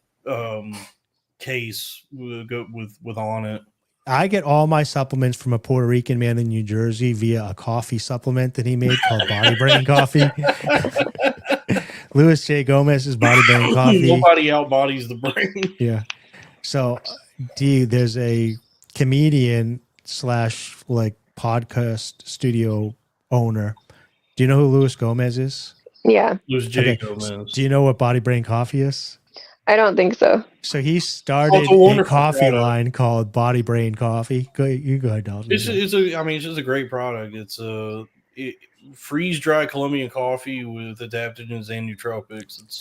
case with Onnit. I get all my supplements from a Puerto Rican man in New Jersey via a coffee supplement that he made called Body Brain Coffee. Louis J. Gomez's Body Brain Coffee. Nobody outbodies the brain. Yeah. So, there's a comedian / like podcast studio owner. Do you know who Louis Gomez is? Yeah. Louis J. Gomez. Do you know what Body Brain Coffee is? I don't think so. So he started a coffee line called Body Brain Coffee. You go ahead, Dalton. It's just a great product. It's freeze dry Colombian coffee with adaptogens and nootropics. It's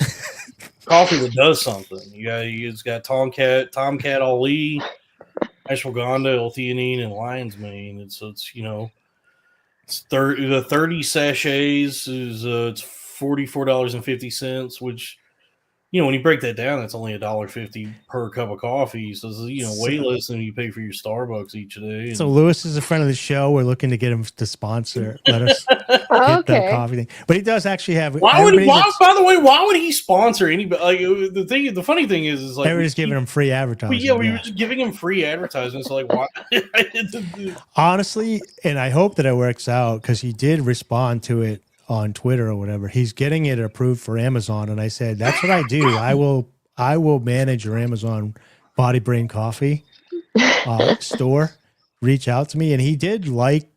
coffee that does something. It's got Tomcat Ali, ashwagandha, L-theanine, and lion's mane. It's 30 sachets is it's $44.50, which when you break that down, that's only $1.50 per cup of coffee. So way less than you pay for your Starbucks each day. So Lewis is a friend of the show. We're looking to get him to sponsor. Let us get the coffee thing. But he does actually have. By the way, why would he sponsor anybody? Like the funny thing is like everybody's giving him free advertising. We were just giving him free advertisements. Like why? Honestly, and I hope that it works out because he did respond to it on Twitter or whatever. He's getting it approved for Amazon, and I said that's what I do. I will manage your Amazon Body Brain Coffee store. Reach out to me, and he did like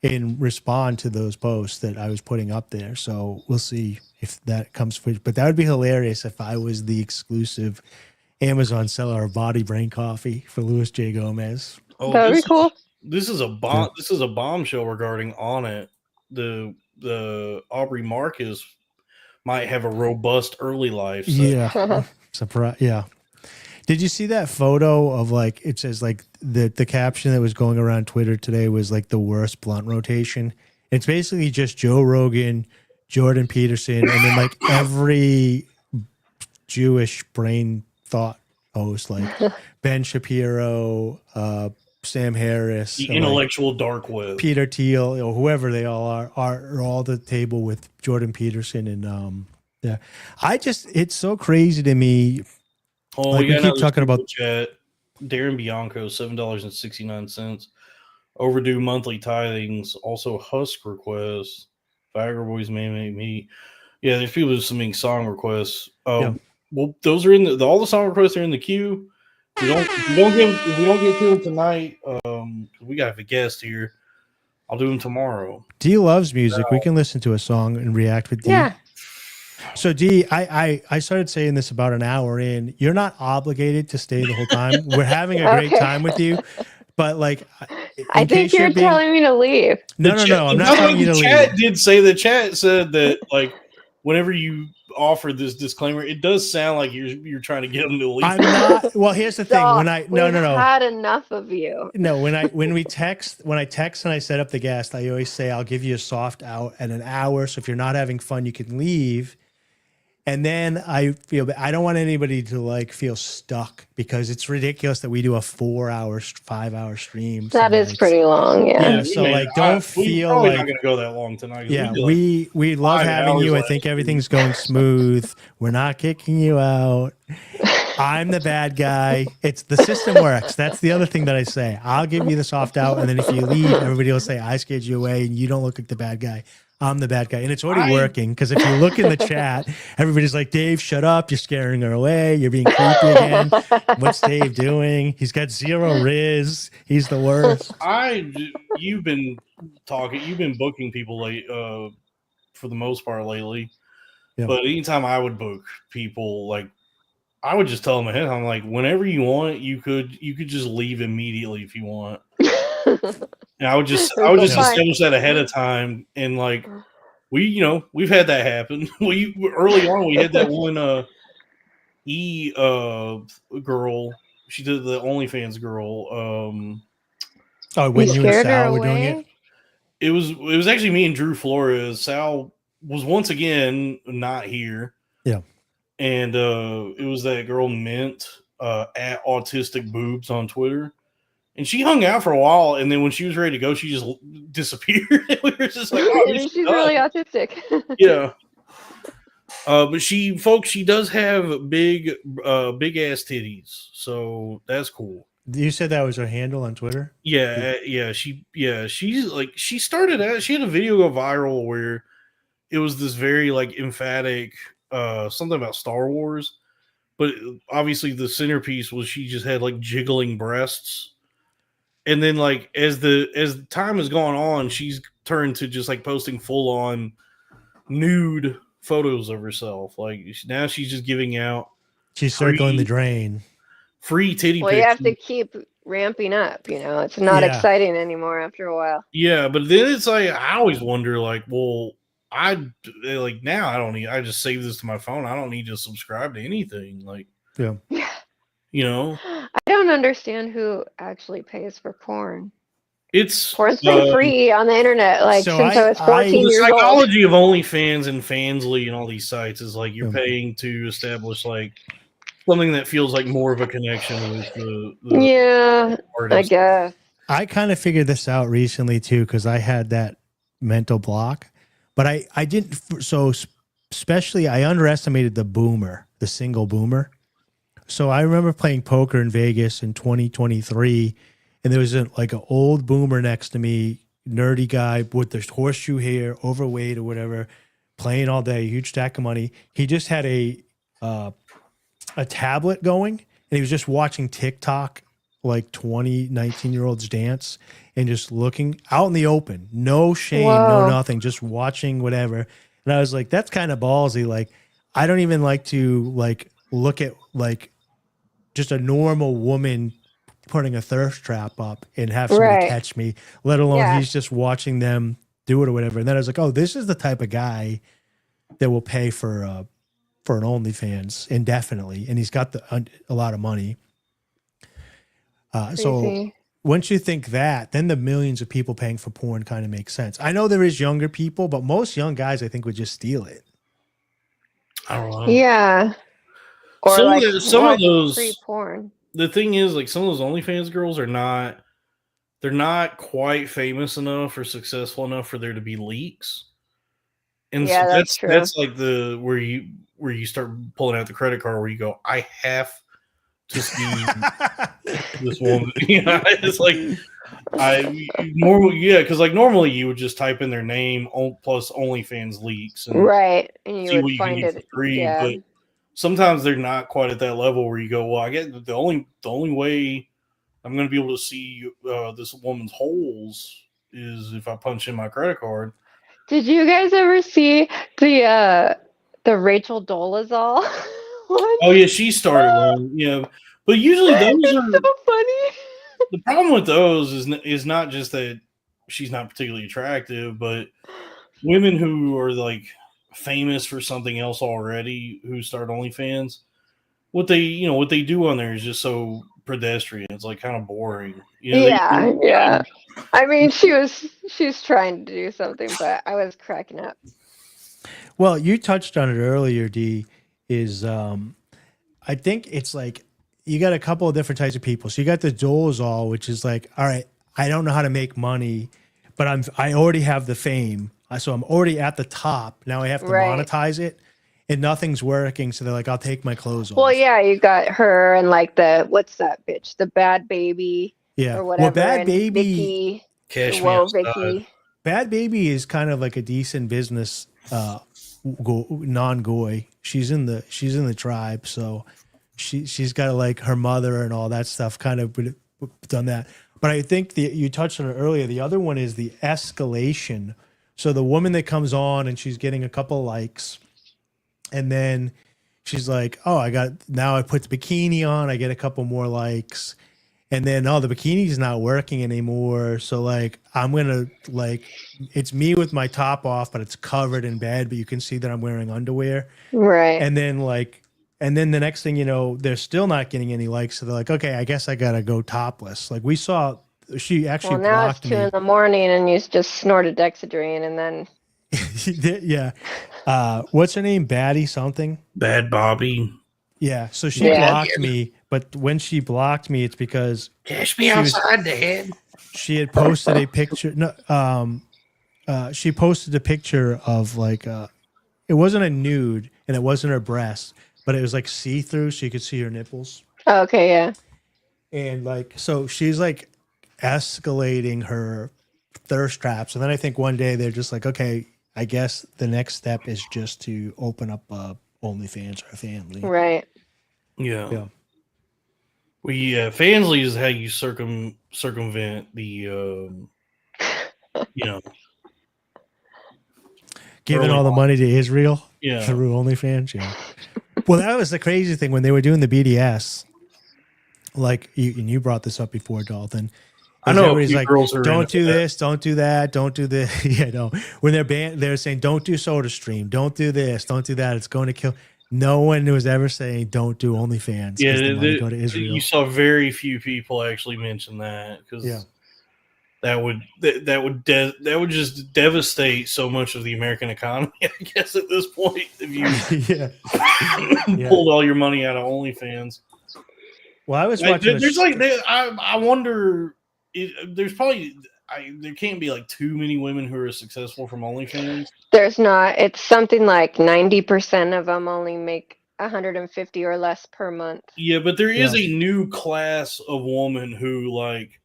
and respond to those posts that I was putting up there. So we'll see if that comes for. But that would be hilarious if I was the exclusive Amazon seller of Body Brain Coffee for Louis J. Gomez. Oh, that would be cool. This is a bomb. Yeah. This is a bombshell regarding Onnit. The Aubrey Marcus might have a robust early life. So. Yeah. Surprise. Yeah. Did you see that photo of like, it says like the caption that was going around Twitter today was like the worst blunt rotation. It's basically just Joe Rogan, Jordan Peterson, and then like every Jewish brain thought host, like Ben Shapiro, Sam Harris, The intellectual dark web, Peter Thiel, or whoever they all are all at the table with Jordan Peterson. And yeah, it's so crazy to me. Oh, like we keep talking about chat. Darren Bianco, $7.69. Overdue monthly tithings. Also Husk requests. Viagra Boys may make me. Yeah, there's people submitting song requests. Well, those are in all the song requests are in the queue. If we don't get to it tonight, we got a guest here. I'll do them tomorrow. Dee loves music. We can listen to a song and react with Dee. Yeah. So Dee, I started saying this about an hour in. You're not obligated to stay the whole time. We're having a great time with you, but like, I think you're telling me to leave. No, I'm not telling you to leave. The chat said that like whenever you offer this disclaimer, it does sound like you're trying to get them to leave. I'm not. Well, here's the thing. When I We've had enough of you. No, when I text and I set up the guest, I always say I'll give you a soft out at an hour. So if you're not having fun, you can leave. And then I feel I don't want anybody to like feel stuck because it's ridiculous that we do a 4-hour, 5-hour stream. That is pretty long. Yeah. So like, don't feel like we're not going to go that long tonight. Yeah, we love having you. I think everything's going smooth. We're not kicking you out. I'm the bad guy. It's the system works. That's the other thing that I say. I'll give you the soft out, and then if you leave, everybody will say I scared you away, and you don't look like the bad guy. I'm the bad guy. And it's already working because if you look in the chat, everybody's like, Dave, shut up. You're scaring her away. You're being creepy again. What's Dave doing? He's got 0 riz. He's the worst. You've been booking people late for the most part lately. Yeah. But anytime I would book people, like I would just tell them ahead. I'm like, whenever you want, you could just leave immediately if you want. And I would just establish that ahead of time, and like we've had that happen. Early on we had that one girl. She did the OnlyFans girl. When you and Sal were doing it, it was actually me and Drew Flores. Sal was once again not here. Yeah, and it was that girl Mint at Autistic Boobs on Twitter. And she hung out for a while, and then when she was ready to go, she just disappeared. We were just like, "Oh, she's really autistic." Yeah, but she does have big ass titties, so that's cool. You said that was her handle on Twitter? Yeah. She's like she started out. She had a video go viral where it was this very like emphatic something about Star Wars, but obviously the centerpiece was she just had like jiggling breasts. And then, like as time has gone on, she's turned to just like posting full on nude photos of herself. Like now, she's just giving out. She's circling the drain. Free titty. Well, you have to keep ramping up. It's not exciting anymore after a while. Yeah, but then it's like I always wonder, like, well, now I don't need. I just save this to my phone. I don't need to subscribe to anything. Like, yeah. I don't understand who actually pays for porn. Porn's been free on the internet since I was 14 years old. The psychology of OnlyFans and Fansly and all these sites is like you're paying to establish like something that feels like more of a connection with the artist. I guess. I kind of figured this out recently too because I had that mental block, but I didn't. So especially I underestimated the single boomer. So I remember playing poker in Vegas in 2023, and there was an old boomer next to me, nerdy guy with this horseshoe hair, overweight or whatever, playing all day, huge stack of money. He just had a tablet going, and he was just watching TikTok, like 19-year-olds dance, and just looking out in the open, no shame, no nothing, just watching whatever. And I was like, that's kind of ballsy. Like, I don't even like to look at just a normal woman putting a thirst trap up and have somebody catch me, let alone he's just watching them do it or whatever. And then I was like, oh, this is the type of guy that will pay for for an OnlyFans indefinitely, and he's got a lot of money. So once you think that, then the millions of people paying for porn kind of makes sense. I know there is younger people, but most young guys, I think, would just steal it. I don't know. Yeah. Or some of those free porn. The thing is, like, some of those OnlyFans girls are not. They're not quite famous enough or successful enough for there to be leaks. And yeah, so that's true. That's like where you start pulling out the credit card where you go, I have to see this woman. It's like because like normally you would just type in their name plus OnlyFans leaks, and right, and you see would what you find can get it. for free. Yeah. But sometimes they're not quite at that level where you go, well, I get the only way I'm going to be able to see this woman's holes is if I punch in my credit card. Did you guys ever see the Rachel Dolezal one? Oh yeah, she started one. Yeah, but usually those are so funny. The problem with those is not just that she's not particularly attractive, but women who are like famous for something else already who start OnlyFans, what they do on there is just so pedestrian. It's like kind of boring. Yeah. I mean, she's trying to do something, but I was cracking up. Well, you touched on it earlier, Dee, is I think it's like you got a couple of different types of people. So you got the Dolezal, which is like, all right, I don't know how to make money, but I already have the fame. So I'm already at the top. Now I have to monetize it, and nothing's working. So they're like, I'll take my clothes off. Well, yeah, you got her and like what's that bitch? The Bad Baby. Yeah. Or whatever. Well, Bad Baby. Vicky. Cash Vicky. Bad Baby is kind of like a decent business non-goy. She's in the tribe, so she's got like her mother and all that stuff kind of done that. But I think you touched on it earlier. The other one is the escalation. So the woman that comes on and she's getting a couple likes, and then she's like, "Oh, now I put the bikini on. I get a couple more likes." And then, the bikini's not working anymore. So, like, I'm going to, like, it's me with my top off, but it's covered in bed, but you can see that I'm wearing underwear. Right. And then, the next thing you know, they're still not getting any likes. So they're like, okay, I guess I got to go topless. Like, we saw, she actually blocked me. Now it's 2 a.m. and you just snorted Dexedrine and then. Yeah. What's her name? Baddie something? Bad Bobby. Yeah. So she blocked me. But when she blocked me, it's because cash me outside, Dad. She had posted a picture. She posted a picture of like it wasn't a nude and it wasn't her breast, but it was like see through, so you could see her nipples. Okay, yeah. And like, so she's like escalating her thirst traps, and then I think one day they're just like, okay, I guess the next step is just to open up OnlyFans or a family. Right. Yeah. Well, Fansly is how you circumvent the, giving all the money to Israel through OnlyFans. Yeah. Well, that was the crazy thing when they were doing the BDS. Like you brought this up before, Dalton. I know everybody's like, don't do that. this, don't do that, don't do this. Yeah, no. When they're saying, don't do SodaStream, don't do this, don't do that. It's going to kill. No one was ever saying don't do OnlyFans. Yeah, go to Israel. You saw very few people actually mention that because that would just devastate so much of the American economy. I guess at this point, if you pulled all your money out of OnlyFans. Well, I was watching. I wonder. There's probably. There can't be like too many women who are successful from OnlyFans. There's not. It's something like 90% of them only make 150 or less per month. Yeah, but there is a new class of woman who like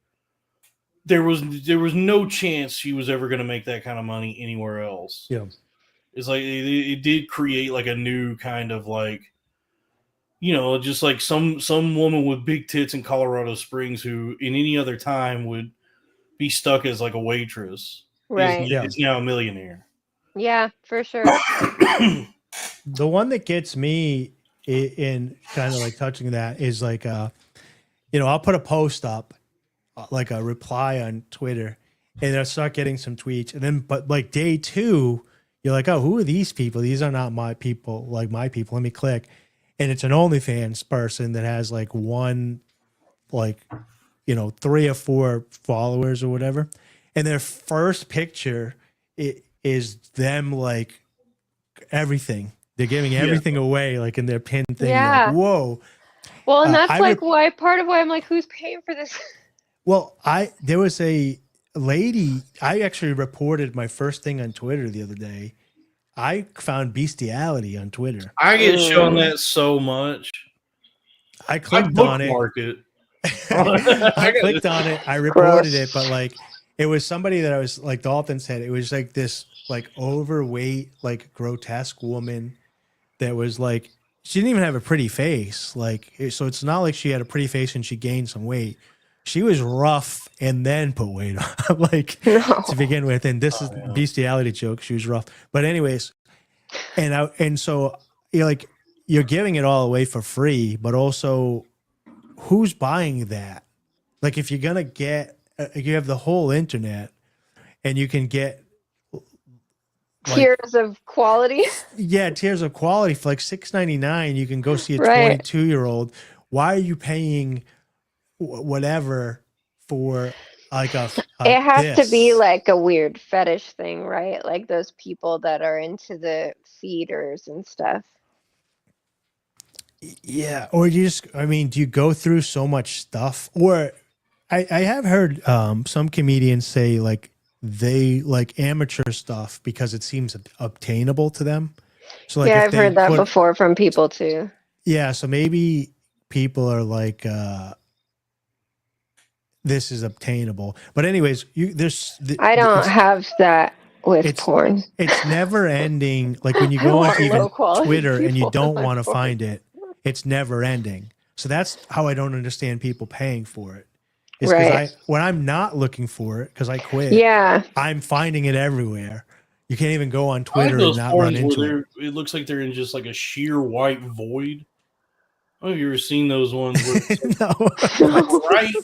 there was no chance she was ever going to make that kind of money anywhere else. Yeah, it's like it did create like a new kind of like, just like some woman with big tits in Colorado Springs who in any other time would be stuck as like a waitress. Right. Is now a millionaire. Yeah, for sure. The one that gets me in kind of like touching that is like, I'll put a post up, like a reply on Twitter, and I'll start getting some tweets. And then, but like day 2, you're like, oh, who are these people? These are not my people, like my people. Let me click. And it's an OnlyFans person that has like one, like, 3 or 4 followers or whatever. And their first picture is them like everything. They're giving everything away, like in their pin thing. Yeah. Like, whoa. Well, and that's why part of why I'm like, who's paying for this? Well, there was a lady, I actually reported my first thing on Twitter the other day. I found bestiality on Twitter. I get shown that so much. I clicked on it. I clicked on it. I reported it, but like it was somebody that I was like Dalton said, it was like this like overweight, like grotesque woman that was like she didn't even have a pretty face. Like so it's not like she had a pretty face and she gained some weight. She was rough and then put weight on, like to begin with. And this is bestiality joke. She was rough. But anyways, and so you're like you're giving it all away for free, but also who's buying that? Like if you're gonna get, you have the whole internet, and you can get tiers of quality. Yeah, tiers of quality for like $6.99. You can go see a 22-year-old. Why are you paying whatever for like a it has to be like a weird fetish thing, right? Like those people that are into the feeders and stuff. Yeah, or you just, I mean, do you go through so much stuff? Or I have heard some comedians say like they like amateur stuff because it seems obtainable to them. So like yeah, I've heard that before from people too. Yeah, so maybe people are like, this is obtainable. But anyways, I don't have that with porn. It's never ending. Like when you go on even Twitter and you don't want to find it, it's never ending. So that's how I don't understand people paying for it. Is because when I'm not looking for it, because I quit, I'm finding it everywhere. You can't even go on Twitter and not run into it. It looks like they're in just like a sheer white void. I don't know if you've ever seen those ones. Where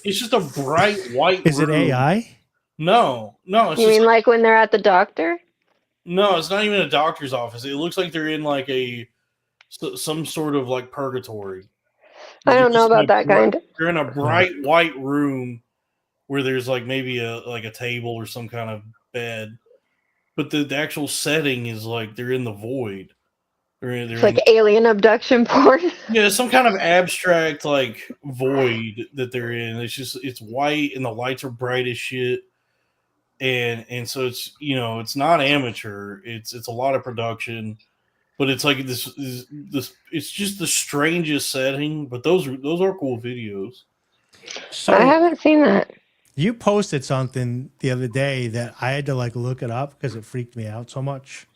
it's just a bright white Is room. it AI? No. It's you mean like when they're at the doctor? No, it's not even a doctor's office. It looks like they're in like some sort of like purgatory. I don't know about that kind. They're in a bright white room where there's like maybe a table or some kind of bed, but the actual setting is like they're in the void. It's like alien abduction porn. Yeah, some kind of abstract like void that they're in. It's white and the lights are bright as shit. And so it's it's not amateur. It's a lot of production, but it's like this it's just the strangest setting. But those are cool videos. So I haven't seen that. You posted something the other day that I had to like look it up because it freaked me out so much.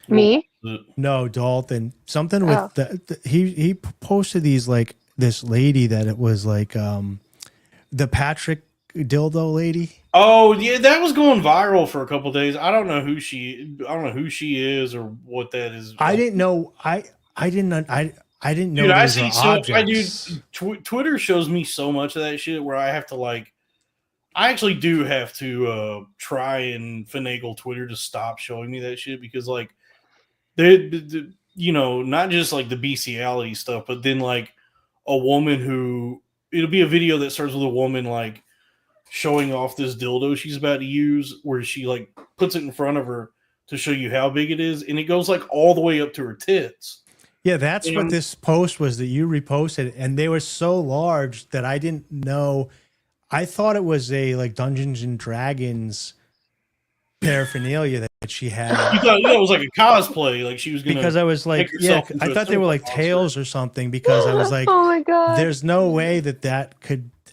Me? No, Dalton. Something with he posted these like this lady that it was like the Patrick dildo lady. Oh yeah, that was going viral for a couple of days. I don't know who she is or what that is. I didn't know. I didn't know. Dude, I see so. Twitter shows me so much of that shit where I have to like. I actually do have to try and finagle Twitter to stop showing me that shit because like. Not just like the bestiality stuff, but then like a woman who it'll be a video that starts with a woman like showing off this dildo she's about to use, where she like puts it in front of her to show you how big it is, and it goes like all the way up to her tits. Yeah, that's what this post was that you reposted, and they were so large that I didn't know. I thought it was a like Dungeons and Dragons paraphernalia that she had. You thought it was like a cosplay, like she was gonna. Because I was like, I thought they were like tails or something. Because I was like, oh my god, there's no way that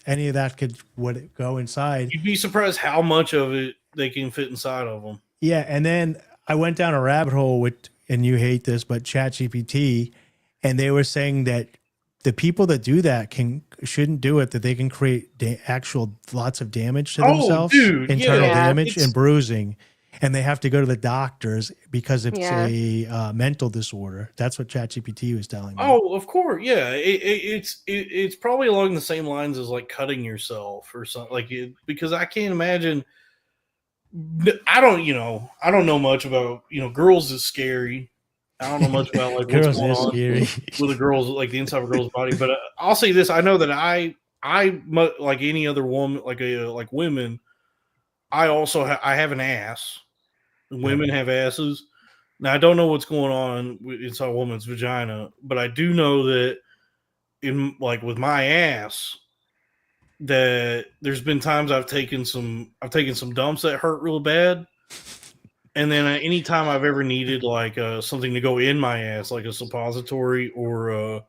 any of that could would go inside. You'd be surprised how much of it they can fit inside of them. Yeah, and then I went down a rabbit hole with, and you hate this, but ChatGPT, and they were saying that the people that do that shouldn't do it, that they can create actual lots of damage to themselves, internal damage and bruising, and they have to go to the doctors because it's a mental disorder. That's what ChatGPT was telling me. Oh, of course, yeah. It's probably along the same lines as like cutting yourself or something because I can't imagine. I don't know much about, girls is scary. I don't know much about like what's Girls going is on scary. with a girl's, like the inside of a girl's body. But I'll say this: I know that I like any other woman, like women. I also I have an ass. Women have asses. Now I don't know what's going on inside a woman's vagina, but I do know that with my ass, that there's been times I've taken some dumps that hurt real bad. And then anytime I've ever needed like something to go in my ass, like a suppository or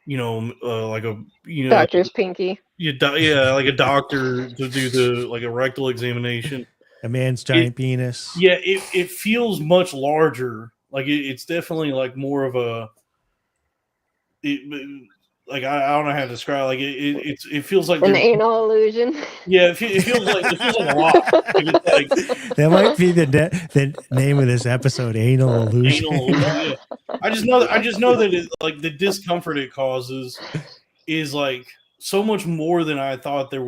like a Doctor's pinky. Yeah, like a doctor to do a rectal examination. A man's giant penis. Yeah, it feels much larger. Like it's definitely like more of a. Like I don't know how to describe. Like it feels like an anal illusion. Yeah, it feels like a lot. Like that might be the name of this episode, anal illusion. Anal illusion. Yeah. I just know that like the discomfort it causes is like so much more than I thought than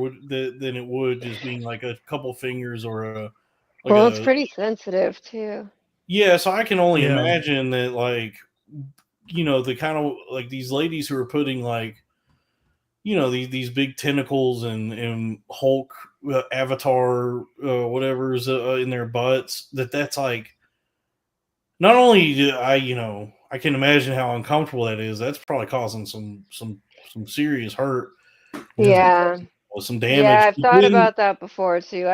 it would just being like a couple fingers or a. Well, it's pretty sensitive too. Yeah, so I can only imagine that like. The kind of like these ladies who are putting like, these big tentacles and Hulk Avatar whatever's in their butts. That's like, not only do I can imagine how uncomfortable that is. That's probably causing some serious hurt. Yeah, some damage. Yeah, I've thought about that before too.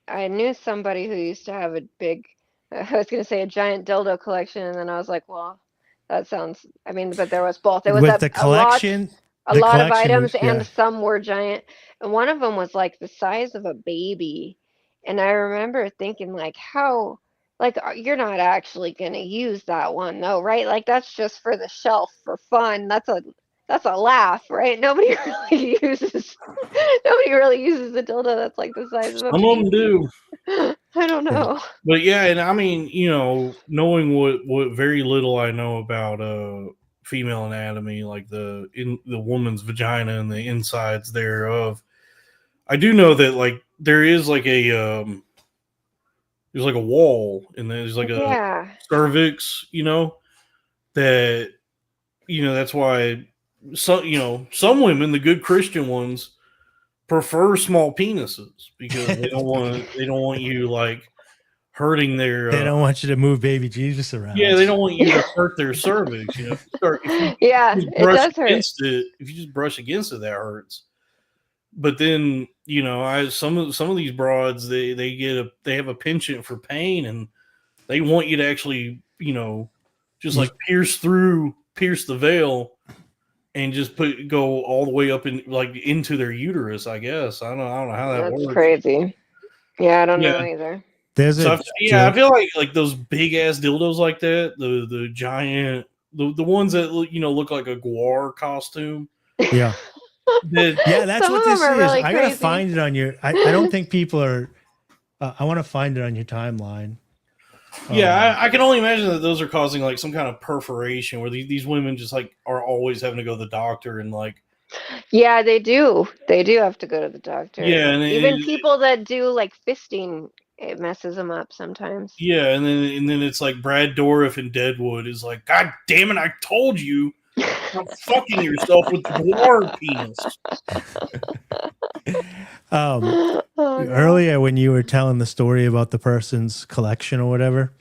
I knew somebody who used to have a big, I was going to say a giant dildo collection, and then I was like, well. That sounds. I mean, but there was both. It was the collection, a lot of items, and some were giant. And one of them was like the size of a baby. And I remember thinking, like, how, like, you're not actually gonna use that one, though, right? Like, that's just for the shelf for fun. That's a laugh, right? Nobody really uses a dildo that's like the size of a baby. Some of them do. I don't know. But yeah, and I mean, knowing what very little I know about female anatomy, like the woman's vagina and the insides thereof, I do know that like there is like a there's like a wall and there's like a cervix, that that's why some women, the good Christian ones, prefer small penises because they don't want you like hurting their. They don't want you to move baby Jesus around. Yeah, they don't want you to hurt their cervix. If it does hurt. If you just brush against it, that hurts. But then some of these broads they have a penchant for pain, and they want you to actually just like pierce the veil. And just go all the way up into their uterus, I guess. I don't know how that works. That's crazy. Yeah, I don't know either. I feel like those big ass dildos like that, the giant, the ones that look like a guar costume. Yeah, that's what this is. Really I gotta find it on your. I don't think people are. I want to find it on your timeline. Yeah, I can only imagine that those are causing like some kind of perforation where these women just like are always having to go to the doctor and like. Yeah, they do. They do have to go to the doctor. Yeah, and even people that do like fisting, it messes them up sometimes. Yeah, and then it's like Brad Dourif in Deadwood is like, God damn it! I told you, stop fucking yourself with the guar penis. Earlier when you were telling the story about the person's collection or whatever,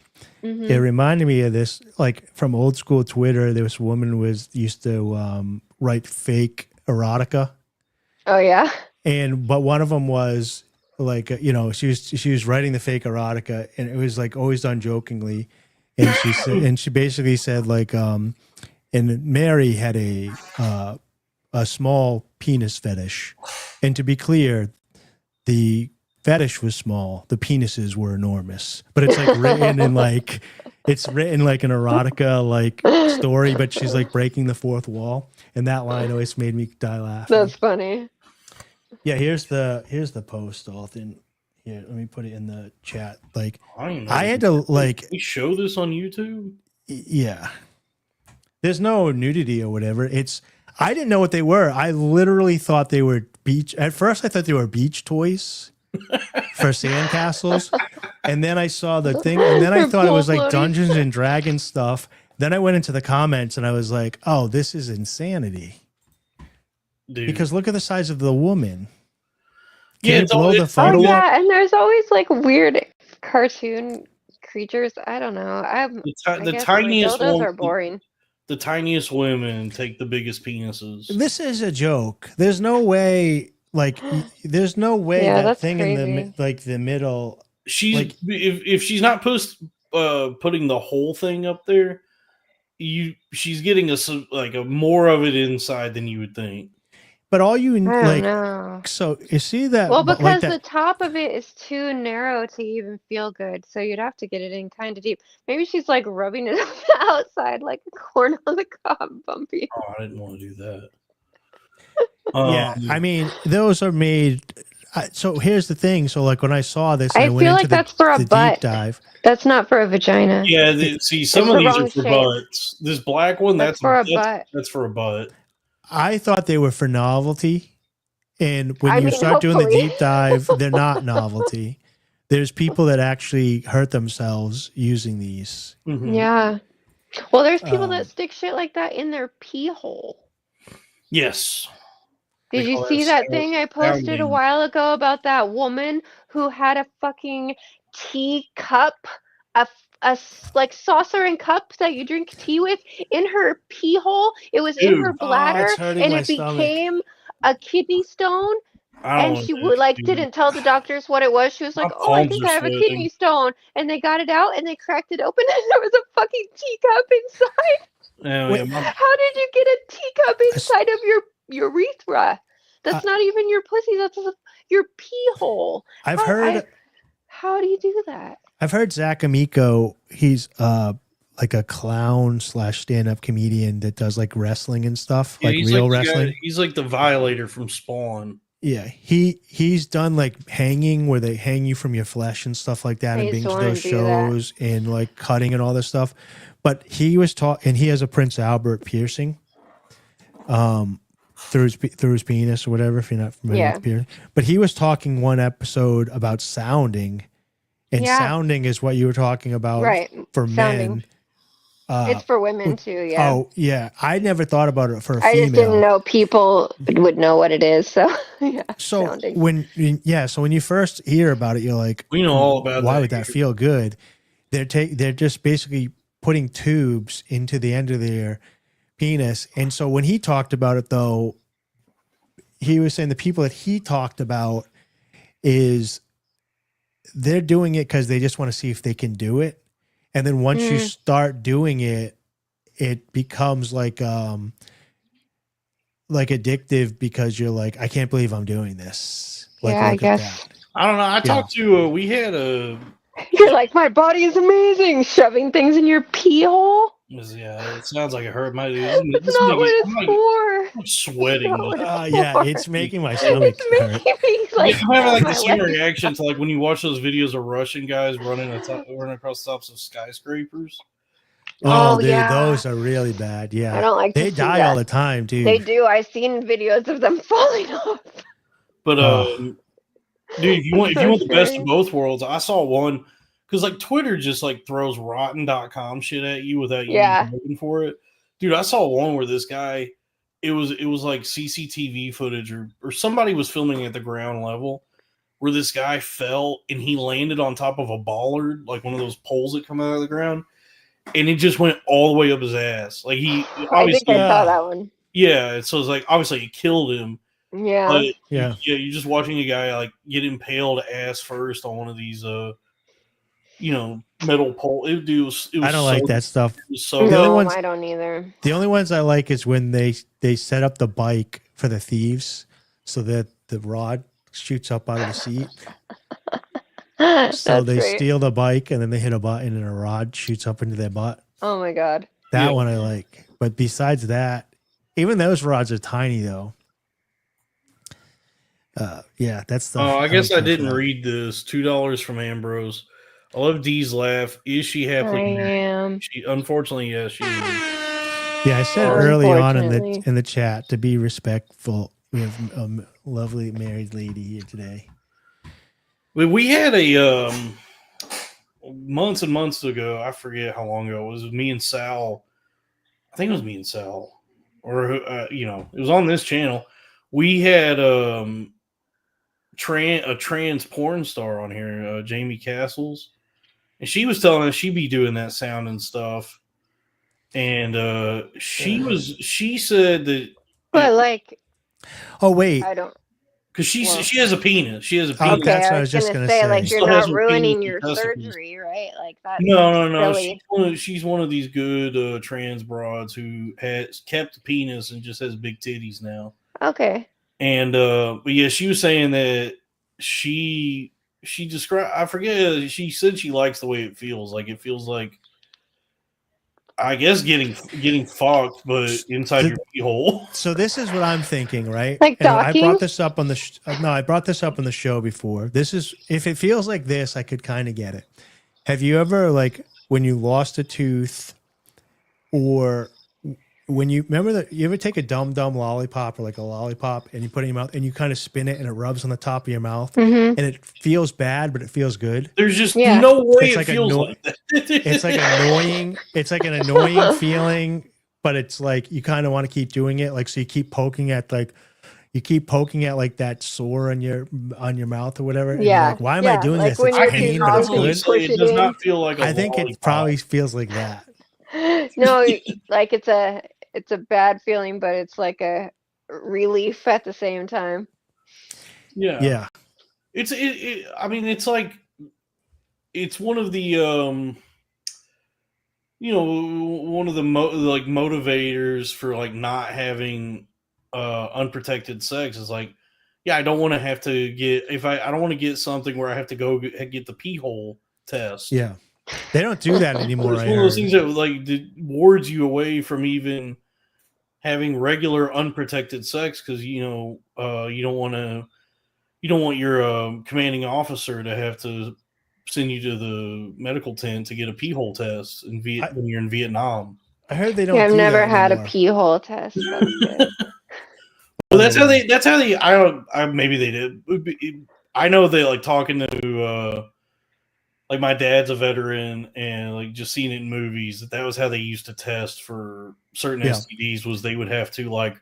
it reminded me of this, like from old school Twitter. This woman used to write fake erotica. Oh yeah. But one of them was like, she was writing the fake erotica, and it was like always done jokingly, and she said, and she basically said like, and Mary had a small penis fetish, and to be clear, the fetish was small, the penises were enormous. But it's like written in like an erotica like story, but she's like breaking the fourth wall, and that line always made me die laughing. That's funny. Yeah, here's the post, Dalton. Here, let me put it in the chat. Like I had to like. We show this on YouTube. Yeah, there's no nudity or whatever. I didn't know what they were. I literally thought they were beach. At first, I thought they were beach toys. for sandcastles. And then I saw the thing, and then I thought it was like Pool floaties. Dungeons and Dragons stuff. Then I went into the comments and I was like, oh, this is insanity. Dude. Because look at the size of the woman. Yeah, Can you it's blow all- the it's- Oh photo up? yeah, and there's always like weird cartoon creatures. I don't know. I the guess tiniest my dildos one, are boring. the tiniest women take the biggest penises. This is a joke. There's no way, like, there's no way Yeah, that that's thing in crazy. the middle. She's like- if she's not putting the whole thing up there, she's getting a more of it inside than you would think. But all you I don't like, know. so you see that? Well, like because that, the top of it is too narrow to even feel good, so you'd have to get it in kind of deep. Maybe she's like rubbing it on the outside like a corn on the cob, Bumpy. Oh, I didn't want to do that. yeah, I mean, those are made. So here's the thing. So like when I saw this, and I I went feel into like that's for a the deep butt. dive. That's not for a vagina. yeah. See, some It's of the these are wrong for shape. butts. This black one, That's for a butt. That's for a butt. I thought they were for novelty, and when I you mean, start doing the hopefully. deep dive, they're not novelty. There's people that actually hurt themselves using these. Mhm. Yeah. Well, there's people Um, that stick shit like that in their pee hole. Yes. Did They you call see that that thing I posted a sounding. while ago about that woman who had a fucking teacup, like saucer and cup that you drink tea with in her pee hole? It was in her Dude. bladder, it's hurting and my it stomach. became a kidney stone. I don't And she would like didn't tell the doctors what it was. She was like, My "Oh, I palms think are I have a sweating. kidney stone." And they got it out and they cracked it open, and there was a fucking teacup inside. Oh, Wait. yeah, How did you get a teacup inside of your urethra? That's not even your pussy. That's your pee hole. I've heard. How do you do that? I've heard Zach Amico. He's like a clown / stand-up comedian that does like wrestling and stuff, like he's real the guy- wrestling. he's like the Violator from Spawn. Yeah, he's done like hanging where they hang you from your flesh and stuff like that, I and used being to to wanna those do that. shows and like cutting and all this stuff. But he was taught, and he has a Prince Albert piercing, through his penis or whatever. If you're not familiar Yeah. with piercing, but he was talking one episode about sounding, and Yeah. sounding is what you were talking about, Right. for Sounding. men. It's for women too, yeah. Oh yeah, I never thought about it for a I female. just didn't know people would know what it is. So yeah. So sounding. so when you first hear about it, you're like, We know all about why that would that here. feel good? They're just basically putting tubes into the end of their penis. And so when he talked about it, though, he was saying the people that he talked about is they're doing it because they just want to see if they can do it. And then once you start doing it, it becomes like addictive, because you're like, I can't believe I'm doing this. Like, Yeah, I look at guess. that. I don't know. I talked to we had a You're like, my body is amazing. Shoving things in your pee hole. yeah. It sounds like it hurt my. That's not what it's for. I'm sweating. Not what it's Yeah, for. it's making my stomach It's hurt. making me like. I'm having like my the same legs. reaction to like when you watch those videos of Russian guys running across the tops of skyscrapers. Oh, Oh, dude, yeah. those are really bad. Yeah, I don't like to they see die that. all the time, too. They do. I've seen videos of them falling off. But dude, if you want So the best scary. of both worlds, I saw one because like Twitter just like throws rotten.com shit at you without you Yeah. looking for it. Dude, I saw one where this guy, it was like CCTV footage or somebody was filming at the ground level where this guy fell and he landed on top of a bollard, like one of those poles that come out of the ground, and it just went all the way up his ass. Like he I think obviously, I saw that one. yeah. So it's like obviously it killed him. Yeah. But Yeah. you're just watching a guy like get impaled ass first on one of these metal pole. It was I don't like that stuff. It was so The only No, ones- I don't either. The only ones I like is when they set up the bike for the thieves so that the rod shoots up out of the seat. So That's they great. steal the bike and then they hit a button and a rod shoots up into their butt. Oh my god. That Yeah. one I like. But besides that, even those rods are tiny, though. Yeah, that's the. Oh, I guess I don't care didn't for that. read this. $2 from Ambrose. I love Dee's laugh. Is she happily I married? am. She unfortunately, yes, she is. Yeah, I said early on Unfortunately. in the chat to be respectful. We have a lovely married lady here today. We had a months and months ago. I forget how long ago it was. Me and Sal. I think it was me and Sal, or it was on this channel. We had a trans porn star on here, Jamie Castles, and she was telling us she'd be doing that sound and stuff. And she said that. But like, oh wait, I don't. Because she has a penis. She has a penis. Okay, That's what I was just gonna say. say. Like, She you're still has not her penis ruining and your testicles. surgery, right? Like that. No. Silly. She's one of these good trans broads who has kept the penis and just has big titties now. Okay. And but yeah, she was saying that she described. I forget. She said she likes the way it feels. Like it feels like, I guess, getting fucked, but inside your pee hole. So this is what I'm thinking, right? Like And I docking? brought this up on the I brought this up on the show before. This is, if it feels like this, I could kind of get it. Have you ever, like, when you lost a tooth, or when you remember that you ever take a dumb lollipop, or like a lollipop, and you put it in your mouth and you kind of spin it and it rubs on the top of your mouth, Mm-hmm. and it feels bad, but it feels good. There's just Yeah. no way It's it like feels like that. It's like annoying. It's like an annoying feeling, but it's like you kind of want to keep doing it. Like, so you keep poking at like that sore on your mouth or whatever. And you're Yeah. like, why am Yeah, I doing like this? when It's your pain, tooth but it's Probably good. say push it it does in. not feel like a I think it lollipop. probably feels like that. No, like it's a bad feeling, but it's like a relief at the same time. Yeah. Yeah. I mean, it's like, it's one of the one of the motivators for like not having unprotected sex is like, yeah, I don't want to have to get, I don't want to get something where I have to go get the pee hole test. Yeah. They don't do that anymore. It's I one of those heard. things that like wards you away from even having regular unprotected sex, because you don't want your commanding officer to have to send you to the medical tent to get a pee hole test when you're in Vietnam. I heard they don't. Yeah, I've do never that had anymore. a pee hole test. That's good. Well, that's how they. I don't. Maybe they did. I know they like talking to like my dad's a veteran, and like just seeing it in movies that was how they used to test for certain STDs. Was they would have to like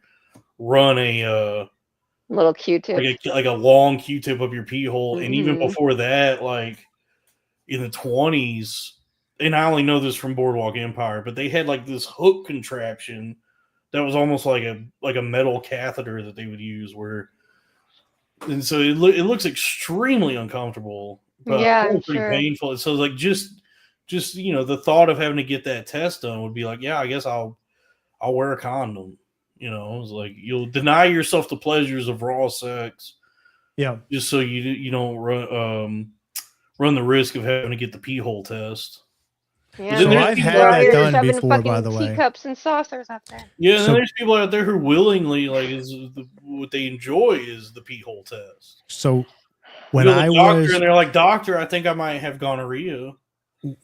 run a little Q-tip, like a long Q-tip up your pee hole, Mm-hmm. and even before that, like in the 20s, and I only know this from Boardwalk Empire, but they had like this hook contraption that was almost like a metal catheter that they would use, and so it looks extremely uncomfortable, but pretty painful. So like just the thought of having to get that test done would be like, yeah, I guess I'll wear a condom. It's like you'll deny yourself the pleasures of raw sex, just so you don't run the risk of having to get the pee hole test. Yeah, so I've had that done before, by the way. Teacups and saucers up there. Yeah, and there's people out there who willingly, like, what they enjoy is the pee hole test. So when I was, and they're like, doctor, I think I might have gonorrhea.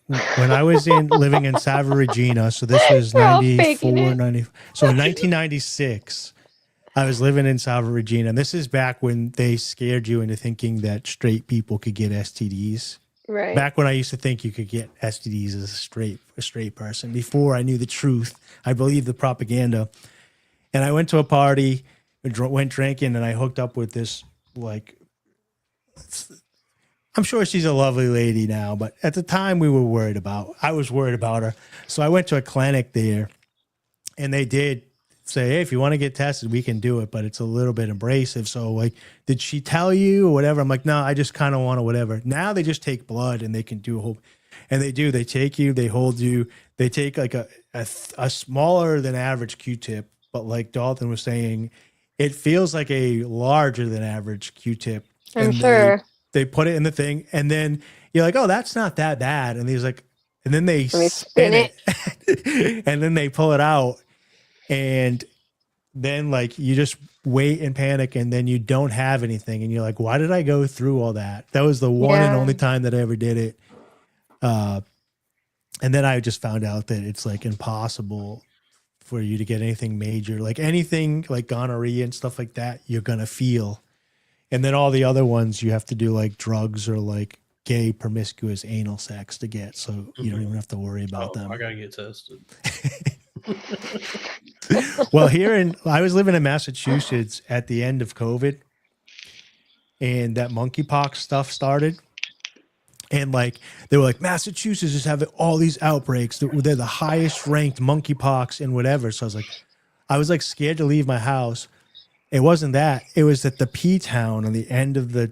When I was living in Salvo Regina, so this was 94, 90. So in 1996, I was living in Salvo Regina, and this is back when they scared you into thinking that straight people could get STDs. Right. Back when I used to think you could get STDs as a straight person. Before I knew the truth, I believed the propaganda. And I went to a party, went drinking, and I hooked up with this, like, I'm sure she's a lovely lady now, but at the time I was worried about her. So I went to a clinic there, and they did say, hey, if you want to get tested, we can do it, but it's a little bit abrasive. So like, did she tell you or whatever? I'm like, no, I just kind of want to whatever. Now they just take blood and they can do a whole, and they take you, they hold you, they take like a smaller than average Q-tip, but like Dalton was saying, it feels like a larger than average Q-tip. I'm sure. They put it in the thing, and then you're like, oh, that's not that bad. And he's like, and then they spin it and then they pull it out. And then like you just wait and panic, and then you don't have anything. And you're like, why did I go through all that? That was the one and only time that I ever did it. And then I just found out that it's like impossible for you to get anything major, like anything like gonorrhea and stuff like that, you're going to feel. And then all the other ones you have to do like drugs or like gay promiscuous anal sex to get, so you don't even have to worry about them. I gotta get tested. Well, I was living in Massachusetts at the end of COVID, and that monkeypox stuff started. And like they were like, Massachusetts is having all these outbreaks. They're the highest ranked monkeypox and whatever. So I was like scared to leave my house. It wasn't that. It was that the P town on the end of the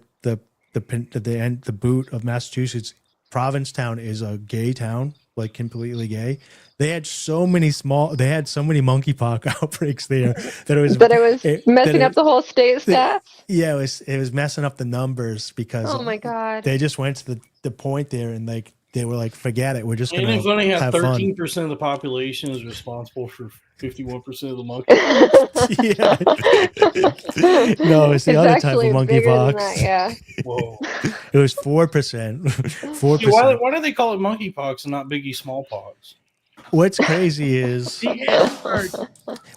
boot of Massachusetts, Provincetown, is a gay town, like completely gay. They had so many monkeypox outbreaks there that it was messing up the whole state stats. Yeah, it was messing up the numbers because oh my god, they just went to the point there and like they were like, forget it, we're just gonna it's only have 13% of the population is responsible for 51% of the monkeys. No, it's the other type of monkeypox. Yeah. Whoa. It was 4%. 4%. Why do they call it monkeypox and not Biggie smallpox? What's crazy is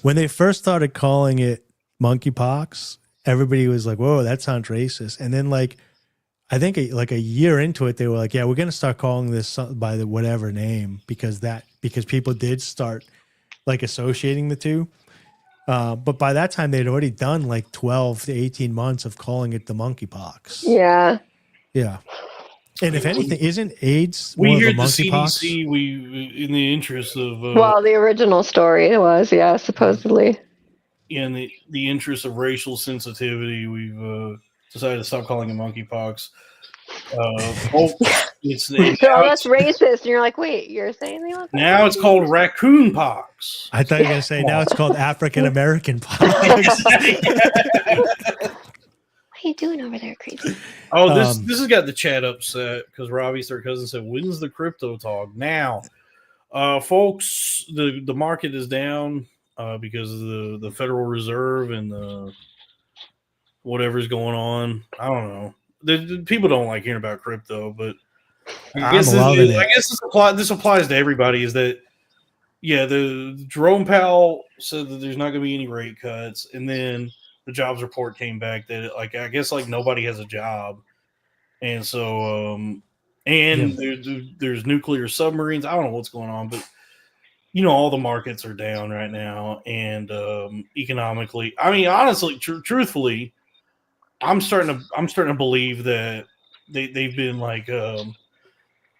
when they first started calling it monkeypox, everybody was like, whoa, that sounds racist. And then like, I think like a year into it, they were like, yeah, we're going to start calling this by the whatever name because people did start like associating the two. But by that time they'd already done like 12 to 18 months of calling it the monkeypox. Yeah. Yeah. And if anything, isn't AIDS we more hear of a the monkeypox? CDC, we in the interest of well, the original story was, yeah, supposedly. In the interest of racial sensitivity, we've decided to stop calling it monkeypox. It's that's racist. And you're like, wait, you're saying they want now it's called raccoon pox. I thought you were going to say now it's called African American pox. What are you doing over there, crazy? Oh, this has got the chat upset because Robbie's their cousin said, "When's the crypto talk?" Now, folks, the market is down because of the Federal Reserve and the whatever's going on. I don't know. The people don't like hearing about crypto, but I guess this applies to everybody. Is that the Jerome Powell said that there's not going to be any rate cuts, and then the jobs report came back that I guess nobody has a job, and so there's nuclear submarines. I don't know what's going on, but all the markets are down right now, and economically, I mean, honestly, truthfully, I'm starting to believe that they've been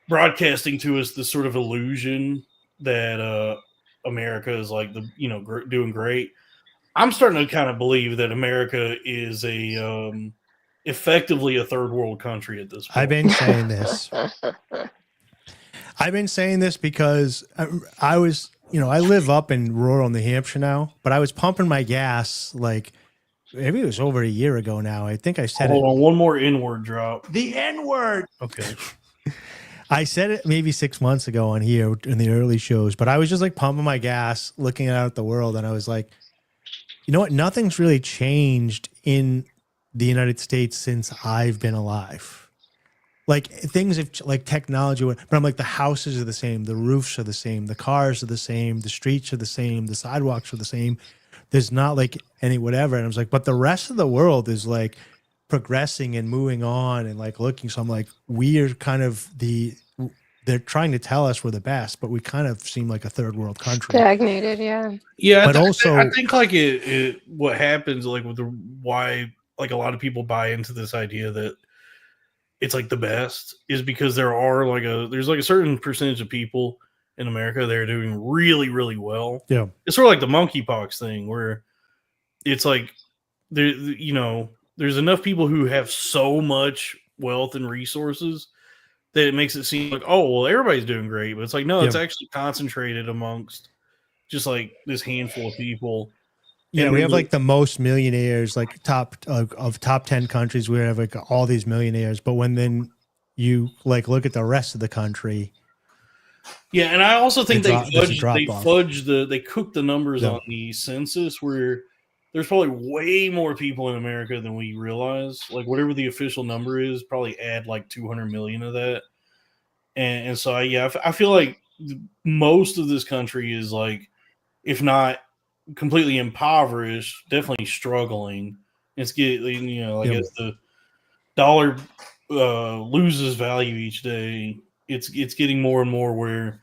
broadcasting to us this sort of illusion that America is doing great. I'm starting to kind of believe that America is effectively a third world country at this point. I've been saying this because I was, I live up in rural New Hampshire now, but I was pumping my gas maybe it was over a year ago now. I think I said Hold on, one more N-word drop. The N-word. Okay. I said it maybe 6 months ago on here in the early shows, but I was just pumping my gas, looking out at the world, and I was like, you know what? Nothing's really changed in the United States since I've been alive. Things have technology, but I'm the houses are the same, the roofs are the same, the cars are the same, the streets are the same, the sidewalks are the same. There's not any whatever. And I was like, but the rest of the world is progressing and moving on and looking. So I'm we're kind of they're trying to tell us we're the best, but we kind of seem like a third world country. Stagnated, yeah. Yeah, but I think what happens with why a lot of people buy into this idea that it's the best is because there's a certain percentage of people in America that are doing really, really well. Yeah, it's sort of like the monkeypox thing where it's there's enough people who have so much wealth and resources that it makes it seem everybody's doing great, but it's no, it's actually concentrated amongst just this handful of people. Yeah, we have the most millionaires, top 10 countries. We have all these millionaires, but when then you look at the rest of the country. Yeah, and I also think they cooked the numbers on the census where there's probably way more people in America than we realize. Whatever the official number is, probably add 200 million of that. And so, I feel most of this country is if not completely impoverished, definitely struggling. It's getting, you know, like as the dollar loses value each day, it's getting more and more where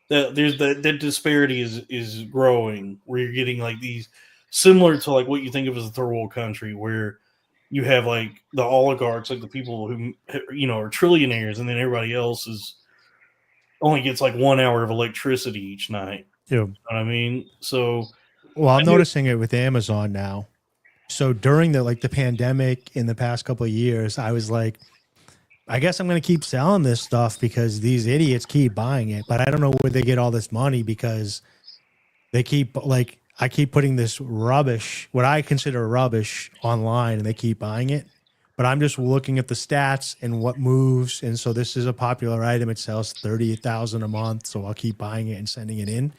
that disparity is growing, where you're getting like these similar to like what you think of as a third world country, where you have like the oligarchs, like the people who, you know, are trillionaires, and then everybody else is only gets like 1 hour of electricity each night. Yeah. You know what I mean? So, well, I'm noticing it with Amazon now. So during the pandemic in the past couple of years, I was like, I guess I'm going to keep selling this stuff because these idiots keep buying it, but I don't know where they get all this money because they keep I keep putting this rubbish, what I consider rubbish, online, and they keep buying it. But I'm just looking at the stats and what moves. And so this is a popular item. It sells 30,000 a month. So I'll keep buying it and sending it in.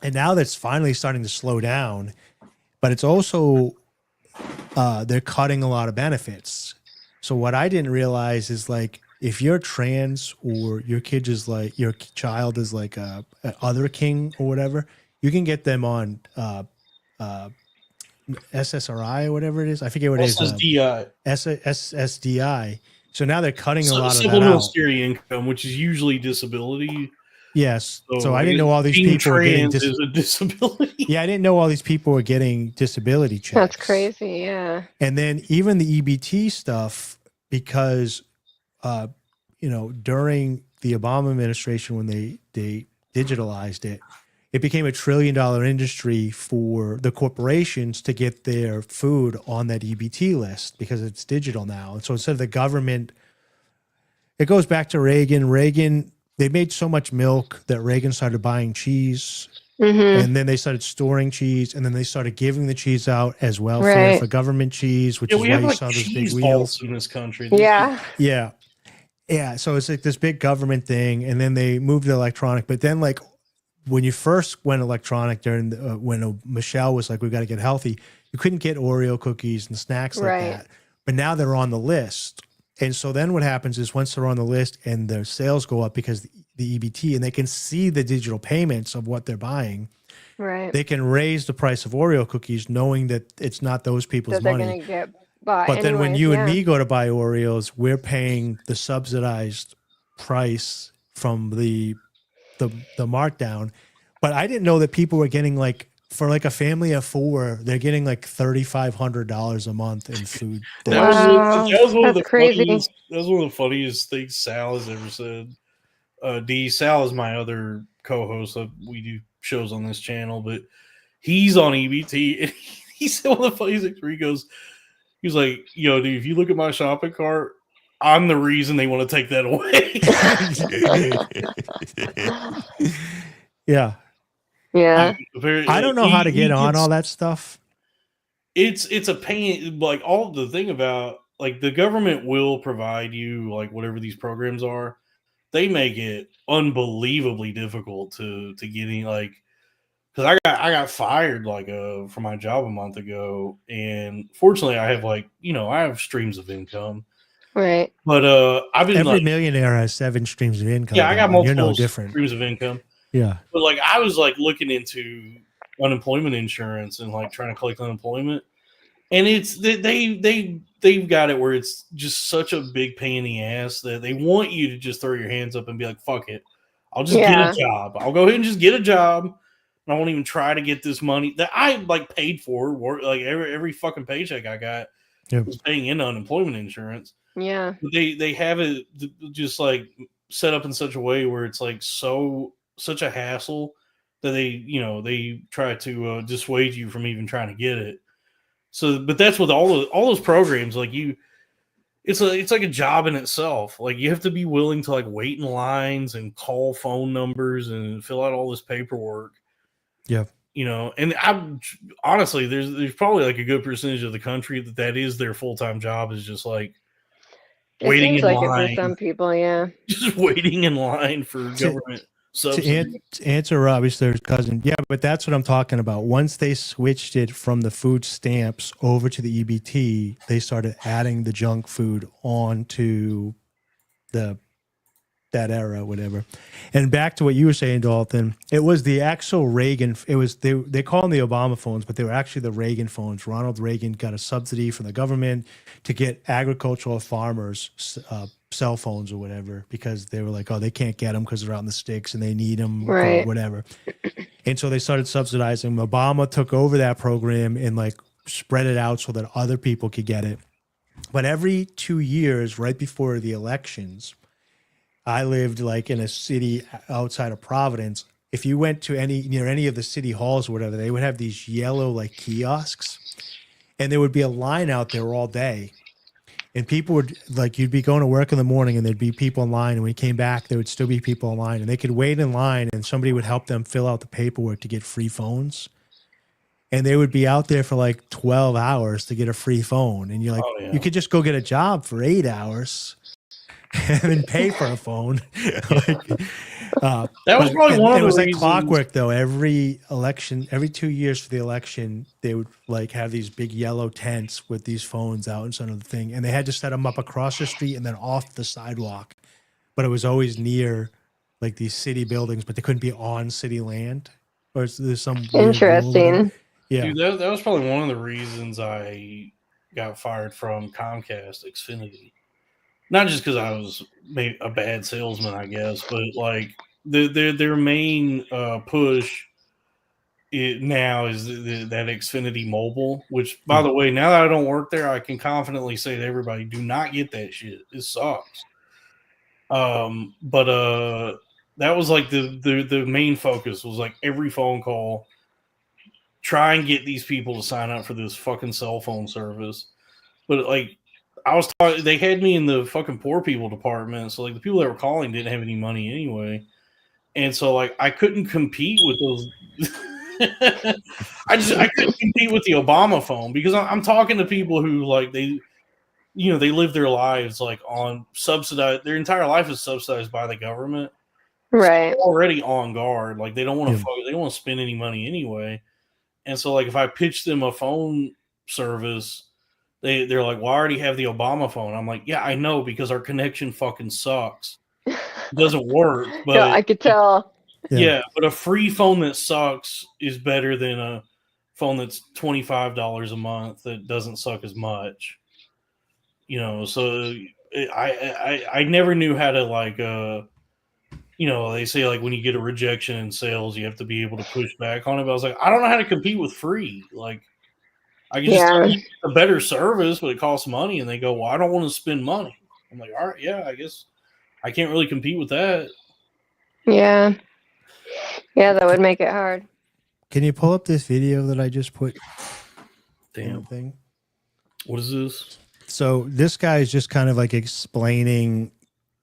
And now that's finally starting to slow down, but it's also, they're cutting a lot of benefits. So what I didn't realize is like, if you're trans or your kid is like, your child is like a other king or whatever, you can get them on SSRI or whatever it is. I forget what it is. SSDI. So now they're cutting a lot of that out. Supplemental security income, which is usually disability. Yes. So I didn't know all these people were getting is a disability. Yeah, I didn't know all these people were getting disability checks. That's crazy, yeah. And then even the EBT stuff, because you know, during the Obama administration when they digitalized it, it became $1 trillion industry for the corporations to get their food on that EBT list because it's digital now. And so instead of the government, it goes back to Reagan. They made so much milk that Reagan started buying cheese, and then they started storing cheese, and then they started giving the cheese out as welfare for government cheese, which is why you saw those big wheels in this country. Yeah. Yeah. So it's like this big government thing, and then they moved to electronic. But then, like, when you first went electronic during when Michelle was like, "We got to get healthy," you couldn't get Oreo cookies and snacks like that. But now they're on the list. And so then what happens is once they're on the list and their sales go up because the EBT, and they can see the digital payments of what they're buying, they can raise the price of Oreo cookies knowing that it's not those people's money. But then when you and me go to buy Oreos, we're paying the subsidized price from the markdown. But I didn't know that people were getting like, for like a family of 4, they're getting like $3,500 a month in food. That was one of the funniest. That was one of the funniest things Sal has ever said. Dee, Sal is my other co-host. We do shows on this channel, but he's on EBT, and he said one of the funniest things where he was like, "Yo, dude, if you look at my shopping cart, I'm the reason they want to take that away." Yeah. Yeah. I don't know how to get on all that stuff. It's a pain. Like, all the thing about, like, the government will provide you like whatever these programs are. They make it unbelievably difficult to get any, like, because I got fired like from my job a month ago, and fortunately I have, like, you know, I have streams of income. Right. But I've been every millionaire has 7 streams of income. Yeah, I got multiple You're no different. streams of income. Yeah. But like, I was like looking into unemployment insurance and like trying to collect unemployment, and it's they've got it where it's just such a big pain in the ass that they want you to just throw your hands up and be like, "Fuck it, I'll just get a job. I'll go ahead and just get a job. And I won't even try to get this money that I like paid for. Like every fucking paycheck I got was paying into unemployment insurance. Yeah, but they have it just like set up in such a way where it's like such a hassle that they try to dissuade you from even trying to get it. So, but that's with all those programs. Like it's like a job in itself. Like, you have to be willing to like wait in lines and call phone numbers and fill out all this paperwork. Yeah, and I honestly, there's probably like a good percentage of the country that is their full-time job, is just like waiting in line. It for some people, yeah, just waiting in line for government. To answer Robbie's third cousin, yeah, but that's what I'm talking about. Once they switched it from the food stamps over to the EBT, they started adding the junk food onto the that era, whatever. And back to what you were saying, Dalton, it was the actual Reagan. It was they call them the Obama phones, but they were actually the Reagan phones. Ronald Reagan got a subsidy from the government to get agricultural farmers cell phones or whatever, because they were like, oh, they can't get them because they're out in the sticks and they need them or whatever. And so they started subsidizing. Obama took over that program and like spread it out so that other people could get it. But every 2 years, right before the elections, I lived like in a city outside of Providence. If you went to near any of the city halls or whatever, they would have these yellow like kiosks, and there would be a line out there all day. And people would like, you'd be going to work in the morning and there'd be people in line. And when you came back, there would still be people in line, and they could wait in line and somebody would help them fill out the paperwork to get free phones. And they would be out there for like 12 hours to get a free phone. And you're like, you could just go get a job for 8 hours and then pay for a phone. That was probably one of the It was like reasons. clockwork though. Every election, every 2 years for the election, they would like have these big yellow tents with these phones out in front of the thing. And they had to set them up across the street and then off the sidewalk. But it was always near like these city buildings, but they couldn't be on city land. Or there's some Interesting. Yeah. Dude, that was probably one of the reasons I got fired from Comcast Xfinity. Not just because I was maybe a bad salesman, I guess, but like their main push now is that Xfinity Mobile, which, by the way, now that I don't work there, I can confidently say to everybody, do not get that shit. It sucks. But that was like the main focus was like every phone call, try and get these people to sign up for this fucking cell phone service. But like I was talking, they had me in the fucking poor people department. So like the people that were calling didn't have any money anyway. And so like I couldn't compete with those. I couldn't compete with the Obama phone because I'm talking to people who like they live their lives like on subsidized. Their entire life is subsidized by the government. Right. So they're already on guard. Like they don't want to they don't want to spend any money anyway. And so like if I pitch them a phone service, they're like, well, I already have the Obama phone. I'm like, yeah, I know, because our connection fucking sucks. It doesn't work. But yeah, I could tell. Yeah, but a free phone that sucks is better than a phone that's $25 a month that doesn't suck as much. So I never knew how to like they say like when you get a rejection in sales, you have to be able to push back on it. But I was like, I don't know how to compete with free. Like I can just tell you a better service, but it costs money. And they go, well, I don't want to spend money. I'm like, all right, yeah, I guess I can't really compete with that. Yeah. Yeah, that would make it hard. Can you pull up this video that I just put? Damn thing. What is this? So this guy is just kind of like explaining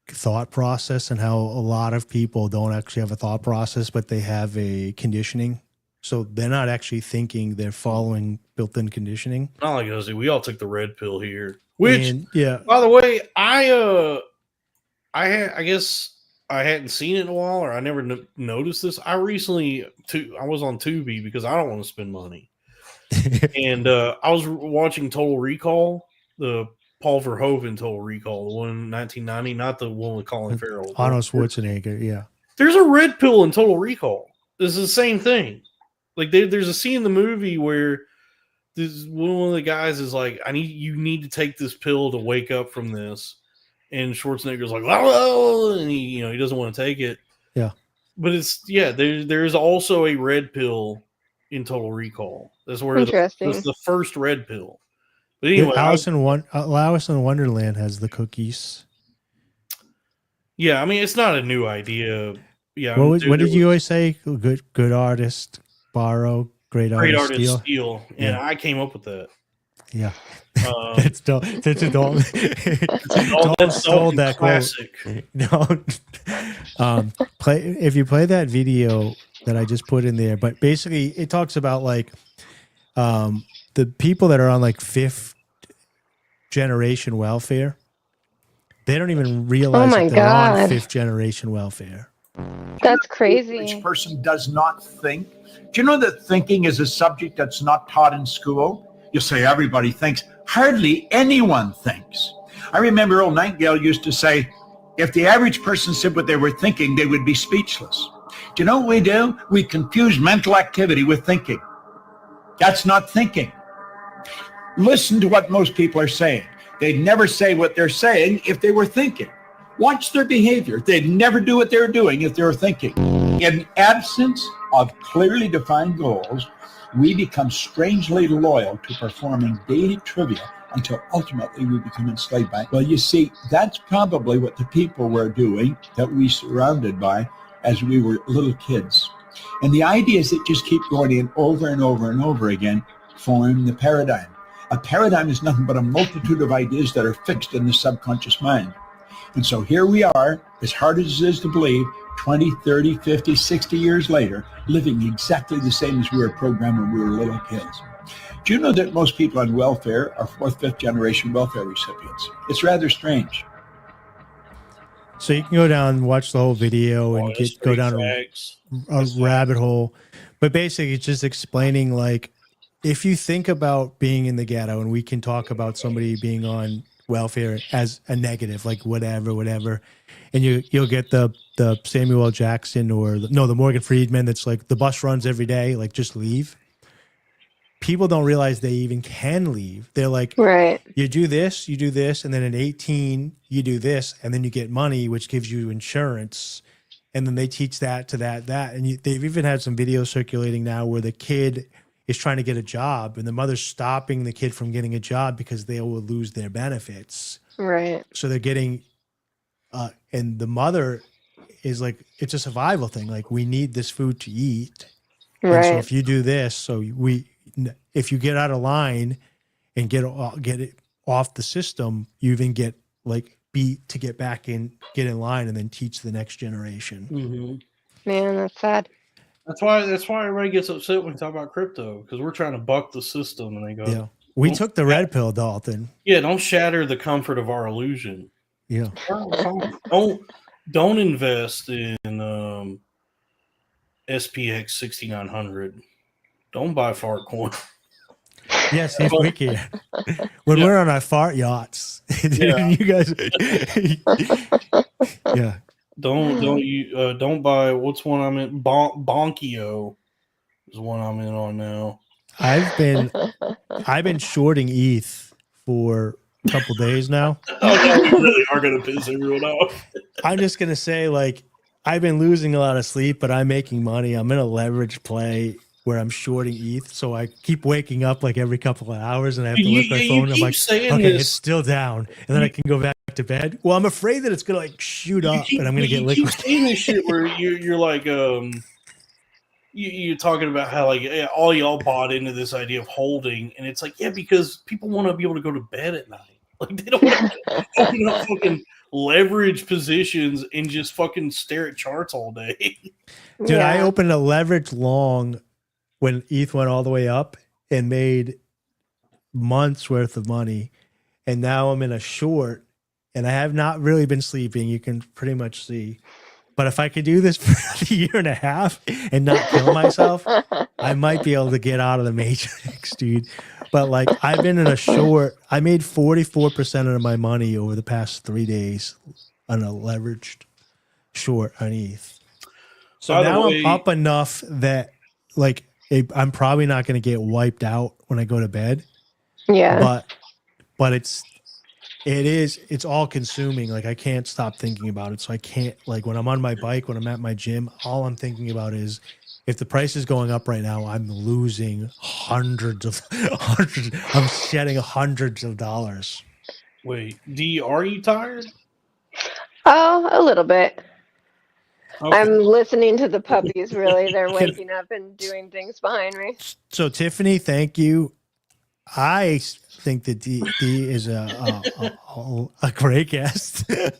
thought process and how a lot of people don't actually have a thought process, but they have a conditioning. So they're not actually thinking, they're following built-in conditioning. Not like us. We all took the red pill here. Which, yeah. By the way, I guess I hadn't seen it in a while, or I never noticed this. I recently, I was on Tubi because I don't want to spend money. And I was watching Total Recall, the Paul Verhoeven Total Recall, the one in 1990, not the one with Colin Farrell. Arnold Schwarzenegger, yeah. There's a red pill in Total Recall. This is the same thing. Like there's a scene in the movie where one of the guys is like, you need to take this pill to wake up from this. And Schwarzenegger's like, oh, and he doesn't want to take it. Yeah. But there's also a red pill in Total Recall. That's where that's the first red pill. But anyway, Alice in Wonderland has the cookies. Yeah, I mean, it's not a new idea. Yeah. What did you always say? Good artist borrow, great artist steal. And I came up with that. Yeah. That's Dalton stole that classic quote. No. If you play that video that I just put in there, but basically it talks about like the people that are on like 5th generation welfare. They don't even realize that they're on 5th generation welfare. That's crazy. Each person does not think. Do you know that thinking is a subject that's not taught in school? You say everybody thinks. Hardly anyone thinks. I remember old Nightingale used to say, If the average person said what they were thinking, they would be speechless. Do you know what we do? We confuse mental activity with thinking. That's not thinking. Listen to what most people are saying. They'd never say what they're saying if they were thinking. Watch their behavior. They'd never do what they're doing if they were thinking. In absence of clearly defined goals, we become strangely loyal to performing daily trivia until ultimately we become enslaved by it. Well, you see, that's probably what the people were doing that we surrounded by as we were little kids. And the ideas that just keep going in over and over and over again form the paradigm. A paradigm is nothing but a multitude of ideas that are fixed in the subconscious mind. And so here we are, as hard as it is to believe, 20, 30, 50, 60 years later, living exactly the same as we were programmed when we were little kids. Do you know that most people on welfare are fourth, fifth generation welfare recipients? It's rather strange. So you can go down and watch the whole video and go down a rabbit hole. But basically, it's just explaining, like, if you think about being in the ghetto, and we can talk about somebody being on welfare as a negative, like whatever, and you'll get the Samuel L. Jackson or the Morgan Freeman that's like, the bus runs every day, like, just leave. People don't realize they even can leave. They're like, right, you do this, and then at 18, you do this, and then you get money, which gives you insurance. And then they teach that to that. And they've even had some videos circulating now where the kid is trying to get a job, and the mother's stopping the kid from getting a job because they will lose their benefits. Right. So they're getting, and the mother is like, it's a survival thing. Like, we need this food to eat. Right. And so if you do this, if you get out of line and get it off the system, you even get like beat to get back in, get in line, and then teach the next generation. Mm-hmm. Man, that's sad. That's why everybody gets upset when we talk about crypto, because we're trying to buck the system, and they go, Yeah, we took the red pill, Dalton. Yeah, don't shatter the comfort of our illusion. Yeah, don't invest in SPX 6900. Don't buy fart coin. Yes, if we can. When we're on our fart yachts, you guys. Yeah. Don't buy, what's one I'm in? Bonkio is one I'm in on now. I've been shorting ETH for a couple days now. Oh, you really are gonna piss everyone off. I'm just gonna say, like, I've been losing a lot of sleep, but I'm making money. I'm in a leverage play where I'm shorting ETH, so I keep waking up like every couple of hours, and I have to look at my phone. And I'm like, okay, it's still down, and then I can go back to bed. Well, I'm afraid that it's gonna like shoot up, and I'm gonna get liquid. You keep saying this shit where you're like, you're talking about how like all y'all bought into this idea of holding, and it's like, yeah, because people want to be able to go to bed at night. Like, they don't want to open up fucking leverage positions and just fucking stare at charts all day. Dude, yeah. I opened a leverage long when ETH went all the way up and made months worth of money. And now I'm in a short, and I have not really been sleeping. You can pretty much see. But if I could do this for a year and a half and not kill myself, I might be able to get out of the matrix, dude. But like, I've been in a short. I made 44% of my money over the past 3 days on a leveraged short on ETH. So now I'm up enough that like, I'm probably not going to get wiped out when I go to bed. Yeah. But it's all consuming. Like, I can't stop thinking about it. So I can't, like, when I'm on my bike, when I'm at my gym, all I'm thinking about is, if the price is going up right now, I'm losing hundreds. I'm shedding hundreds of dollars. Wait, Dee, are you tired? Oh, a little bit. Okay. I'm listening to the puppies, really. They're waking up and doing things behind me. So, Tiffany, thank you. I think that Dee is a great guest. I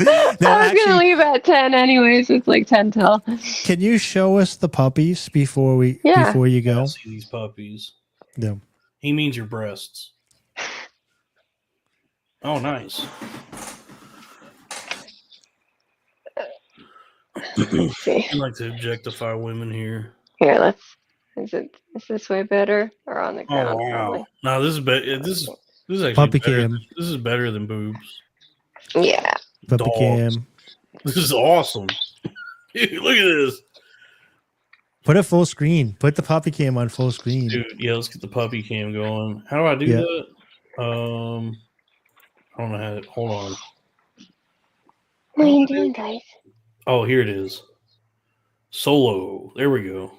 was going to leave at 10 anyways. It's like 10 till. Can you show us the puppies before you go? See these puppies. Yeah. He means your breasts. Oh, nice. I like to objectify women here. Here, is this way better or on the ground? Oh wow! No, this is better. This is actually puppy better. cam. This is better than boobs. Yeah. Puppy Dogs. cam. This is awesome. Dude, look at this. Put it full screen. Put the puppy cam on full screen. Dude, yeah, let's get the puppy cam going. How do I do that? I don't know how to, hold on. What are you doing, guys? Oh, here it is. Solo. There we go.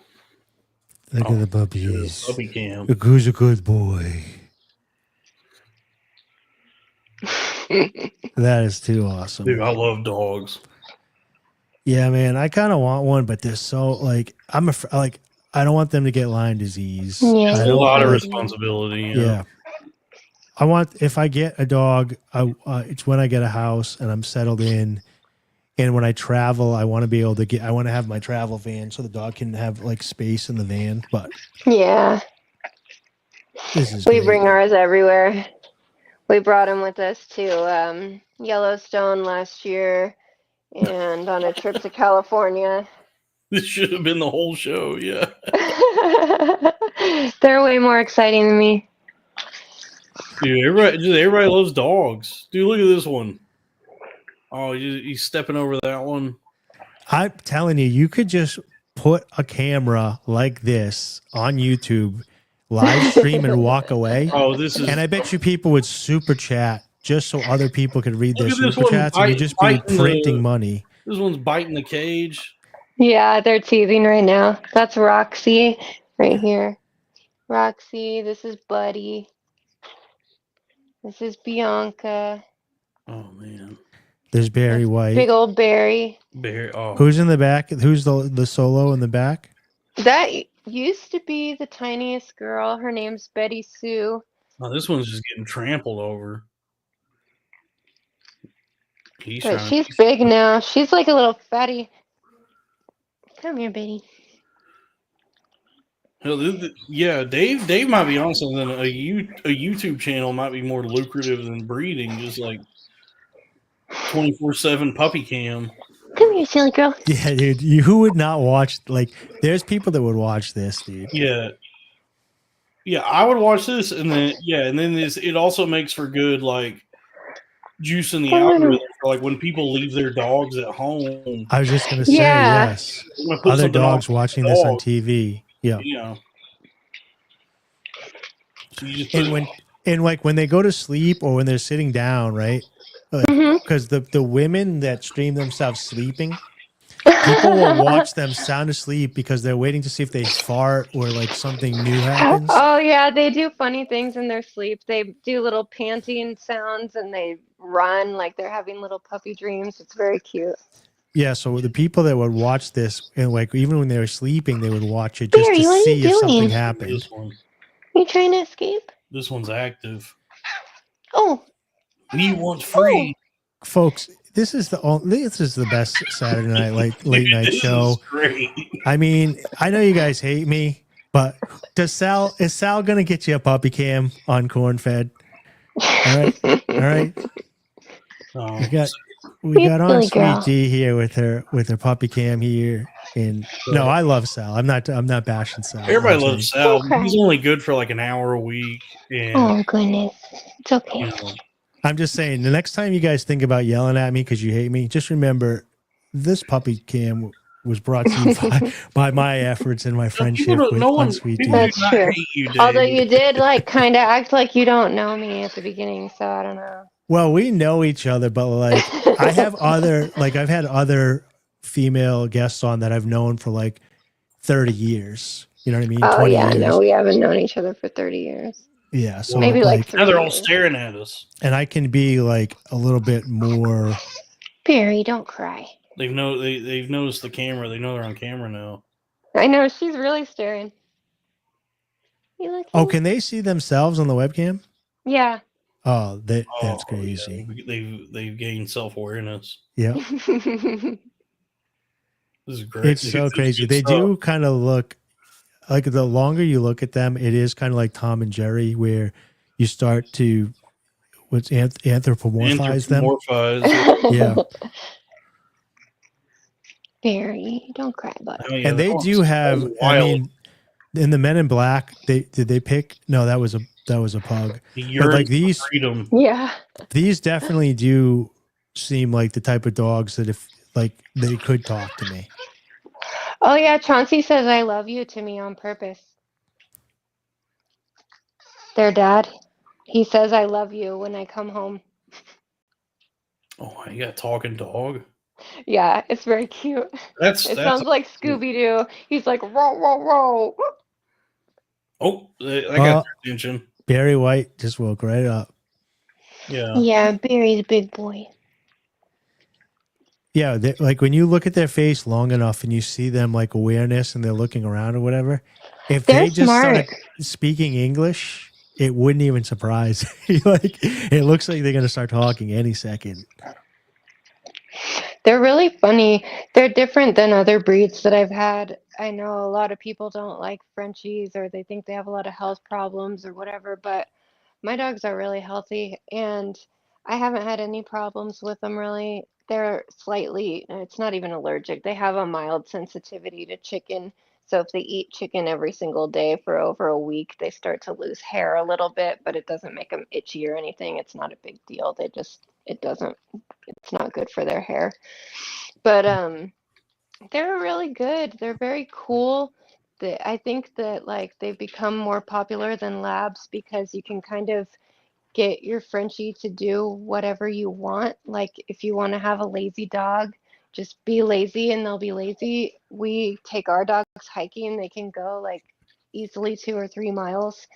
Look at the puppies. Puppy cam. Look who's a good boy. That is too awesome. Dude, I love dogs. Yeah, man. I kind of want one, but they're so like I don't want them to get Lyme disease. Yeah. It's I a don't lot of like- responsibility. You know? Yeah. I want, if I get a dog, it's when I get a house and I'm settled in. And when I travel, I want to be able to I want to have my travel van so the dog can have like space in the van. But Yeah. this is We great. bring ours everywhere. We brought him with us to Yellowstone last year and on a trip to California. This should have been the whole show. Yeah. They're way more exciting than me. Dude, everybody loves dogs. Dude, look at this one. Oh, he's stepping over that one. I'm telling you, you could just put a camera like this on YouTube, live stream, and walk away. Oh, this is. And I bet you people would super chat just so other people could read their Look at this super one chats, and you'd just be biting printing money. This one's biting the cage. Yeah, they're teething right now. That's Roxy right here. Roxy, this is Buddy. This is Bianca. Oh man, There's Barry White. Big old Barry. Bear. Oh, Who's in the back? Who's the solo in the back? That used to be the tiniest girl. Her name's Betty Sue. oh, this one's just getting trampled over. He's But trying. she's big now. She's like a little fatty. Come here, Betty. Yeah, Dave might be on something. A YouTube channel might be more lucrative than breeding. Just like 24/7 puppy cam. Come here, silly girl. Yeah, dude. Who would not watch? Like, there's people that would watch this, dude. Yeah, I would watch this, and then this. It also makes for good like juice in the algorithm for like when people leave their dogs at home. I was just gonna say Yeah. yes. I'm gonna put Other something on dogs for watching the this on dog, TV. Yeah. You know. So you just And when they go to sleep or when they're sitting down, right? Mhm. Because the women that stream themselves sleeping, people will watch them sound asleep because they're waiting to see if they fart or like something new happens. Oh yeah, they do funny things in their sleep. They do little panting sounds and they run like they're having little puppy dreams. It's very cute. Yeah, so the people that would watch this and like even when they were sleeping, they would watch it just Barry, to what are see you if something doing? happened. this one. You trying to escape? This one's active. Oh, He wants free. Folks, this is the best Saturday night late night This show. is great. I mean, I know you guys hate me, but is Sal gonna get you a puppy cam on corn fed? All right. Oh, We got silly Unsweet girl. Dee here with her puppy cam here, and no, I love Sal. I'm not bashing Sal. everybody I'm loves saying- Sal. Okay. He's only good for like an hour a week, and oh goodness, it's okay. you know, I'm just saying, the next time you guys think about yelling at me because you hate me, just remember this puppy cam was brought to you by my efforts and my friendship with Unsweet Dee. That's do not true. hate you, Dave. Although you did like kind of act like you don't know me at the beginning, so I don't know. Well, we know each other, but like I've had other female guests on that I've known for like 30 years. You know what I mean? Oh 20 yeah, years. no, we haven't known each other for 30 years. Yeah. So Maybe like 3 now they're all years. staring at us. and I can be like a little bit more. Barry, don't cry. They've noticed the camera. They know they're on camera now. I know she's really staring. You looking? Oh, can they see themselves on the webcam? Yeah. Oh, that's Oh, crazy. yeah. They've gained self-awareness. Yeah. This is great. It's so This is crazy. good They stuff. do kind of look like the longer you look at them, it is kind of like Tom and Jerry, where you start to anthropomorphize them. Anthropomorphize. Yeah. Barry, don't cry about it. Oh, yeah, And they that do was have, I wild. mean, in the Men in Black, did they pick? No, that was a pug. He But yearns like for these freedom. Yeah. definitely do seem like the type of dogs that if like they could talk to me. Oh yeah, Chauncey says I love you to me on purpose. Their dad, he says I love you when I come home. Oh, you got a talking dog. Yeah, it's very cute. It sounds like Scooby-Doo. He's like, row, row, row. Oh, I got their attention. Barry White just woke right up. Yeah. Yeah, Barry's a big boy. Yeah, like when you look at their face long enough and you see them like awareness and they're looking around or whatever, if they just started speaking English, it wouldn't even surprise you. Like it looks like they're going to start talking any second. They're really funny. They're different than other breeds that I've had. I know a lot of people don't like Frenchies or they think they have a lot of health problems or whatever, but my dogs are really healthy and I haven't had any problems with them really. They're slightly, it's not even allergic. They have a mild sensitivity to chicken. So if they eat chicken every single day for over a week, they start to lose hair a little bit, but it doesn't make them itchy or anything. It's not a big deal. It's not good for their hair. But they're really good. They're very cool. I think that like they've become more popular than labs because you can kind of get your Frenchie to do whatever you want. Like if you want to have a lazy dog, just be lazy and they'll be lazy. We take our dogs hiking. They can go like easily 2 or 3 miles.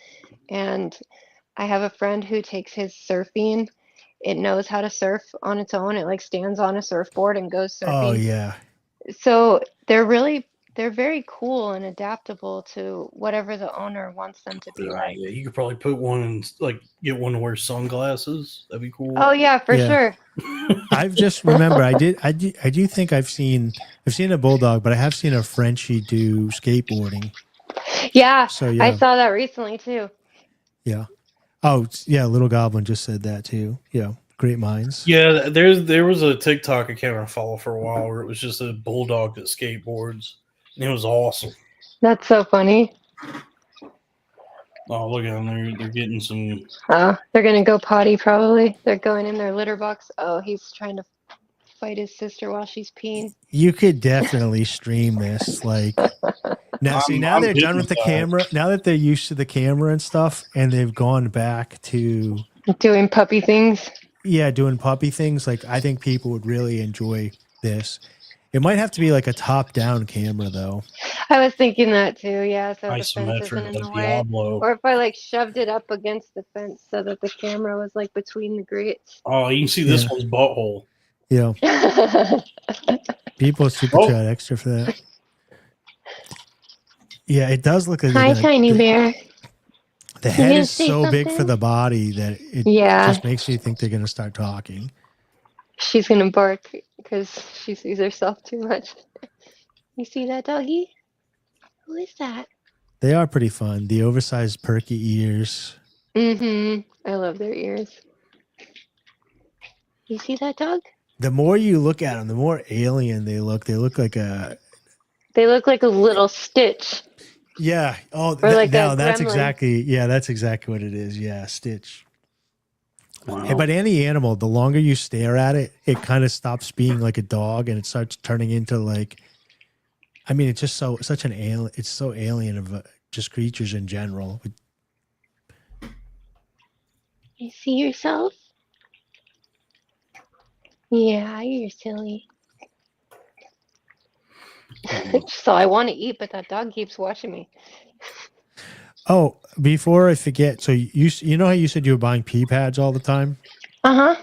And I have a friend who takes his surfing. It knows how to surf on its own. It like stands on a surfboard and goes surfing. Oh yeah. So they're very cool and adaptable to whatever the owner wants them to be like. Yeah, you could probably put one and like get one to wear sunglasses. That'd be cool. Oh yeah, for sure. I've just remember I do think I've seen a bulldog, but I have seen a Frenchie do skateboarding. Yeah. So yeah. I saw that recently too. Yeah. Oh yeah, Little Goblin just said that too. Yeah. Great minds. Yeah, there was a TikTok account I follow for a while where it was just a bulldog that skateboards. And it was awesome. That's so funny. Oh, look at them. They're getting some. They're going to go potty probably. They're going in their litter box. Oh, he's trying to fight his sister while she's peeing. You could definitely stream this. Like now they're done with the camera. Now that they're used to the camera and stuff and they've gone back to doing puppy things. Yeah, doing puppy things. Like I think people would really enjoy this. It might have to be like a top-down camera, though. I was thinking that too. Yeah, so the fence Isometric, isn't in the like way. Diablo. Or if I like shoved it up against the fence so that the camera was like between the grates. Oh, you can see this one's butthole. Yeah. People super chat extra for that. Yeah, it does look like. Hi, tiny bear. The head is so big for the body that it just makes you think they're going to start talking. She's going to bark because she sees herself too much. You see that, doggy? Who is that? They are pretty fun. The oversized perky ears. Mm-hmm. I love their ears. You see that, dog? The more you look at them, the more alien they look. They look like a... They look like a little Stitch. Yeah. Oh, like that's exactly... Yeah, that's exactly what it is. Yeah, Stitch. Wow. Hey, but any animal, the longer you stare at it, it kind of stops being like a dog and it starts turning into like, I mean, it's just such an alien. It's so alien of just creatures in general. You see yourself? Yeah, you're silly. So I want to eat, but that dog keeps watching me. Oh, before I forget, so you know how you said you were buying pee pads all the time? Uh-huh.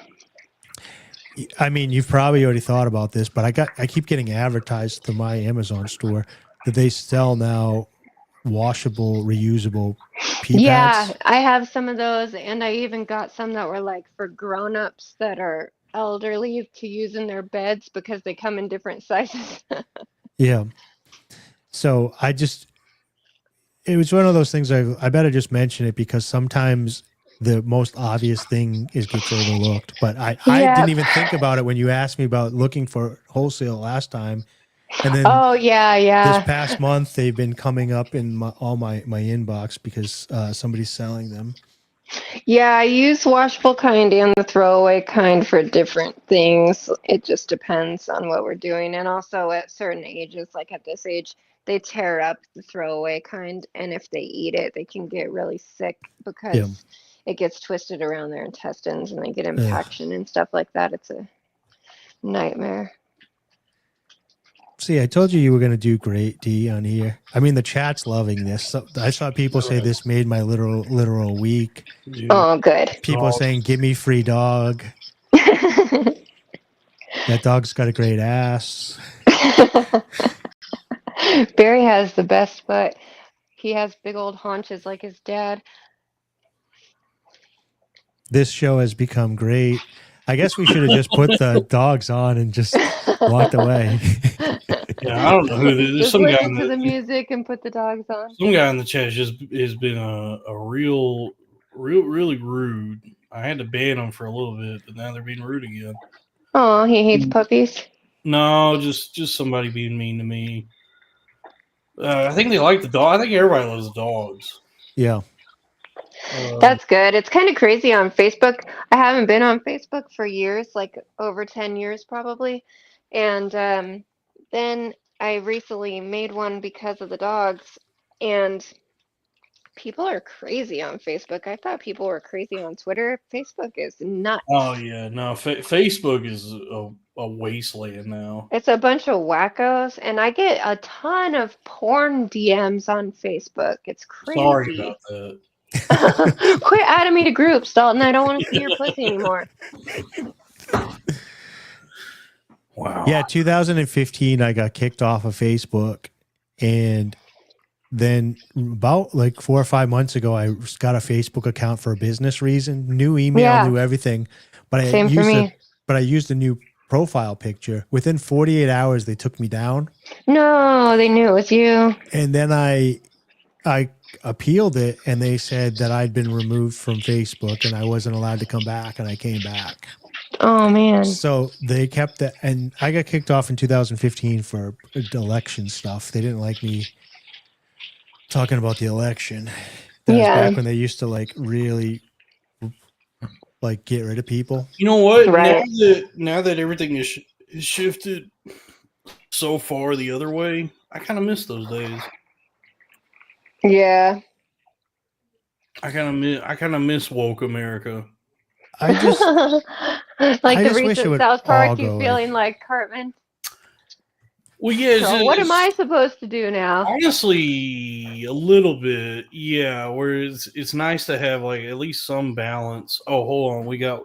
I mean, you've probably already thought about this, but I keep getting advertised through my Amazon store that they sell now washable, reusable pee pads. Yeah, I have some of those, and I even got some that were like for grown-ups that are elderly to use in their beds because they come in different sizes. Yeah. So it was one of those things I better just mention it because sometimes the most obvious thing gets overlooked. But I didn't even think about it when you asked me about looking for wholesale last time. And then this past month they've been coming up in all my inbox because somebody's selling them. Yeah, I use washable kind and the throwaway kind for different things. It just depends on what we're doing. And also at certain ages, like at this age, they tear up the throwaway kind. And if they eat it, they can get really sick Yeah. because it gets twisted around their intestines and they get Ugh. impaction and stuff like that. It's a nightmare. See, I told you were going to do great, Dee, on here. I mean, the chat's loving this. So I saw people say this made my literal week. Yeah. Oh, good. People saying, "Give me free dog." That dog's got a great ass. Barry has the best butt. He has big old haunches like his dad. This show has become great. I guess we should have just put the dogs on and just walked away. Yeah, I don't know who this is. Just Some guy listen to the music and put the dogs on. Some guy in the chat has been a really rude. I had to ban them for a little bit, but now they're being rude again. Oh, he hates puppies. No, just somebody being mean to me. I think they like the dog. I think everybody loves dogs. Yeah. That's good. It's kind of crazy on Facebook. I haven't been on Facebook for years, like over 10 years probably. And then I recently made one because of the dogs. And people are crazy on Facebook. I thought people were crazy on Twitter. Facebook is nuts. Oh yeah, no. Facebook is a wasteland now. It's a bunch of wackos, and I get a ton of porn DMs on Facebook. It's crazy. Sorry about that. Quit adding me to groups, Dalton. I don't want to see your pussy anymore. Wow. Yeah, 2015, I got kicked off of Facebook, and then about like 4 or 5 months ago, I got a Facebook account for a business reason. New email, new everything. But I used a new profile picture. Within 48 hours, they took me down. No, they knew it was you. And then I appealed it, and they said that I'd been removed from Facebook and I wasn't allowed to come back, and I came back. Oh man. So they kept that, and I got kicked off in 2015 for election stuff. They didn't like me talking about the election. That was back when they used to like really like get rid of people. You know what? Right. Now that everything is shifted so far the other way, I kind of miss those days. Yeah. I kind of miss woke America. I just like I the just wish it recent would South all Park, go you away. feeling like Cartman. Well, yeah. So what am I supposed to do now? Honestly, a little bit, yeah. Where it's nice to have like at least some balance. Oh, hold on, we got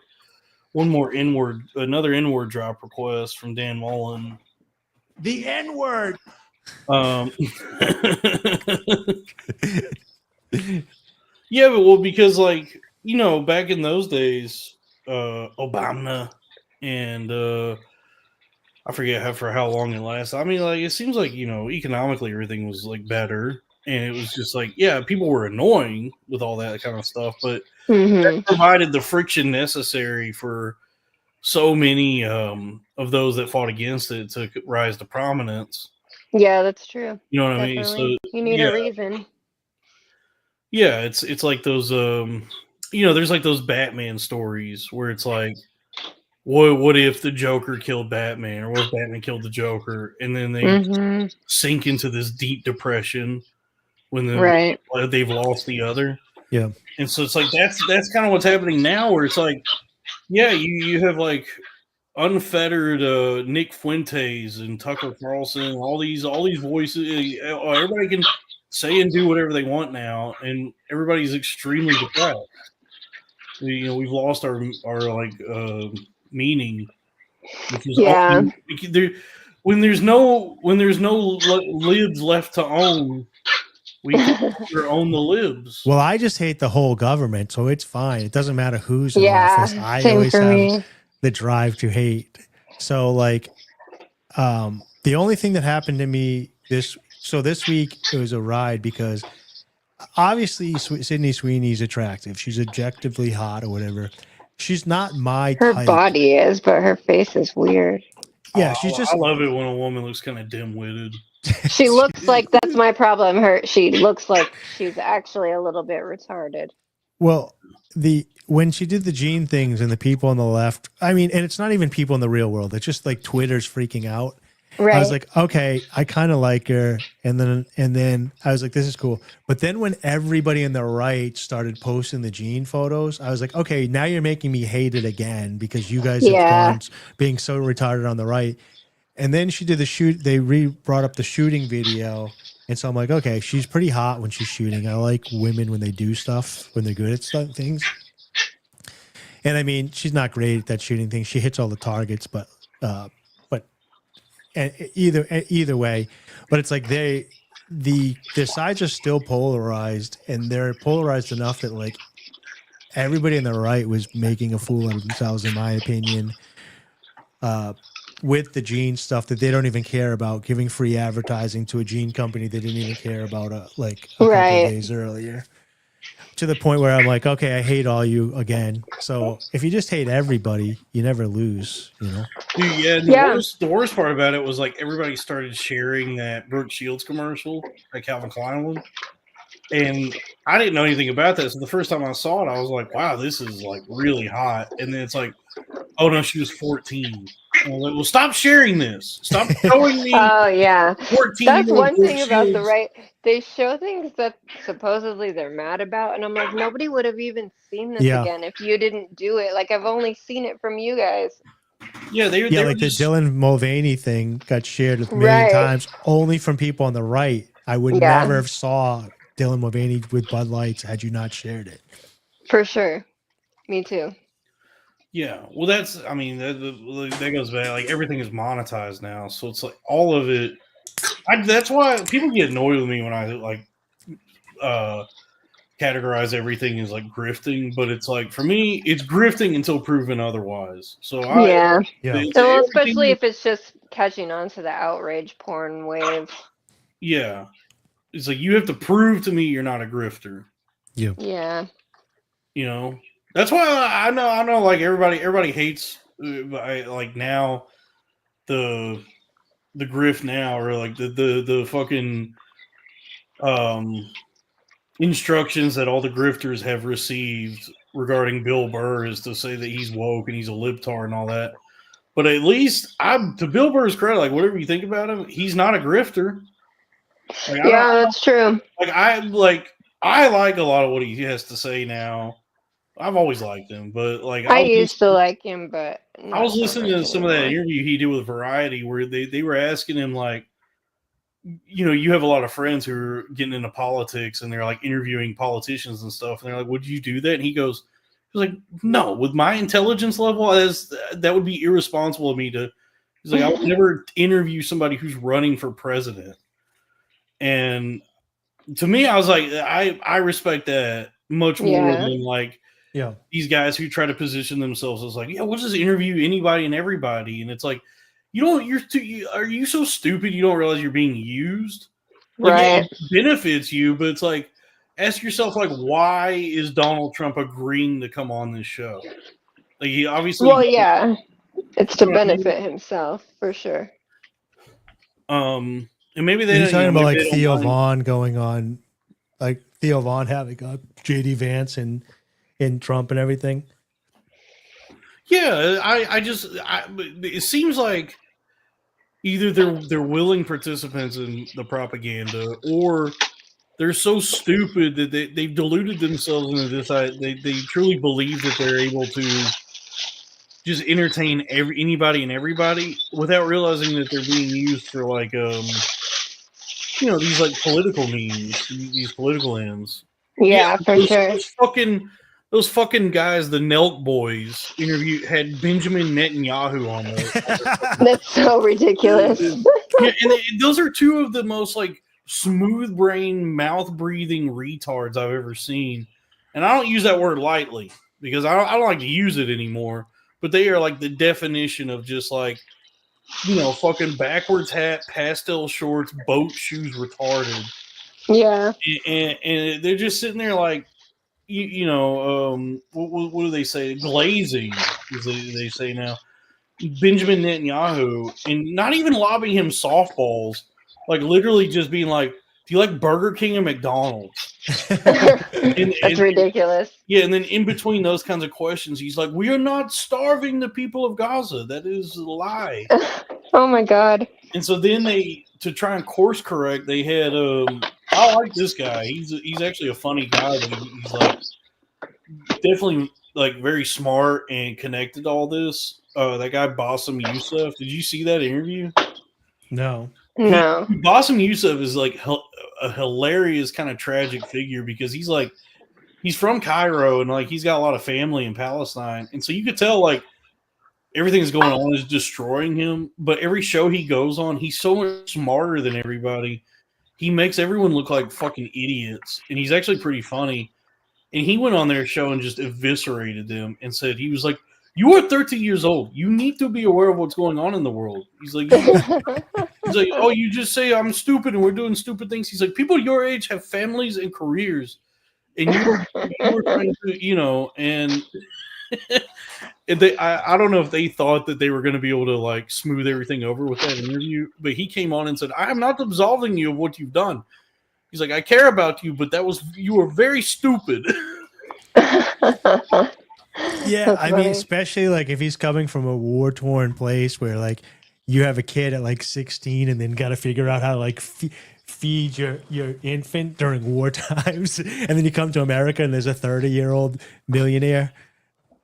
another N-word drop request from Dan Mullen. The N-word. Yeah, but because like back in those days, Obama and I forget for how long it lasted. I mean, like it seems like economically everything was like better, and it was just like people were annoying with all that kind of stuff, but that provided the friction necessary for so many of those that fought against it to rise to prominence. Yeah, that's true. You know what Definitely. I mean? So you need a reason. Yeah, it's like those there's like those Batman stories where it's like, what if the Joker killed Batman, or what if Batman killed the Joker, and then they sink into this deep depression when they've lost the other. Yeah. And so it's like that's kind of what's happening now, where it's like, yeah, you have like unfettered Nick Fuentes and Tucker Carlson, all these voices. Everybody can say and do whatever they want now, and everybody's extremely depressed. We've lost our like meaning, which is when there's no libs left to own, we can own the libs. Well, I just hate the whole government, so it's fine. It doesn't matter who's in office. I same always for have me. the drive to hate. So like the only thing that happened to me this week, it was a ride because obviously Sydney Sweeney's attractive. She's objectively hot or whatever. She's not my Her type. body is, but her face is weird. Yeah, she's just. I love it when a woman looks kind of dim-witted. She looks like that's my problem. She looks like she's actually a little bit retarded. Well, when she did the gene things and the people on the left, I mean, and it's not even people in the real world. It's just like Twitter's freaking out. Right. I was like, okay, I kind of like her. And then I was like, this is cool. But then when everybody on the right started posting the gene photos, I was like, okay, now you're making me hate it again because you guys have gone being so retarded on the right. And then she did the shoot. They brought up the shooting video. And so I'm like, okay, she's pretty hot when she's shooting. I like women when they do stuff, when they're good at things. And I mean, she's not great at that shooting thing. She hits all the targets, but either way, but it's like their sides are still polarized, and they're polarized enough that like everybody on the right was making a fool out of themselves, in my opinion, with the gene stuff that they don't even care about, giving free advertising to a gene company they didn't even care about a couple of days earlier. To the point where I'm like, okay, I hate all you again. So if you just hate everybody, you never lose, you know? Dude, the worst part about it was like everybody started sharing that Brooke Shields commercial, that Calvin Klein one. And I didn't know anything about that. So the first time I saw it, I was like, wow, this is like really hot. And then it's like, oh no, she was 14. And I was like, well, stop sharing this. Stop showing me. Oh yeah. 14. That's one thing about the right. They show things that supposedly they're mad about, and I'm like, nobody would have even seen this again if you didn't do it. Like, I've only seen it from you guys. Yeah, they like just... the Dylan Mulvaney thing got shared a million times, only from people on the right. I would never have saw Dylan Mulvaney with Bud Lights had you not shared it. For sure. Me too. Yeah, well, that goes back. Like, everything is monetized now, so it's like all of it. That's why people get annoyed with me when I like categorize everything as like grifting. But it's like, for me, it's grifting until proven otherwise. So So especially if it's just catching on to the outrage porn wave. Yeah, it's like you have to prove to me you're not a grifter. Yeah. You know. That's why I know. Like everybody hates like now the grift now, or like the fucking instructions that all the grifters have received regarding Bill Burr is to say that he's woke and he's a libtard and all that. But at least to Bill Burr's credit, like whatever you think about him, he's not a grifter. Like, that's true. Like I like a lot of what he has to say now. I've always liked him, but like I used to like him, but I was listening to some of that interview he did with Variety where they were asking him like, you know, you have a lot of friends who are getting into politics and they're like interviewing politicians and stuff, and they're like, would you do that? And he was like, no, with my intelligence level, that would be irresponsible of me to. He's like, I would never interview somebody who's running for president. And to me, I was like, I respect that much more than like these guys who try to position themselves as like, we'll just interview anybody and everybody. And it's like, are you so stupid you don't realize you're being used? Like, right. It benefits you, but it's like, ask yourself, like, why is Donald Trump agreeing to come on this show? Like, he obviously... Well, yeah. It's to benefit himself, for sure. And maybe You're talking about like Theo Vaughn going on, like Theo Vaughn having JD Vance and Trump and everything. Yeah, it seems like either they're willing participants in the propaganda, or they're so stupid that they've deluded themselves into this. They truly believe that they're able to just entertain anybody and everybody without realizing that they're being used for like these like political means, these political ends. Yeah, for sure. Those fucking guys, the Nelk boys, had Benjamin Netanyahu on there. That's so ridiculous. Those are two of the most like smooth brain, mouth breathing retards I've ever seen. And I don't use that word lightly because I don't like to use it anymore. But they are like the definition of just like, fucking backwards hat, pastel shorts, boat shoes, retarded. Yeah. And they're just sitting there like, what do they say? Glazing, as they say now. Benjamin Netanyahu, and not even lobbing him softballs, like literally just being like, do you like Burger King or McDonald's? That's ridiculous. Yeah, and then in between those kinds of questions, he's like, "We are not starving the people of Gaza. That is a lie." Oh my God. And so then to try and course correct, they had I like this guy. He's actually a funny guy. But he's like definitely like very smart and connected to all this. That guy Bassem Youssef. Did you see that interview? No. No. Bassem Youssef is like a hilarious kind of tragic figure because he's from Cairo and like he's got a lot of family in Palestine, and so you could tell like everything that's going on is destroying him. But every show he goes on, he's so much smarter than everybody. He makes everyone look like fucking idiots, and he's actually pretty funny. And he went on their show and just eviscerated them and said he was like, "You are 13 years old. You need to be aware of what's going on in the world." He's like, "Oh, you just say I'm stupid and we're doing stupid things." He's like, "People your age have families and careers, and you were trying to, and." I don't know if they thought that they were going to be able to like smooth everything over with that interview, but he came on and said, "I am not absolving you of what you've done." He's like, "I care about you, but you were very stupid." Yeah, I mean, especially like if he's coming from a war-torn place where like you have a kid at like 16 and then got to figure out how to like feed your infant during war times, and then you come to America and there's a 30-year-old millionaire.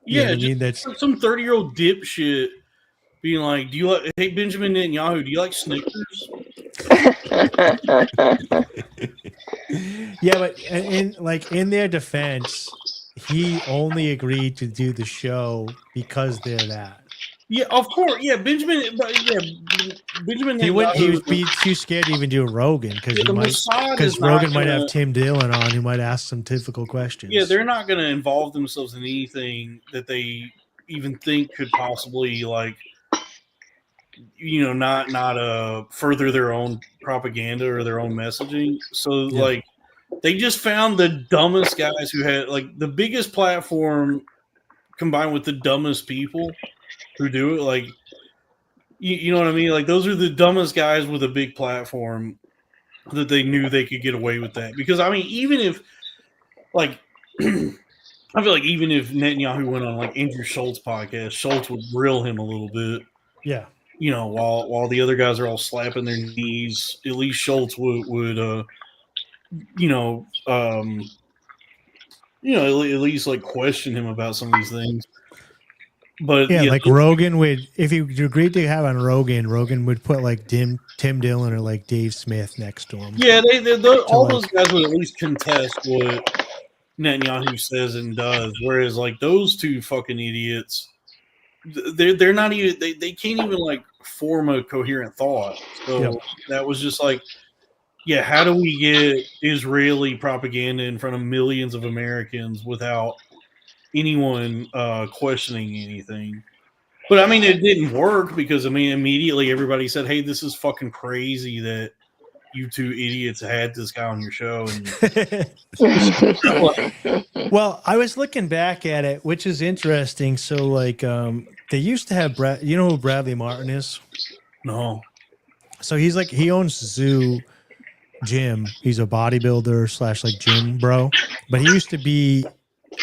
Yeah, I mean, that's some 30-year-old dipshit being like, "Do you like? Hey, Benjamin Netanyahu, do you like Snickers?" Yeah, but in their defense, he only agreed to do the show because they're that. Yeah, of course. Yeah, Benjamin. He would be too scared to even do Rogan because Rogan might have Tim Dillon on who might ask some difficult questions. Yeah, they're not going to involve themselves in anything that they even think could possibly like, not further their own propaganda or their own messaging. So like, they just found the dumbest guys who had like the biggest platform combined with the dumbest people who do it. Like, you know what I mean? Like, those are the dumbest guys with a big platform that they knew they could get away with that. Because, I mean, even if, like, I feel like even if Netanyahu went on, like, Andrew Schultz podcast, Schultz would grill him a little bit. Yeah. While the other guys are all slapping their knees, at least Schultz would at least, like, question him about some of these things. But yeah, like Rogan would, if you agreed to have on Rogan would put like Tim Dillon or like Dave Smith next to him. Yeah, all those guys would at least contest what Netanyahu says and does, whereas like those two fucking idiots, they're not even they can't even like form a coherent thought. So that was just like, yeah, how do we get Israeli propaganda in front of millions of Americans without anyone questioning anything? But I mean, it didn't work because I mean, immediately everybody said, "Hey, this is fucking crazy that you two idiots had this guy on your show." And well, I was looking back at it, which is interesting. So, like, they used to have you know who Bradley Martin is? No. So he owns Zoo Gym. He's a bodybuilder / like gym bro, but he used to be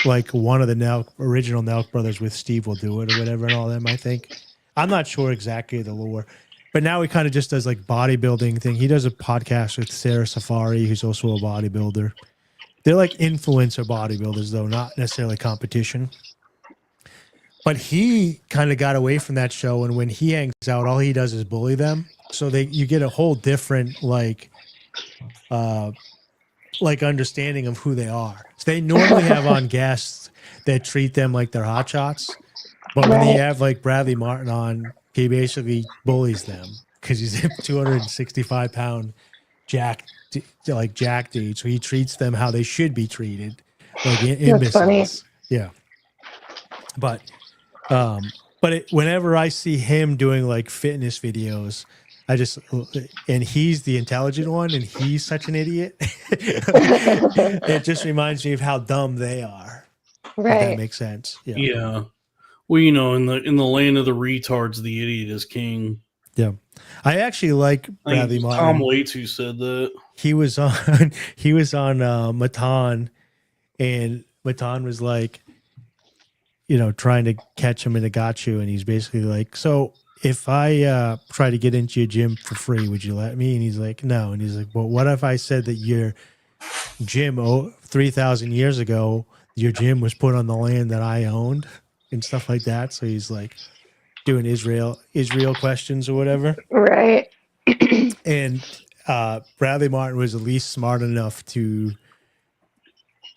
like one of the original Nelk brothers with Steve Will Do It or whatever and all them, I think. I'm not sure exactly the lore, but now he kind of just does like bodybuilding thing. He does a podcast with Sarah Safari, who's also a bodybuilder. They're like influencer bodybuilders though, not necessarily competition. But he kind of got away from that show, and when he hangs out, all he does is bully them. So you get a whole different like understanding of who they are. So they normally have on guests that treat them like they're hotshots, but when you have like Bradley Martin on, he basically bullies them because he's a 265-pound jack dude. So he treats them how they should be treated, like imbeciles. Yeah, but whenever I see him doing like fitness videos, and he's the intelligent one, and he's such an idiot. It just reminds me of how dumb they are. Right. If that makes sense. Yeah. Yeah. Well, in the land of the retards, the idiot is king. Yeah. I actually like Bradley Martin. Tom Waits who said that. he was on Matan, and Matan was like, trying to catch him in a gotcha, and he's basically like, so if I try to get into your gym for free, would you let me? And he's like, no. And he's like, well, what if I said that your gym 3,000 years ago, your gym was put on the land that I owned and stuff like that? So he's like doing Israel questions or whatever. Right. And Bradley Martin was at least smart enough to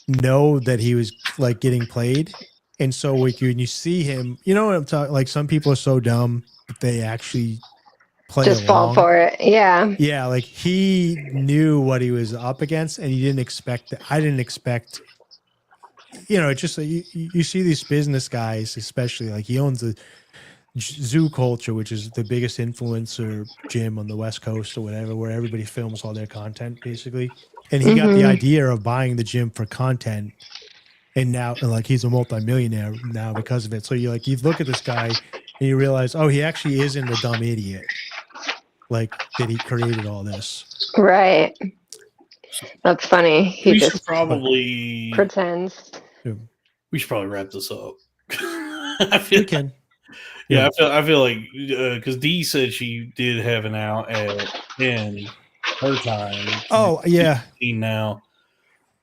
know that he was like getting played. And so when you see him, you know what I'm talking, like some people are so dumb that they actually play just along. fall for it. Yeah. Yeah. Like he knew what he was up against, and he didn't expect that. I didn't expect, it's just like you see these business guys, especially like he owns the Zoo Culture, which is the biggest influencer gym on the West Coast or whatever, where everybody films all their content basically. And he got the idea of buying the gym for content. And now, like, he's a multimillionaire now because of it. So you look at this guy and you realize, oh, he actually isn't a dumb idiot. Like, that he created all this. Right. That's funny. He just probably pretends. We should probably wrap this up. We can. Yeah, I feel like because Dee said she did have an out at 10 her time. Oh yeah. Now.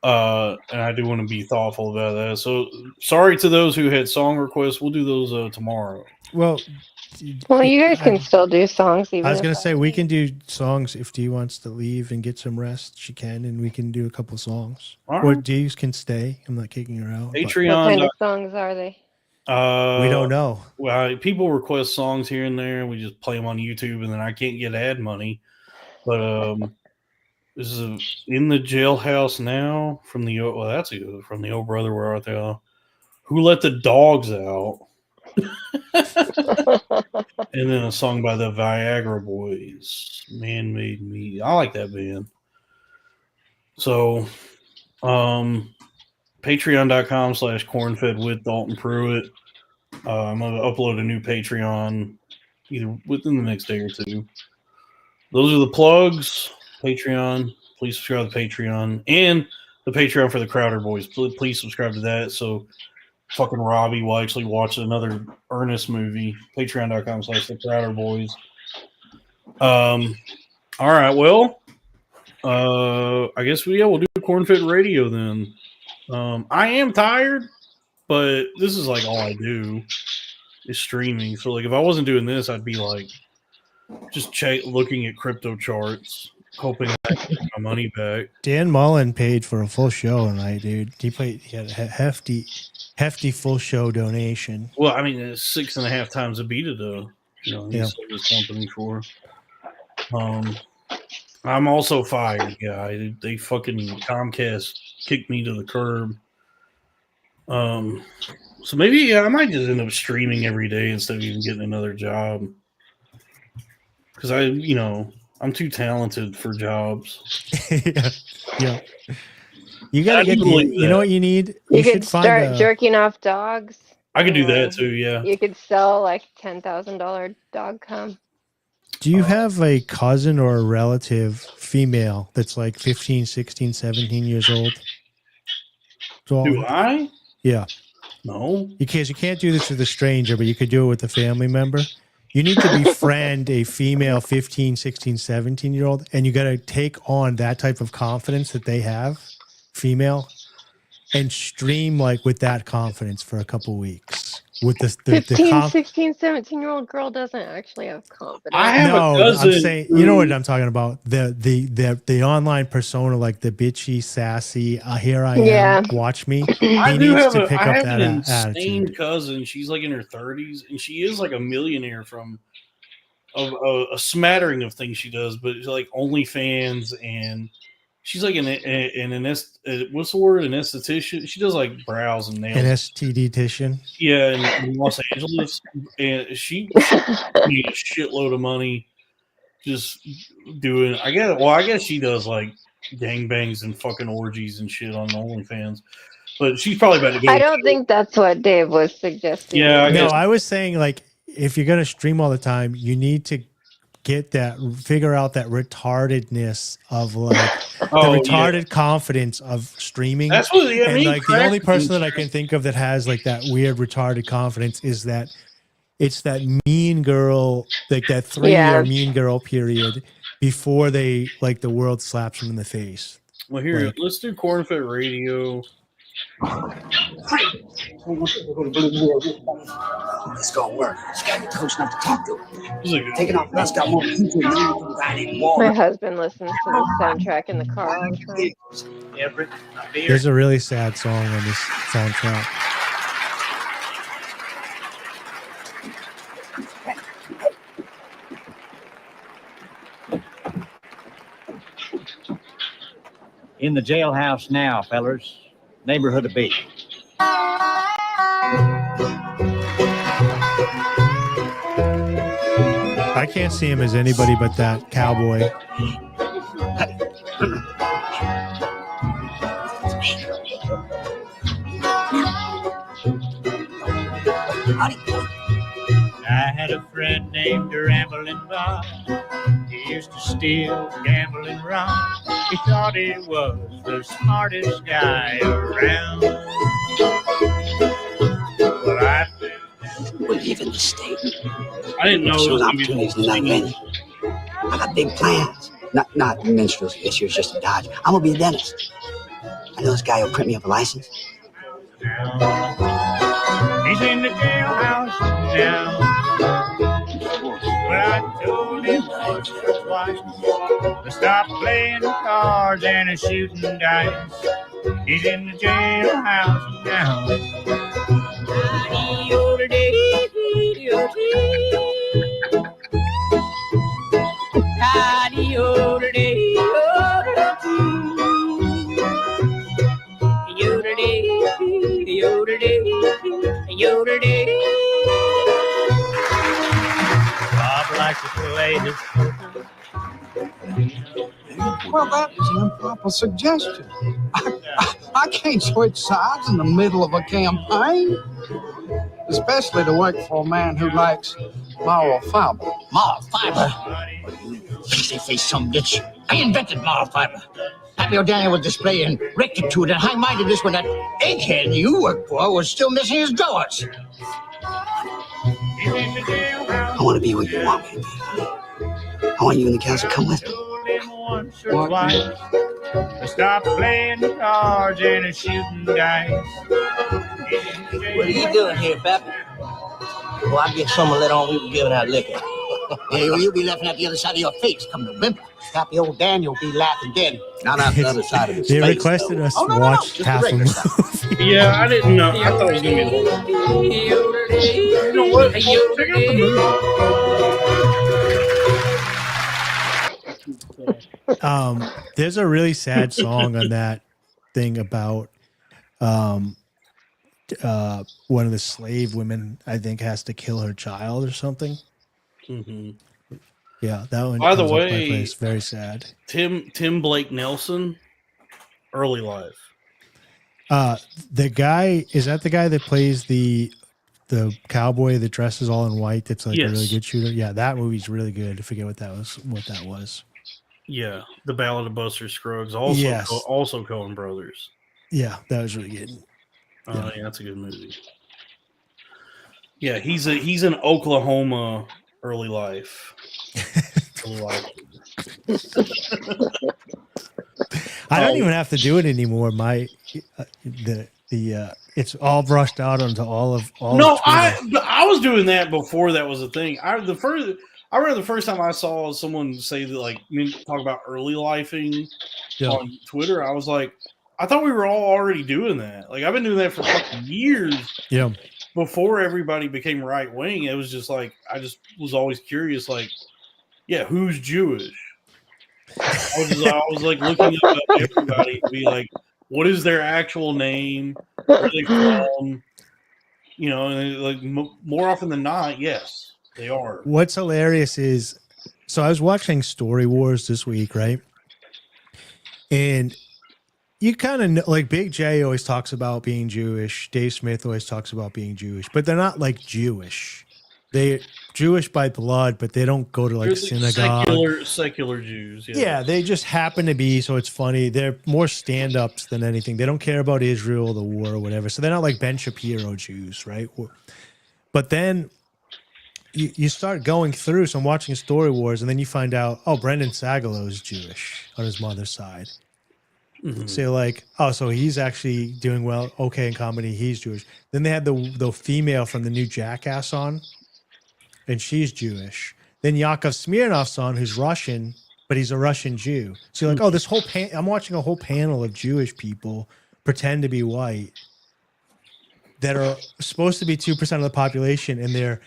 And I do want to be thoughtful about that. So sorry to those who had song requests. We'll do those tomorrow. Well, you guys can still do songs. Even I was going to say we can do songs if Dee wants to leave and get some rest. She can, and we can do a couple songs. All right. Or Dee can stay. I'm not kicking her out. Patreon. What kind of songs are they? We don't know. Well, people request songs here and there. We just play them on YouTube, and then I can't get ad money. But this is In the Jailhouse Now from the from the old brother. Where are they? Who Let the Dogs Out? And then a song by the Viagra Boys, Man Made Me. I like that band. So, patreon.com/cornfed with Dalton-Pruitt. I'm going to upload a new Patreon either within the next day or two. Those are the plugs. Patreon. Please subscribe to Patreon. And the Patreon for the Crowder Boys. Please subscribe to that. So fucking Robbie will actually watch another Ernest movie. Patreon.com/the Crowder Boys. All right. Well, I guess we'll do Cornfed Radio then. I am tired, but this is like all I do is streaming. So like if I wasn't doing this, I'd be like just looking at crypto charts, hoping I get my money back. Dan Mullen paid for a full show tonight, dude. He had a hefty full show donation. Well, I mean, it's 6.5 times a EBITDA. He sold his company for. I'm also fired, guy. They fucking Comcast kicked me to the curb. So maybe I might just end up streaming every day instead of even getting another job. Because I'm too talented for jobs. Yeah. You gotta get you know what you need? You could start jerking off dogs. I could do that too, yeah. You could sell like $10,000 dog cum. Do you have a cousin or a relative female that's like 15, 16, 17 years old? Do I? Yeah. No. Because you can't do this with a stranger, but you could do it with a family member. You need to befriend a female 15, 16, 17-year-old, and you got to take on that type of confidence that they have, female, and stream like with that confidence for a couple weeks. With the 15, 16, 17-year-old girl doesn't actually have confidence. I have a cousin. I'm saying, you know what I'm talking about? The online persona, like the bitchy, sassy, here I am, watch me. I have that an insane attitude. cousin. She's like in her 30s, and she is like a millionaire from a smattering of things she does, but it's like OnlyFans, and she's like what's the word? An esthetician. She does like brows and nails. An STD-tician. Yeah, in Los Angeles, and she made a shitload of money just doing. I guess she does like gangbangs and fucking orgies and shit on OnlyFans. But she's probably about to go. I don't think that's what Dave was suggesting. Yeah, I was saying like if you're gonna stream all the time, you need to figure out that retardedness of like the retarded confidence of streaming. That's what and like the only person that I can think of that has like that weird retarded confidence is that it's that Mean Girl, like that 3-year Mean Girl period before they like the world slaps them in the face. Well, here, like, let's do Cornfed Radio. It's gonna work. She got the coach not to talk to her. Taking off that's got more people than my husband listens to the soundtrack in the car all the time. There's a really sad song on this soundtrack. In the jailhouse now, fellers. Neighborhood of B. I can't see him as anybody but that cowboy. I had a friend named Rambling Bob. He used to steal, gamble, and rob. He thought he was the smartest guy around. Well, we're leaving the state. I didn't know it was opportunities not many. I got big plans. Not minstrels. This year's just a dodge. I'm gonna be a dentist. I know this guy will print me up a license. he's in the jailhouse now. Well, I told him once or twice to stop playing cards and shooting dice. He's in the jailhouse now. Bob likes to play his poker. Well, that was an improper suggestion. I can't switch sides in the middle of a campaign, especially to work for a man who likes moral fiber. Moral fiber? Face some bitch. I invented moral fiber. Happy O'Daniel was displaying rectitude and high-mindedness when that egghead you worked for was still missing his drawers. I want to be where you want me to be. I want you and the cows to come with me. Stop playing cards and shooting dice. What are you doing here, Pep? Well, I get someone let on we were giving out liquor. Yeah, you'll be laughing at the other side of your face come November. Happy old Daniel will be laughing then. Not out the other side of his They face. requested us to watch half a movie. Yeah, I didn't know. I thought it was going to be you know what? Check out the movie. There's a really sad song on that thing about one of the slave women, I think, has to kill her child or something. Mm-hmm. Yeah, that one. By the way, it's very sad. Tim Blake Nelson, early life. The guy, is that the guy that plays the cowboy that dresses all in white? That's like a really good shooter. Yeah, that movie's really good. I forget what that was. Yeah, The Ballad of Buster Scruggs. Also, also Coen Brothers. Yeah, that was really good. Yeah, that's a good movie. Yeah, he's in Oklahoma early life. I don't even have to do it anymore. It's all brushed out onto all. No, I was doing that before that was a thing. I remember the first time I saw someone say that, like, talk about early lifing on Twitter. I was like, I thought we were all already doing that. Like, I've been doing that for fucking years. Yeah. Before everybody became right wing, it was just like I just was always curious, like, yeah, who's Jewish? I was like looking up everybody to be like, what is their actual name? Where are they from? You know, and like more often than not, yes, they are. What's hilarious is, so I was watching Story Wars this week, right? And you kind of know, like, Big J always talks about being Jewish. Dave Smith always talks about being Jewish, but they're not like Jewish. they Jewish by blood, but they don't go to like They're synagogue. Secular Jews. Yeah, they just happen to be, so it's funny. They're more stand-ups than anything. They don't care about Israel, the war, or whatever. So they're not like Ben Shapiro Jews, right? But then you start going through, so I'm watching Story Wars, and then you find out, oh, Brendan Sagalow is Jewish on his mother's side. Mm-hmm. So you're like, oh, so he's actually doing well, okay, in comedy, he's Jewish. Then they had the female from the new Jackass on, and she's Jewish. Then Yakov Smirnoff's on, who's Russian, but he's a Russian Jew. So you're like, oh, this whole I'm watching a whole panel of Jewish people pretend to be white that are supposed to be 2% of the population, and they're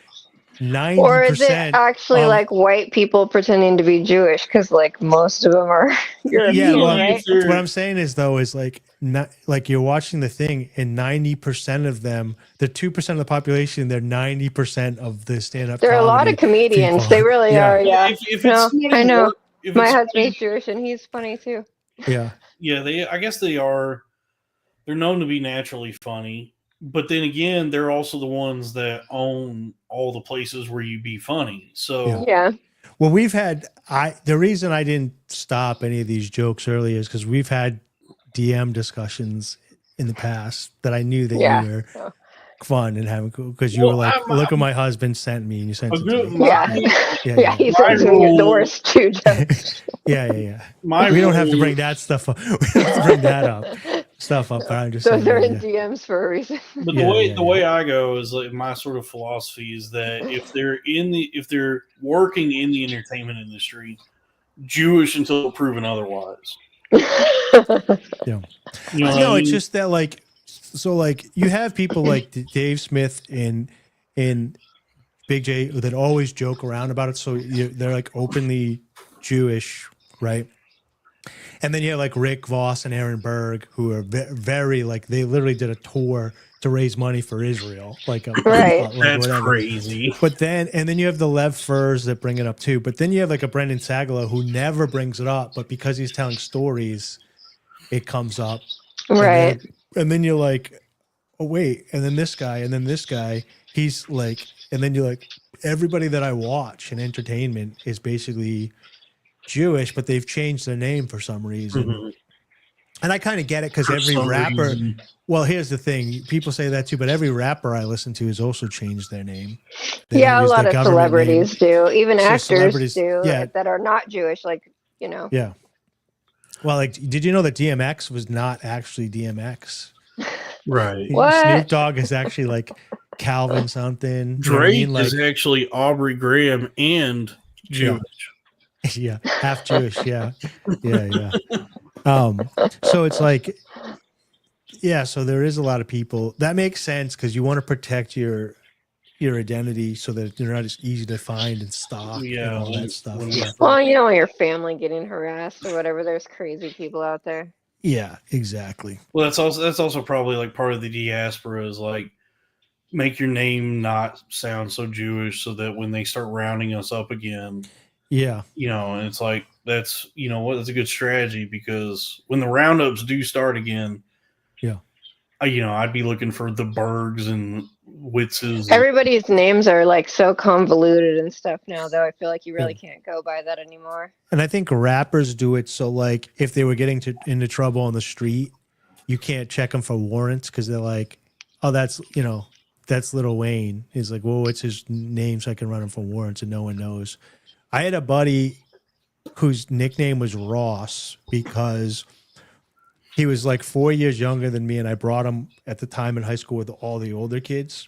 90%. Or is it actually like white people pretending to be Jewish? Because like most of them are European, right? What I'm saying is though, is like not like you're watching the thing, and 90% of them, they're 2% of the population. They're 90% of the stand-up. There are a lot of comedians. They really are. Yeah. I know. My husband's Jewish, and he's funny too. Yeah. Yeah. I guess they are. They're known to be naturally funny. But then again, they're also the ones that own all the places where you be funny. So yeah. Well, we've had the reason I didn't stop any of these jokes earlier is because we've had DM discussions in the past that I knew that you were fun and having cool because you were like, look what my husband sent me, and you sent it to me. Yeah, he sends me the worst two jokes. Yeah. We don't have to bring that stuff up. We don't have to bring that up. But I'm just those are in DMs for a reason. But the way I go is like my sort of philosophy is that if they're working in the entertainment industry, Jewish until proven otherwise. It's just that like you have people like Dave Smith and Big J that always joke around about it, so they're like openly Jewish, right? And then you have like Rick Voss and Aaron Berg, who are very like they literally did a tour to raise money for Israel. Like, that's crazy. But then you have the Lev Furs that bring it up too. But then you have like a Brendan Sagalow who never brings it up, but because he's telling stories, it comes up. Right. And then you're like, oh wait, and then this guy, he's like, and then you're like, everybody that I watch in entertainment is basically Jewish, but they've changed their name for some reason. Mm-hmm. And I kind of get it because every rapper, well, here's the thing. People say that too, but every rapper I listen to has also changed their name. A lot of celebrities do. Even actors do that are not Jewish, like, Yeah. Well, like, did you know that DMX was not actually DMX? Right. What? Snoop Dogg is actually like Calvin something. Drake is actually Aubrey Graham and Jewish. Yeah, half Jewish. Yeah. So it's like, so there is a lot of people that makes sense because you want to protect your identity so that you're not as easy to find and stalk and all that stuff. Well, you don't want your family getting harassed or whatever. There's crazy people out there. Yeah, exactly. Well, that's also probably like part of the diaspora is like make your name not sound so Jewish so that when they start rounding us up again. Yeah. And it's like, that's a good strategy because when the roundups do start again, I'd be looking for the Bergs and Witzes. Everybody's names are like so convoluted and stuff now, though. I feel like you really can't go by that anymore. And I think rappers do it. So like if they were getting into trouble on the street, you can't check them for warrants because they're like, oh, that's Lil Wayne. He's like, well, what's his name so I can run him for warrants and no one knows. I had a buddy whose nickname was Ross because he was like 4 years younger than me, and I brought him at the time in high school with all the older kids.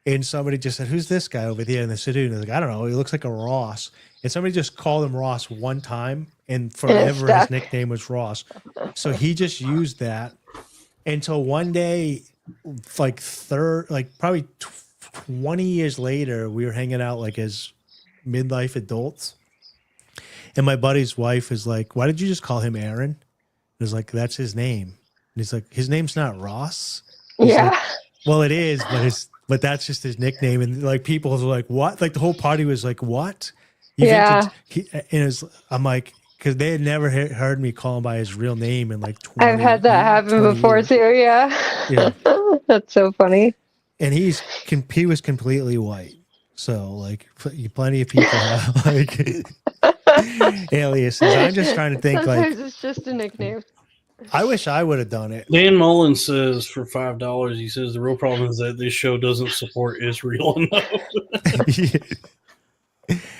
And somebody just said, "Who's this guy over there?" And they said, "I was like, I don't know. He looks like a Ross." And somebody just called him Ross one time, and forever his nickname was Ross. So he just used that until one day, probably 20 years later, we were hanging out like as midlife adults, and my buddy's wife is like, "Why did you just call him Aaron?" I was like, "That's his name." And he's like, "His name's not Ross." He's like, well, it is, but that's just his nickname. And like people were like, "What?" Like the whole party was like, "What?" I'm like, because they had never heard me call him by his real name in like 20 I've had that happen before years. Too. Yeah. That's so funny. And he was completely white. So like plenty of people have like aliases. I'm just trying to think Sometimes like it's just a nickname. I wish I would have done it. Dan Mullen says for $5, he says the real problem is that this show doesn't support Israel enough.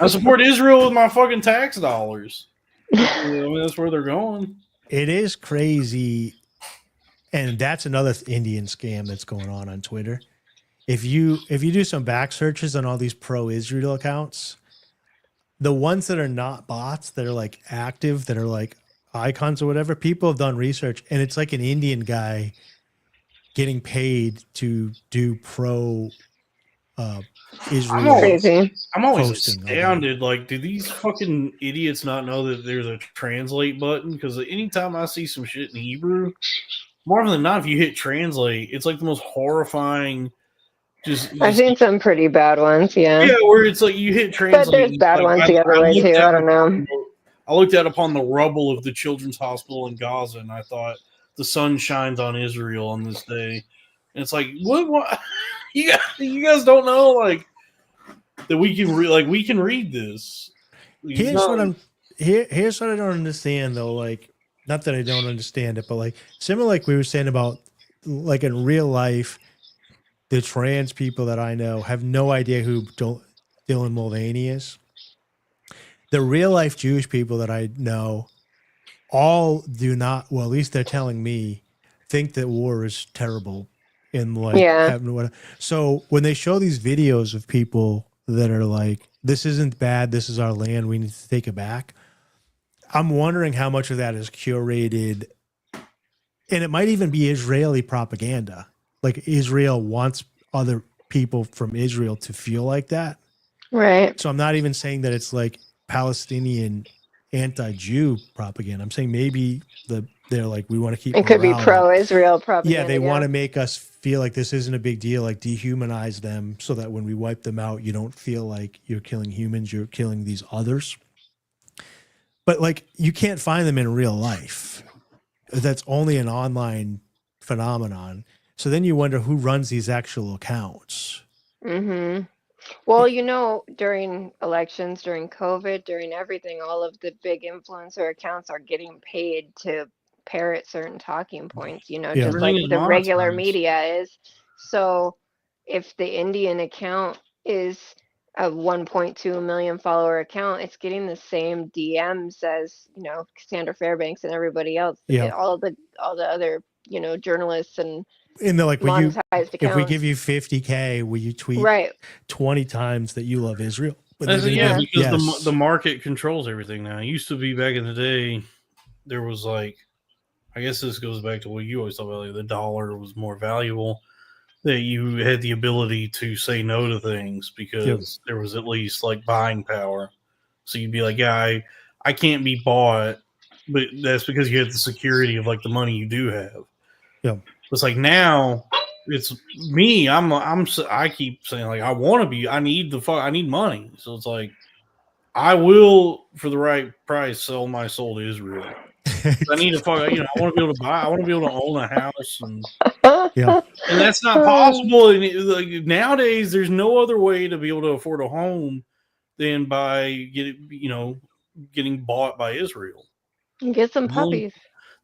I support Israel with my fucking tax dollars. I mean, that's where they're going. It is crazy. And that's another Indian scam that's going on Twitter. If you do some back searches on all these pro-Israel accounts, the ones that are not bots, that are like active, that are like icons or whatever, people have done research, and it's like an Indian guy getting paid to do pro Israel. I'm always astounded. Like, do these fucking idiots not know that there's a translate button? Because anytime I see some shit in Hebrew, more often than not, if you hit translate, it's like the most horrifying. I've seen some pretty bad ones, yeah. Yeah, where it's like you hit translate. But there's bad ones the other way too. I don't know. I looked out upon the rubble of the children's hospital in Gaza, and I thought the sun shines on Israel on this day. And it's like, what? You guys don't know like that we can read this. Here's what I don't understand though. Like, not that I don't understand it, but like similar, like we were saying about like in real life. The trans people that I know have no idea who Dylan Mulvaney is. The real life Jewish people that I know all do not, well, at least they're telling me, think that war is terrible. And like, so when they show these videos of people that are like, this isn't bad, this is our land, we need to take it back. I'm wondering how much of that is curated, and it might even be Israeli propaganda. Like Israel wants other people from Israel to feel like that. Right. So I'm not even saying that it's like Palestinian anti-Jew propaganda. I'm saying maybe they're like, we want to keep it could be pro-Israel propaganda. Yeah, they want to make us feel like this isn't a big deal, like dehumanize them so that when we wipe them out, you don't feel like you're killing humans, you're killing these others. But like, you can't find them in real life. That's only an online phenomenon. So then you wonder who runs these actual accounts. Mm-hmm. Well, you know, during elections, during COVID, during everything, all of the big influencer accounts are getting paid to parrot certain talking points, you know, just like the regular media is. So if the Indian account is a 1.2 million follower account, it's getting the same DMs as, you know, Cassandra Fairbanks and everybody else. Yeah. All the other, you know, journalists and they're like, if we give you 50K, will you tweet 20 times that you love Israel? But because the market controls everything now. It used to be back in the day, there was like, I guess this goes back to what you always talk about, like the dollar was more valuable, that you had the ability to say no to things because there was at least like buying power. So you'd be like, yeah, I can't be bought, but that's because you have the security of like the money you do have. Yeah. It's like now it's me. I keep saying like, I need money. So it's like, I will for the right price sell my soul to Israel. I need to I want to be able to buy. I want to be able to own a house, and and that's not possible. And nowadays, there's no other way to be able to afford a home than by getting bought by Israel. Get some puppies.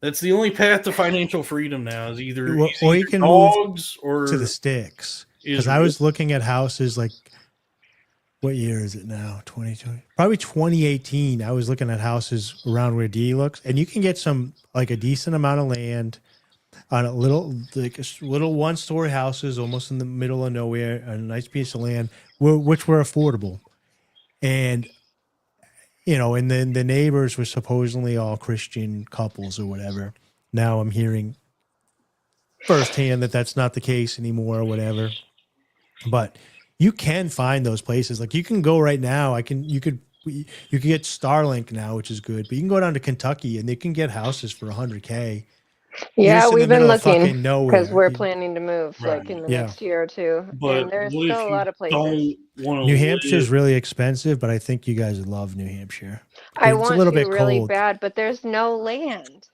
That's the only path to financial freedom now. Is either or you can dogs move or to the sticks. Because I was looking at houses like, what year is it now? 2020, probably 2018. I was looking at houses around where Dee looks, and you can get some like a decent amount of land on a little one-story houses, almost in the middle of nowhere, a nice piece of land, which were affordable, and and then the neighbors were supposedly all Christian couples or whatever. Now I'm hearing firsthand that that's not the case anymore or whatever, but. You can find those places. Like you can go right now. You could get Starlink now, which is good. But you can go down to Kentucky and they can get houses for $100K. Yeah, we've been looking because we're planning to move like in the next year or two. But and there's still a lot of places. New Hampshire is really expensive, but I think you guys would love New Hampshire. I want to really bad, but there's no land.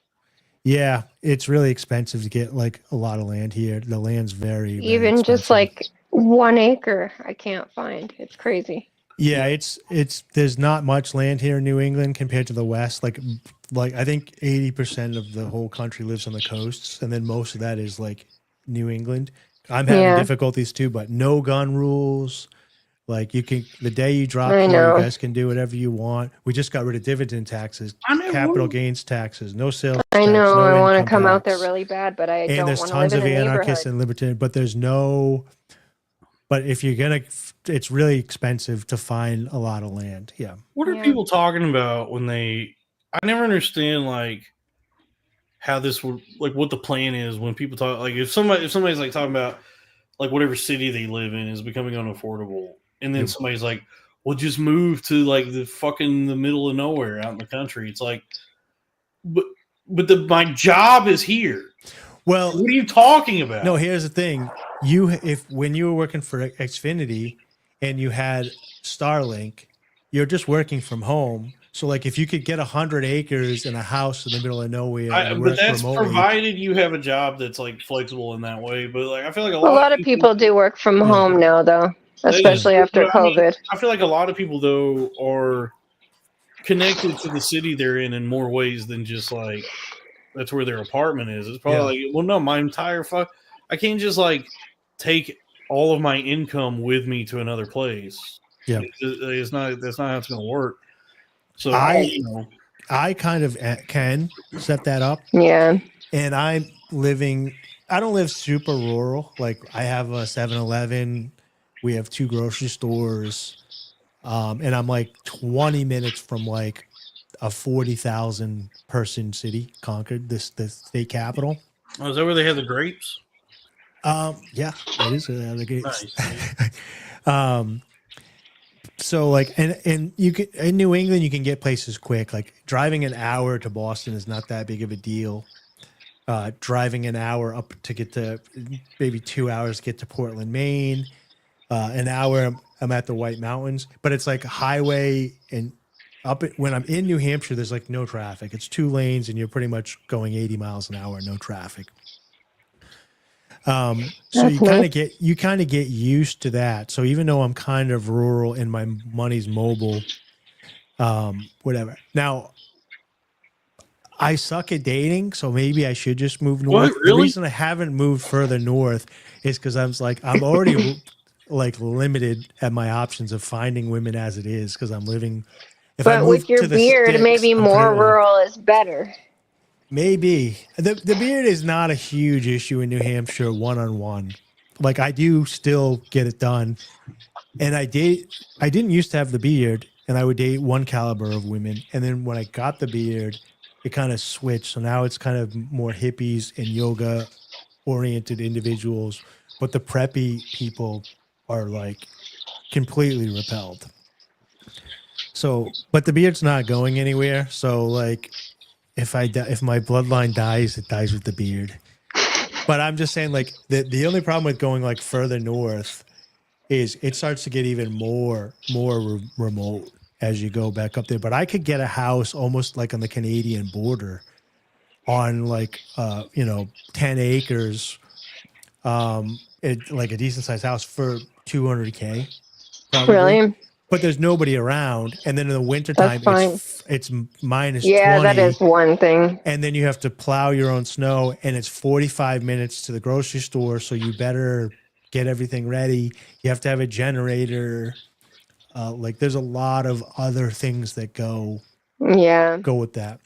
Yeah, it's really expensive to get like a lot of land here. The land's very even expensive. Just like 1 acre I can't find. It's crazy. Yeah, it's there's not much land here in New England compared to the West. Like I think 80% of the whole country lives on the coasts, and then most of that is like New England. I'm having difficulties too, but no gun rules. Like you can, the day you drop here, you guys can do whatever you want. We just got rid of dividend taxes, capital gains taxes, no sales tax. I know. No I want to income come out tax. there really bad, but I And don't there's want to tons live of in a anarchists neighborhood. and libertarians, but there's no. But if you're gonna, it's really expensive to find a lot of land. Yeah. What are people talking about when they? I never understand like how this would like what the plan is when people talk like if somebody's like talking about like whatever city they live in is becoming unaffordable, and then somebody's like, "Well, just move to like the middle of nowhere out in the country." It's like, but my job is here. Well, what are you talking about? No, here's the thing. When you were working for Xfinity and you had Starlink, you're just working from home. So like if you could get 100 acres and a house in the middle of nowhere, but that's provided you have a job that's like flexible in that way. But like I feel like a lot of people do work from home now, though, especially after COVID. I feel like a lot of people though are connected to the city they're in more ways than just like that's where their apartment is. It's probably like, well, no, my entire I can't just like take all of my income with me to another place. Yeah, that's not how it's going to work. So I kind of can set that up. Yeah, and I don't live super rural. Like I have a 7-Eleven, we have 2 grocery stores, and I'm like 20 minutes from like a 40,000 person city, Concord, the state capital. Oh, is that where they have the grapes? Yeah, it is the grapes. Nice. So like, and you can in New England, you can get places quick. Like driving an hour to Boston is not that big of a deal. Driving an hour up to get to maybe 2 hours to get to Portland, Maine. An hour I'm at the White Mountains, but it's like a highway and when I'm in New Hampshire, there's like no traffic. It's 2 lanes and you're pretty much going 80 miles an hour, no traffic. So you kind of get used to that. So even though I'm kind of rural and my money's mobile, whatever. Now I suck at dating, so maybe I should just move north. What, really? The reason I haven't moved further north is because I'm already like limited at my options of finding women as it is because I'm living. But with your beard, maybe more rural is better. Maybe the beard is not a huge issue in New Hampshire one-on-one. Like I do still get it done, and I didn't used to have the beard, and I would date one caliber of women, and then when I got the beard, it kind of switched. So now it's kind of more hippies and yoga oriented individuals, but the preppy people are like completely repelled. So, but the beard's not going anywhere. So like if my bloodline dies, it dies with the beard. But I'm just saying like the only problem with going like further north is it starts to get even more remote as you go back up there. But I could get a house almost like on the Canadian border on like 10 acres, like a decent sized house for $200K. Probably. Really? But there's nobody around, and then in the wintertime, it's minus 20. Yeah, that is one thing. And then you have to plow your own snow, and it's 45 minutes to the grocery store, so you better get everything ready. You have to have a generator. Like there's a lot of other things that go with that.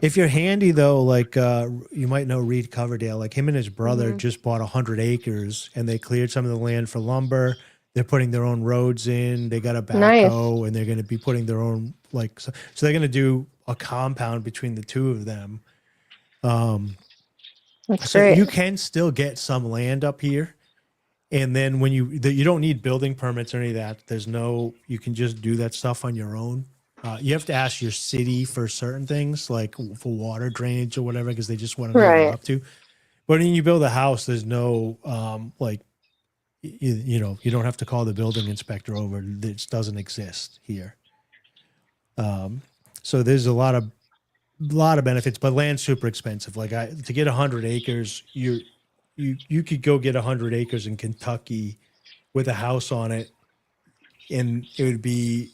If you're handy though, like you might know Reed Coverdale, like him and his brother just bought 100 acres and they cleared some of the land for lumber. They're putting their own roads in. They got a backhoe and they're going to be putting their own so they're going to do a compound between the two of them. That's so great. You can still get some land up here. And then when you don't need building permits or any of that, you can just do that stuff on your own. You have to ask your city for certain things, like for water drainage or whatever, because they just want to know what you're up to. But when you build a house, there's no you don't have to call the building inspector over. It doesn't exist here. So there's a lot of benefits, but land's super expensive. Like to get 100 acres, you could go get 100 acres in Kentucky with a house on it, and it would be,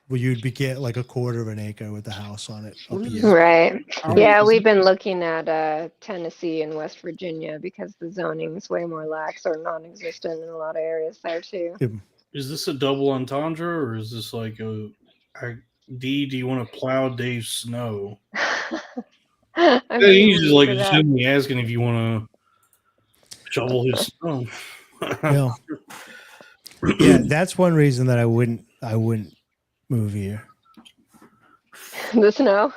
well, you'd be get like a quarter of an acre with a house on it up here. Right. Yeah, we've been looking at Tennessee and West Virginia because the zoning is way more lax or non-existent in a lot of areas there too. Is this a double entendre, or is this like Dee, do you want to plow Dave's snow? He's just like assuming asking if you want to shovel his snow. Yeah, that's one reason that I wouldn't move here. The snow.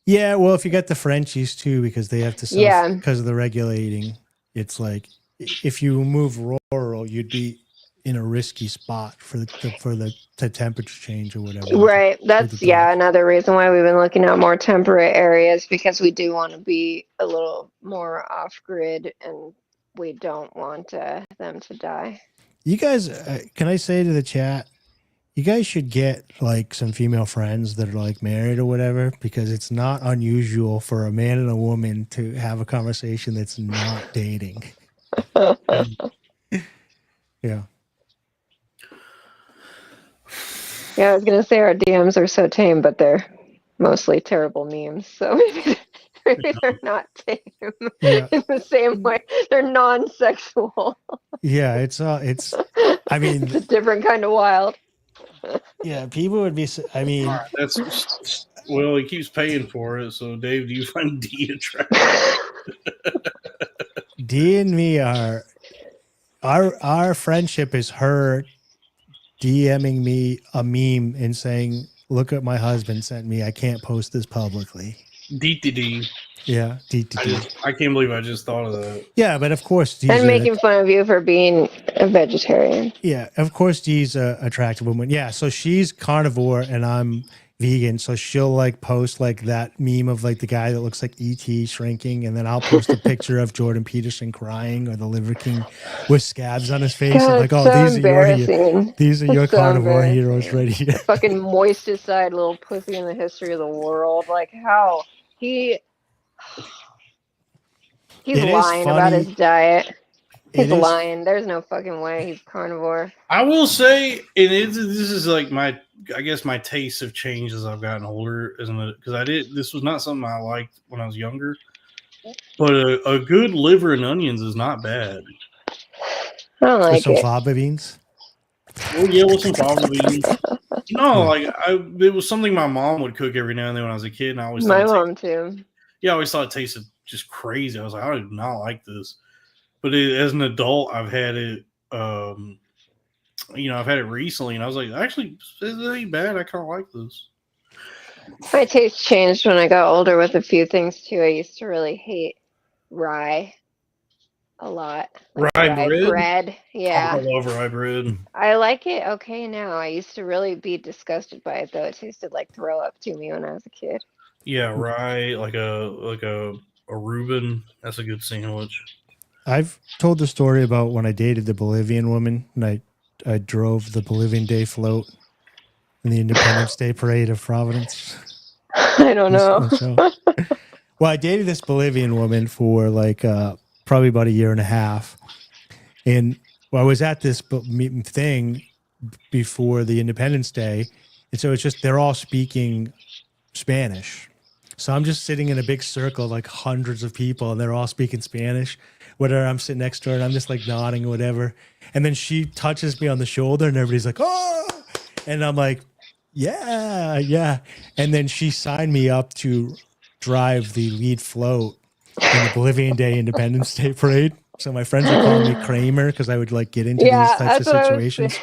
Yeah, well, if you got the Frenchies too, because they have to because of the regulating. It's like if you move rural, you'd be in a risky spot for the temperature change or whatever. Right. That's another reason why we've been looking at more temperate areas, because we do want to be a little more off grid and we don't want them to die. You guys, can I say to the chat, you guys should get like some female friends that are like married or whatever, because it's not unusual for a man and a woman to have a conversation that's not dating. Yeah. Yeah, I was gonna say our DMs are so tame, but they're mostly terrible memes. So maybe they're not tame in the same way. They're non-sexual. Yeah, it's I mean, it's a different kind of wild. Yeah, people would be. I mean, that's well, he keeps paying for it. So, Dave, do you find Dee attractive? Dee and me are our friendship is her DMing me a meme and saying, "Look what my husband sent me. I can't post this publicly." Dee. Yeah, Dee. I can't believe I just thought of that. Yeah, but of course, Dee's and making fun of you for being a vegetarian. Yeah, of course, Dee's a attractive woman. Yeah, so she's carnivore and I'm vegan, so she'll like post like that meme of like the guy that looks like E.T. shrinking, and then I'll post a picture of Jordan Peterson crying or the Liver King with scabs on his face. God, and like, oh, so these are your carnivore heroes right here. The fucking moistest side little pussy in the history of the world. Like how he's lying about his diet. He's lying. There's no fucking way he's carnivore. I will say, this is like I guess my tastes have changed as I've gotten older, isn't it? Because this was not something I liked when I was younger. But a good liver and onions is not bad. I don't like some fava beans. Well, yeah, with some fava beans. No, like it was something my mom would cook every now and then when I was a kid, and I always my mom too. Yeah, I always thought it tasted just crazy. I was like, I do not like this. But as an adult, I've had it. I've had it recently, and I was like, actually, this ain't bad. I kind of like this. My taste changed when I got older with a few things too. I used to really hate rye a lot. Like rye bread. Yeah. I love rye bread. I like it okay now. I used to really be disgusted by it though. It tasted like throw up to me when I was a kid. Yeah, rye, like a Reuben. That's a good sandwich. I've told the story about when I dated the Bolivian woman and I drove the Bolivian Day float in the Independence Day Parade of Providence. I don't know. Well, I dated this Bolivian woman for like probably about a year and a half. And I was at this thing before the Independence Day. And so it's just, they're all speaking Spanish. So I'm just sitting in a big circle of like hundreds of people and they're all speaking Spanish. Whatever, I'm sitting next to her and I'm just like nodding or whatever. And then she touches me on the shoulder and everybody's like, oh, and I'm like, yeah. And then she signed me up to drive the lead float in the Bolivian Day Independence Day Parade. So my friends are calling me Kramer because I would like get into these types of situations.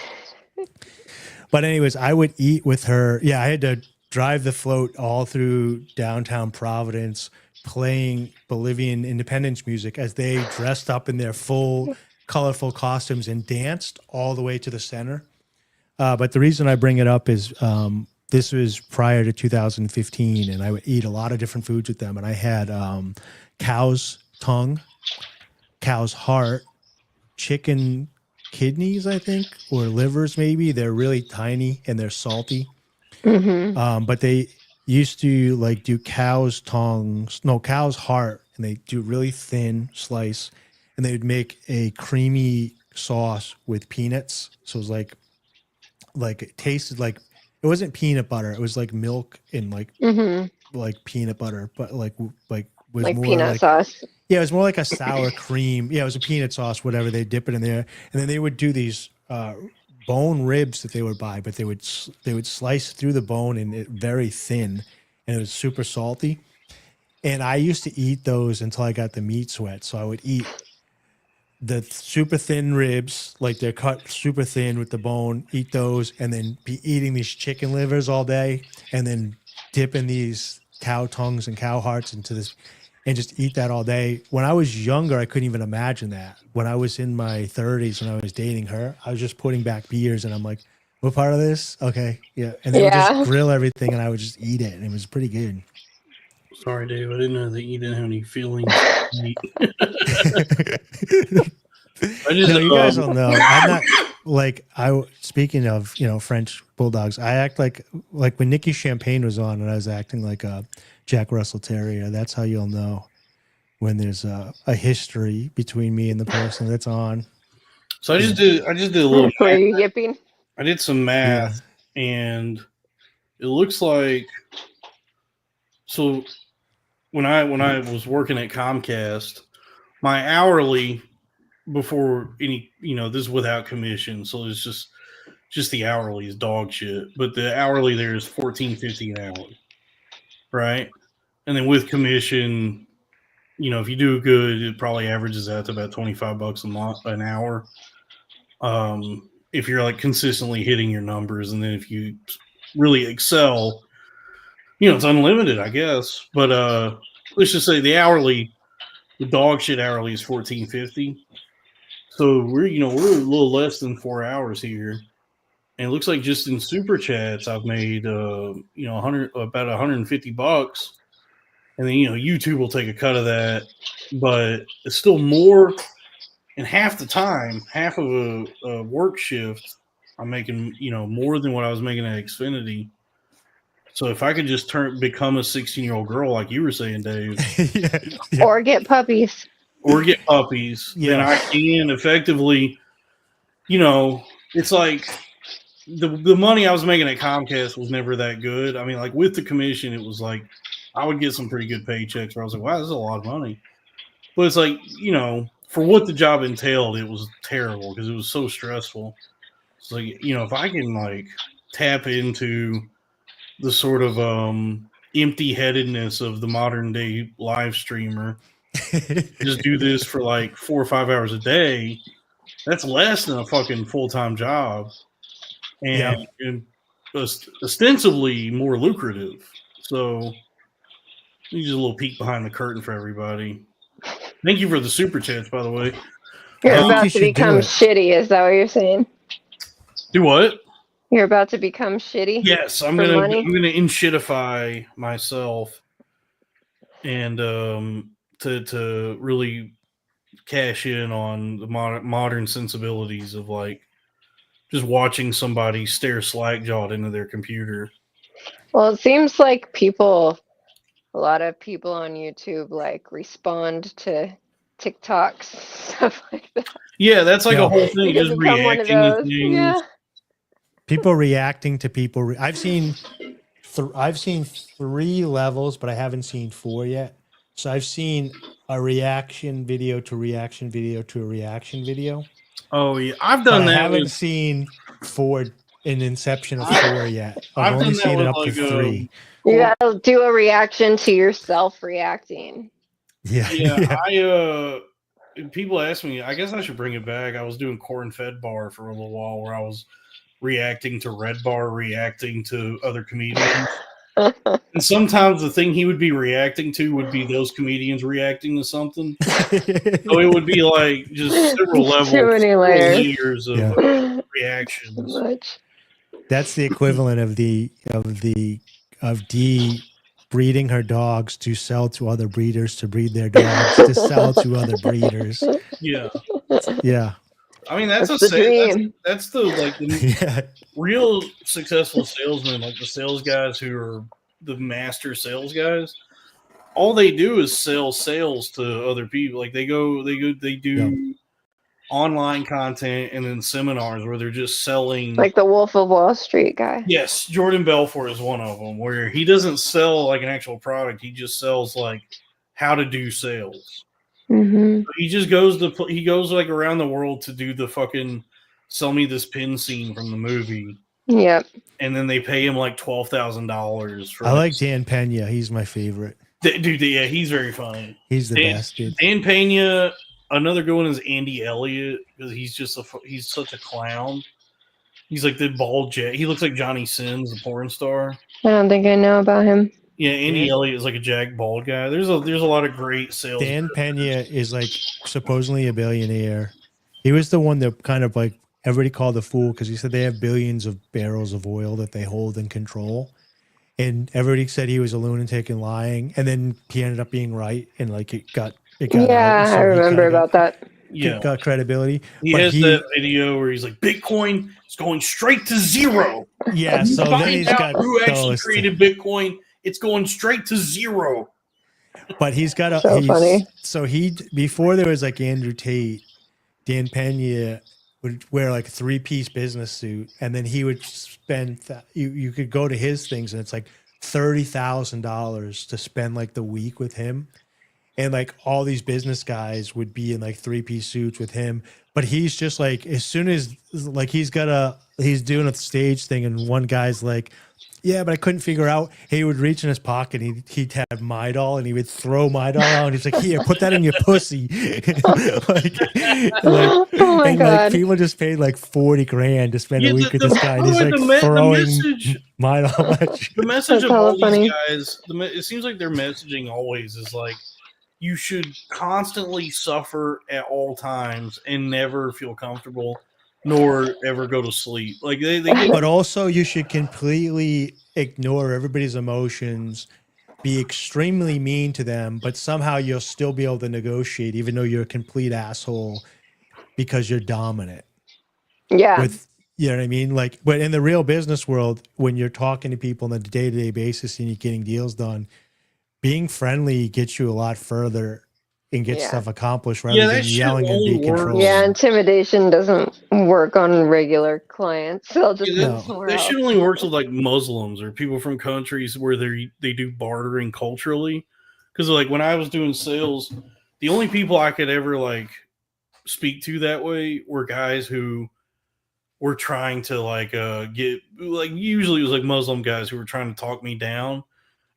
But anyways, I would eat with her. Yeah, I had to drive the float all through downtown Providence, playing Bolivian independence music as they dressed up in their full colorful costumes and danced all the way to the center. But the reason I bring it up is this was prior to 2015, and I would eat a lot of different foods with them. And I had cow's tongue, cow's heart, chicken kidneys, I think, or livers maybe. They're really tiny and they're salty. Mm-hmm. But they used to like do cow's heart, and they do really thin slice, and they would make a creamy sauce with peanuts. So it was like it tasted like, it wasn't peanut butter. It was like milk and like peanut butter, but like was like more peanut like, sauce. yeah, it was more like a sour cream. Yeah, it was a peanut sauce, whatever. They dip it in there, and then they would do these bone ribs that they would buy, but they would slice through the bone and it very thin, and it was super salty. And I used to eat those until I got the meat sweat. So I would eat the super thin ribs, like they're cut super thin with the bone, eat those, and then be eating these chicken livers all day, and then dipping these cow tongues and cow hearts into this, and just eat that all day. When I was younger, I couldn't even imagine that. When I was in my 30s, when I was dating her, I was just putting back beers, and I'm like, what part of this? Okay, yeah. And they would just grill everything, and I would just eat it, and it was pretty good. Sorry, Dave. I didn't know that you didn't have any feelings. You guys don't know. I'm not like speaking of, French bulldogs, I act like when Nikki Champagne was on and I was acting like a Jack Russell Terrier. That's how you'll know when there's a history between me and the person that's on. So I just did a little. Were you yipping? I did some math, and it looks like, so when I was working at Comcast, my hourly before any, this is without commission, so it's just the hourly is dog shit. But the hourly there is $14.50 an hour, right? And then with commission, if you do good, it probably averages out to about $25 an hour. If you're like consistently hitting your numbers, and then if you really excel, it's unlimited, I guess. But let's just say the dog shit hourly is $14.50. So we're a little less than 4 hours here, and it looks like just in super chats I've made about $150, and then YouTube will take a cut of that, but it's still more. And half the time, half of a work shift, I'm making more than what I was making at Xfinity. So if I could just become a 16-year-old girl, like you were saying, Dave, or get puppies, then I can effectively, it's like the money I was making at Comcast was never that good. I mean, like with the commission, it was like I would get some pretty good paychecks where I was like, wow, this is a lot of money. But it's like, for what the job entailed, it was terrible because it was so stressful. It's like, if I can like tap into the sort of empty-headedness of the modern day live streamer, just do this for like 4 or 5 hours a day, that's less than a fucking full-time job, and ostensibly more lucrative. So just a little peek behind the curtain for everybody. Thank you for the super chats, by the way. You're about to become shitty. Is that what you're saying? Do what? You're about to become shitty? Yes, I'm gonna inshitify myself, and to really cash in on the modern sensibilities of like just watching somebody stare slack-jawed into their computer. Well, it seems like a lot of people on YouTube like respond to TikToks, stuff like that. Yeah, that's like a whole thing. Just reacting to things. Yeah. People reacting to people. I've seen 3 levels, but I haven't seen 4 yet. So I've seen a reaction video to reaction video to a reaction video. Oh yeah, I've done that. I haven't seen 4 an inception of 4 yet. I've only seen it up to 3. You gotta do a reaction to yourself reacting. Yeah. People ask me, I guess I should bring it back. I was doing corn fed bar for a little while where I was reacting to Red Bar, reacting to other comedians. And sometimes the thing he would be reacting to would be those comedians reacting to something. So it would be like just several levels, Too many layers of reactions. That's the equivalent of Dee breeding her dogs to sell to other breeders to breed their dogs to sell to other breeders. Yeah. Yeah. I mean, that's the real successful salesmen, like the sales guys who are the master sales guys, all they do is sell sales to other people. Like they do online content and then seminars where they're just selling. Like the Wolf of Wall Street guy. Yes, Jordan Belfort is one of them, where he doesn't sell like an actual product. He just sells like how to do sales. Mm-hmm. He just goes like around the world to do the fucking sell me this pin scene from the movie. Yep. And then they pay him like $12,000 for. I like Dan Pena. He's my favorite. Dude, yeah, he's very funny. He's the best, dude. Dan Pena. Another good one is Andy Elliott because he's such a clown. He's like the bald jet. He looks like Johnny Sins, the porn star. I don't think I know about him. Yeah, Andy Elliott is like a jacked bald guy. There's a lot of great sales. Dan Pena is like supposedly a billionaire. He was the one that kind of like everybody called the fool because he said they have billions of barrels of oil that they hold and control. And everybody said he was a lunatic and lying. And then he ended up being right. And like it got yeah, out, so I remember about that. Yeah, got credibility. He has that video where he's like, Bitcoin is going straight to zero. Yeah, so then he's got who actually those created Bitcoin. It's going straight to zero. But he's got a funny. So before there was like Andrew Tate, Dan Pena would wear like a 3-piece business suit, and then he would spend you could go to his things and it's like $30,000 to spend like the week with him. And like all these business guys would be in like 3-piece suits with him. But he's just like, as soon as like he's doing a stage thing and one guy's like, yeah, but I couldn't figure out. He would reach in his pocket. He'd have Midol and he would throw Midol out. And he's like, here, put that in your pussy. Oh my God. Like people just paid like $40,000 to spend a week with this guy. And he's like throwing Midol. The message of all these guys, it seems like their messaging always is like, you should constantly suffer at all times and never feel comfortable, nor ever go to sleep. Like but also you should completely ignore everybody's emotions, be extremely mean to them, but somehow you'll still be able to negotiate, even though you're a complete asshole because you're dominant. Yeah. You know what I mean? Like, but in the real business world, when you're talking to people on a day-to-day basis and you're getting deals done, being friendly gets you a lot further and gets stuff accomplished rather than yelling and being controlled. Yeah, intimidation doesn't work on regular clients. They'll just that shit only works with like Muslims or people from countries where they do bartering culturally. Because like when I was doing sales, the only people I could ever like speak to that way were guys who were trying to like get like usually it was like Muslim guys who were trying to talk me down.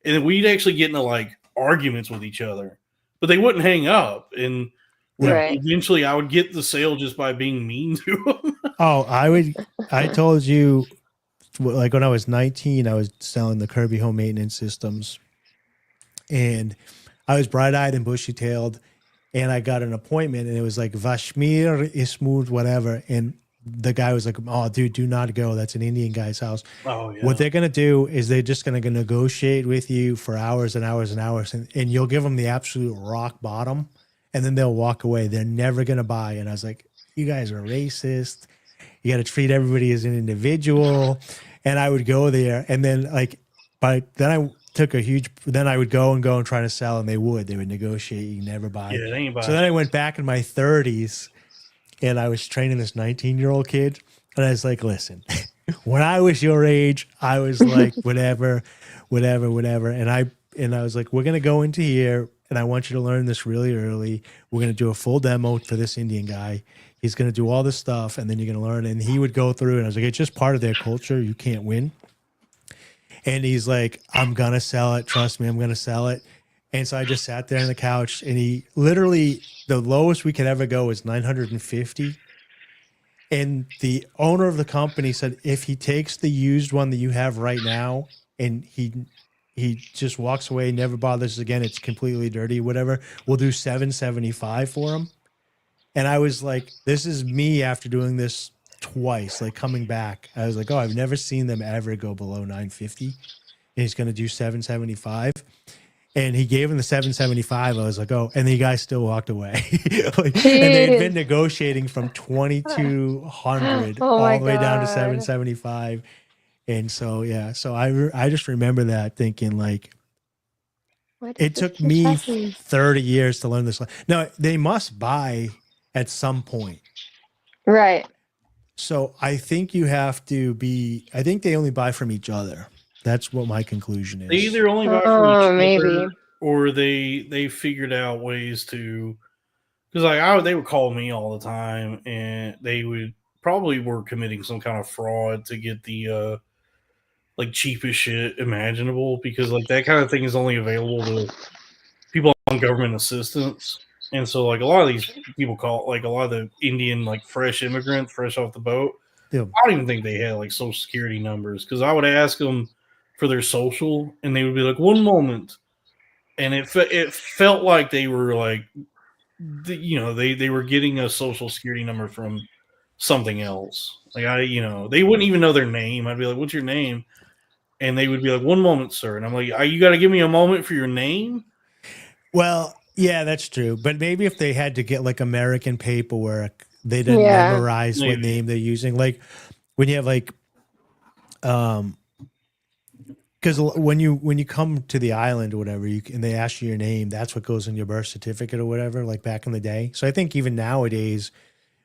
And then we'd actually get into like arguments with each other, but they wouldn't hang up. And eventually I would get the sale just by being mean to them. I told you, like when I was 19, I was selling the Kirby home maintenance systems and I was bright-eyed and bushy-tailed and I got an appointment and it was like Vashmir Ismud, whatever. And the guy was like, oh, dude, do not go. That's an Indian guy's house. Oh, yeah. What they're going to do is they're just going to negotiate with you for hours and hours and hours. And you'll give them the absolute rock bottom. And then they'll walk away. They're never going to buy. And I was like, you guys are racist. You got to treat everybody as an individual. And I would go there. And then then I would go and try to sell. And they would negotiate. You never buy. Yeah, they ain't buy. So then I went back in my 30s. And I was training this 19-year-old kid. And I was like, listen, when I was your age, I was like, whatever. And I was like, we're going to go into here. And I want you to learn this really early. We're going to do a full demo for this Indian guy. He's going to do all this stuff. And then you're going to learn. And he would go through. And I was like, it's just part of their culture. You can't win. And he's like, I'm going to sell it. Trust me, I'm going to sell it. And so I just sat there on the couch and he literally, the lowest we could ever go was 950. And the owner of the company said, if he takes the used one that you have right now and he just walks away, never bothers again, it's completely dirty, whatever, we'll do $775 for him. And I was like, this is me after doing this twice, like coming back. I was like, oh, I've never seen them ever go below 950. And he's going to do $775. And he gave him the $775. I was like, oh, and the guy still walked away. And they had been negotiating from $2,200 all the way down to $775. And so, yeah, so I just remember that thinking like, It took me 30 years to learn this. No, they must buy at some point. Right. So I think you have to be, I think they only buy from each other. That's what my conclusion is. They either only buy from each other, maybe. or they figured out ways to, because they would call me all the time, and they would probably were committing some kind of fraud to get the like cheapest shit imaginable, because like that kind of thing is only available to people on government assistance. And so like a lot of these people call, like a lot of the Indian like fresh immigrants fresh off the boat, I don't even think they had like social security numbers, because I would ask them for their social and they would be like, one moment, and it felt like they were like, they were getting a social security number from something else. Like they wouldn't even know their name. I'd be like, what's your name? And they would be like, one moment, sir. And I'm like, you got to give me a moment for your name? Well, yeah, that's true. But maybe if they had to get like American paperwork, they didn't memorize what name they're using. Like when you have like, because when you come to the island or whatever, and they ask you your name, that's what goes in your birth certificate or whatever, like back in the day. So I think even nowadays,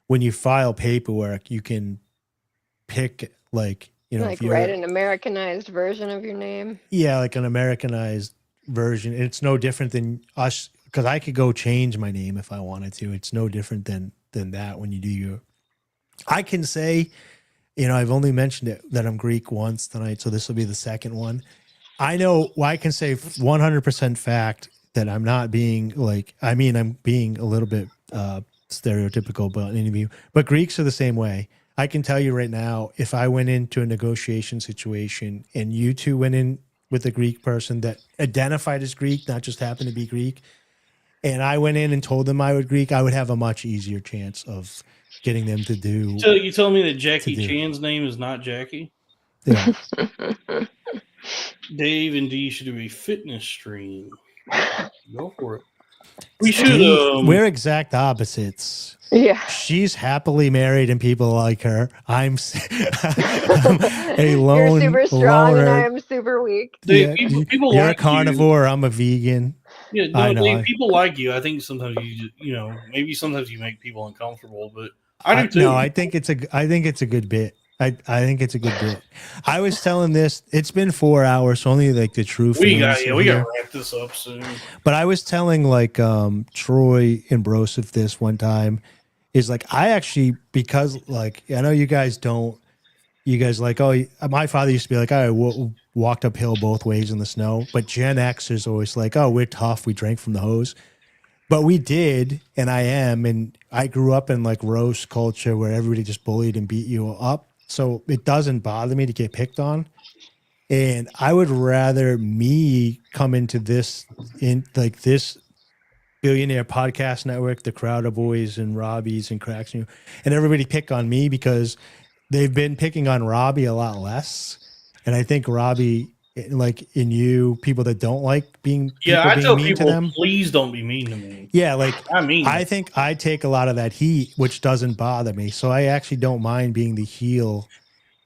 when you file paperwork, you can pick like, like write an Americanized version of your name. Yeah, like an Americanized version. It's no different than us, because I could go change my name if I wanted to. It's no different than that when you do your. I can say, I've only mentioned it that I'm Greek once tonight, so this will be the second one. I know. Well, I can say 100% fact that I'm not being like. I mean, I'm being a little bit stereotypical about an interview, but Greeks are the same way. I can tell you right now, if I went into a negotiation situation and you two went in with a Greek person that identified as Greek, not just happened to be Greek, and I went in and told them I was Greek, I would have a much easier chance of getting them to do. So you telling me that Jackie Chan's name is not Jackie? Yeah. Dave and Dee should do a fitness stream. Go for it. We should. We're exact opposites. Yeah. She's happily married and people like her. I'm a lone. You're super strong loner. and I'm super weak. Yeah, people you're like a carnivore. I'm a vegan. Yeah, I know. People like you. I think sometimes maybe sometimes you make people uncomfortable, but I do too. No, I think it's a good bit. I think it's a good bit. I was telling this. It's been 4 hours, so only like the true. We got to wrap this up soon. But I was telling like Troy and Broseph this one time. Is like I actually, because like I know you guys like, oh, my father used to be like, I walked uphill both ways in the snow, but Gen X is always like, oh, we're tough, we drank from the hose. But we did, and I am, and I grew up in like roast culture where everybody just bullied and beat you up, so it doesn't bother me to get picked on. And I would rather me come into this billionaire podcast network, the Crowder Boys and Robbie's and Cracks, and everybody pick on me because they've been picking on Robbie a lot less. And I think Robbie, like in you, people that don't like being I tell mean people, to them, please don't be mean to me. Yeah, like I think I take a lot of that heat, which doesn't bother me. So I actually don't mind being the heel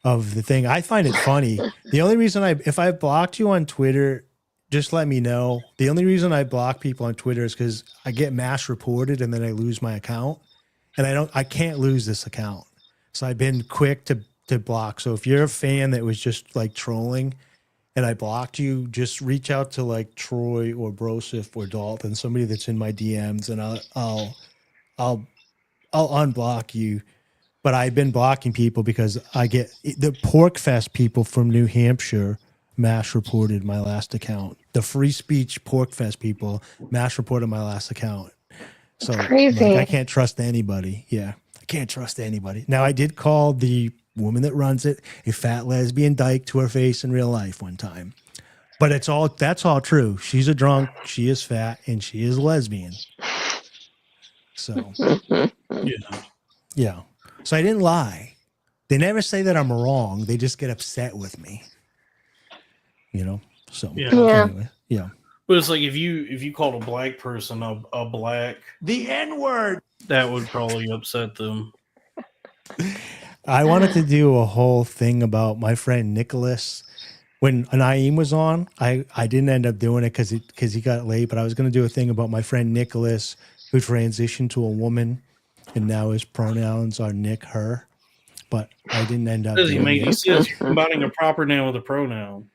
of the thing. I find it funny. The only reason if I blocked you on Twitter, just let me know. The only reason I block people on Twitter is because I get mass reported and then I lose my account, and I can't lose this account. So I've been quick to block. So if you're a fan that was just like trolling and I blocked you, just reach out to like Troy or Broseph or Dalton, somebody that's in my DMs, and I'll unblock you. But I've been blocking people because I get the Pork Fest people from New Hampshire mass reported my last account. The free speech Pork Fest people mass reported my last account. So crazy. Like, I can't trust anybody. Yeah, I can't trust anybody. Now, I did call the woman that runs it a fat lesbian dyke to her face in real life one time. But that's all true. She's a drunk, she is fat, and she is a lesbian. So, yeah. So I didn't lie. They never say that I'm wrong. They just get upset with me. So anyway, yeah. But it's like if you called a black person a black, the N-word, that would probably upset them. I wanted to do a whole thing about my friend Nicholas. when Naeem was on, I didn't end up doing it because he got late, but I was going to do a thing about my friend Nicholas, who transitioned to a woman, and now his pronouns are Nick, her. But I didn't end up doing it. He says you're combining a proper noun with a pronoun.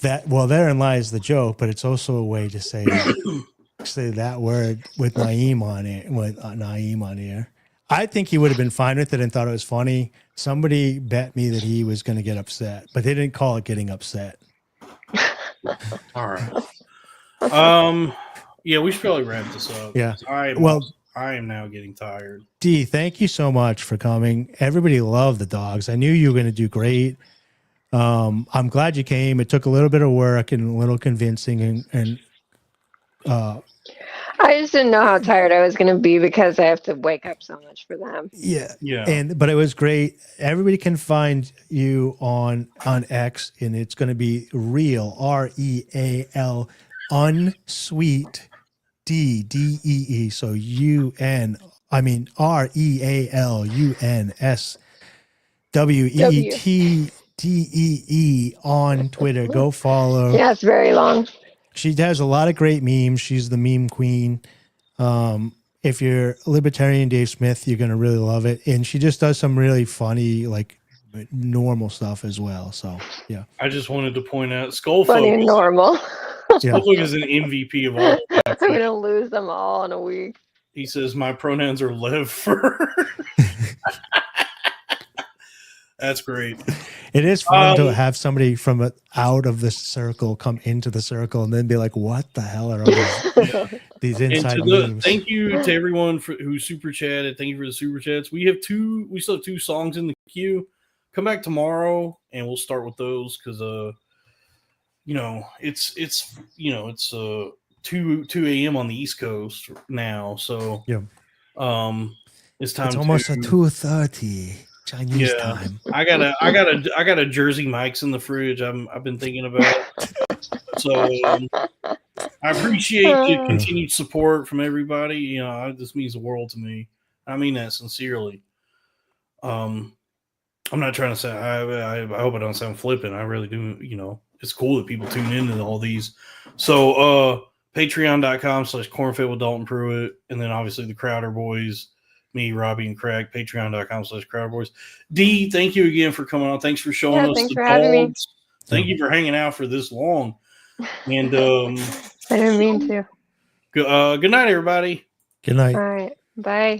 Therein lies the joke, but it's also a way to say that word with Naeem on it, with Naeem on here. I think he would have been fine with it and thought it was funny. Somebody bet me that he was going to get upset, but they didn't call it getting upset. All right. Yeah, we should probably wrap this up. Yeah. I am now getting tired. Dee, thank you so much for coming. Everybody loved the dogs. I knew you were going to do great. I'm glad you came. It took a little bit of work and a little convincing and I just didn't know how tired I was going to be because I have to wake up so much for them. Yeah. Yeah. But it was great. Everybody can find you on X, and it's going to be real, REAL, Unsweet Dee, DEE. So REALUNSWEETDEE on Twitter. Go follow. Yeah, it's very long. She has a lot of great memes. She's the meme queen. If you're a libertarian Dave Smith, you're going to really love it. And she just does some really funny, like normal stuff as well. So, yeah. I just wanted to point out Skullfocus. Funny and normal. Skullfocus is an MVP of all. I'm going to lose them all in a week. He says, my pronouns are Lev Fur. That's great. It is fun to have somebody from out of the circle come into the circle and then be like, what the hell are all these inside memes? Thank you to everyone who super chatted. Thank you for the super chats. We still have 2 songs in the queue. Come back tomorrow and we'll start with those because it's 2 a.m. on the East Coast now. So yeah. It's time. It's almost at 2:30 Chinese time. I got a Jersey Mike's in the fridge. I've been thinking about. So I appreciate the continued support from everybody. This means the world to me. I mean that sincerely. I'm not trying to say. I hope I don't sound flippant. I really do. It's cool that people tune in to all these. So patreon.com/cornfed with Dalton-Pruitt, and then obviously the Crowder Boys. Me, Robbie, and Craig, patreon.com/Crowder Boys. Dee, thank you again for coming on. Thanks for showing us thanks the for having me. Thank you for hanging out for this long. And I didn't mean to. Good night, everybody. Good night. All right. Bye.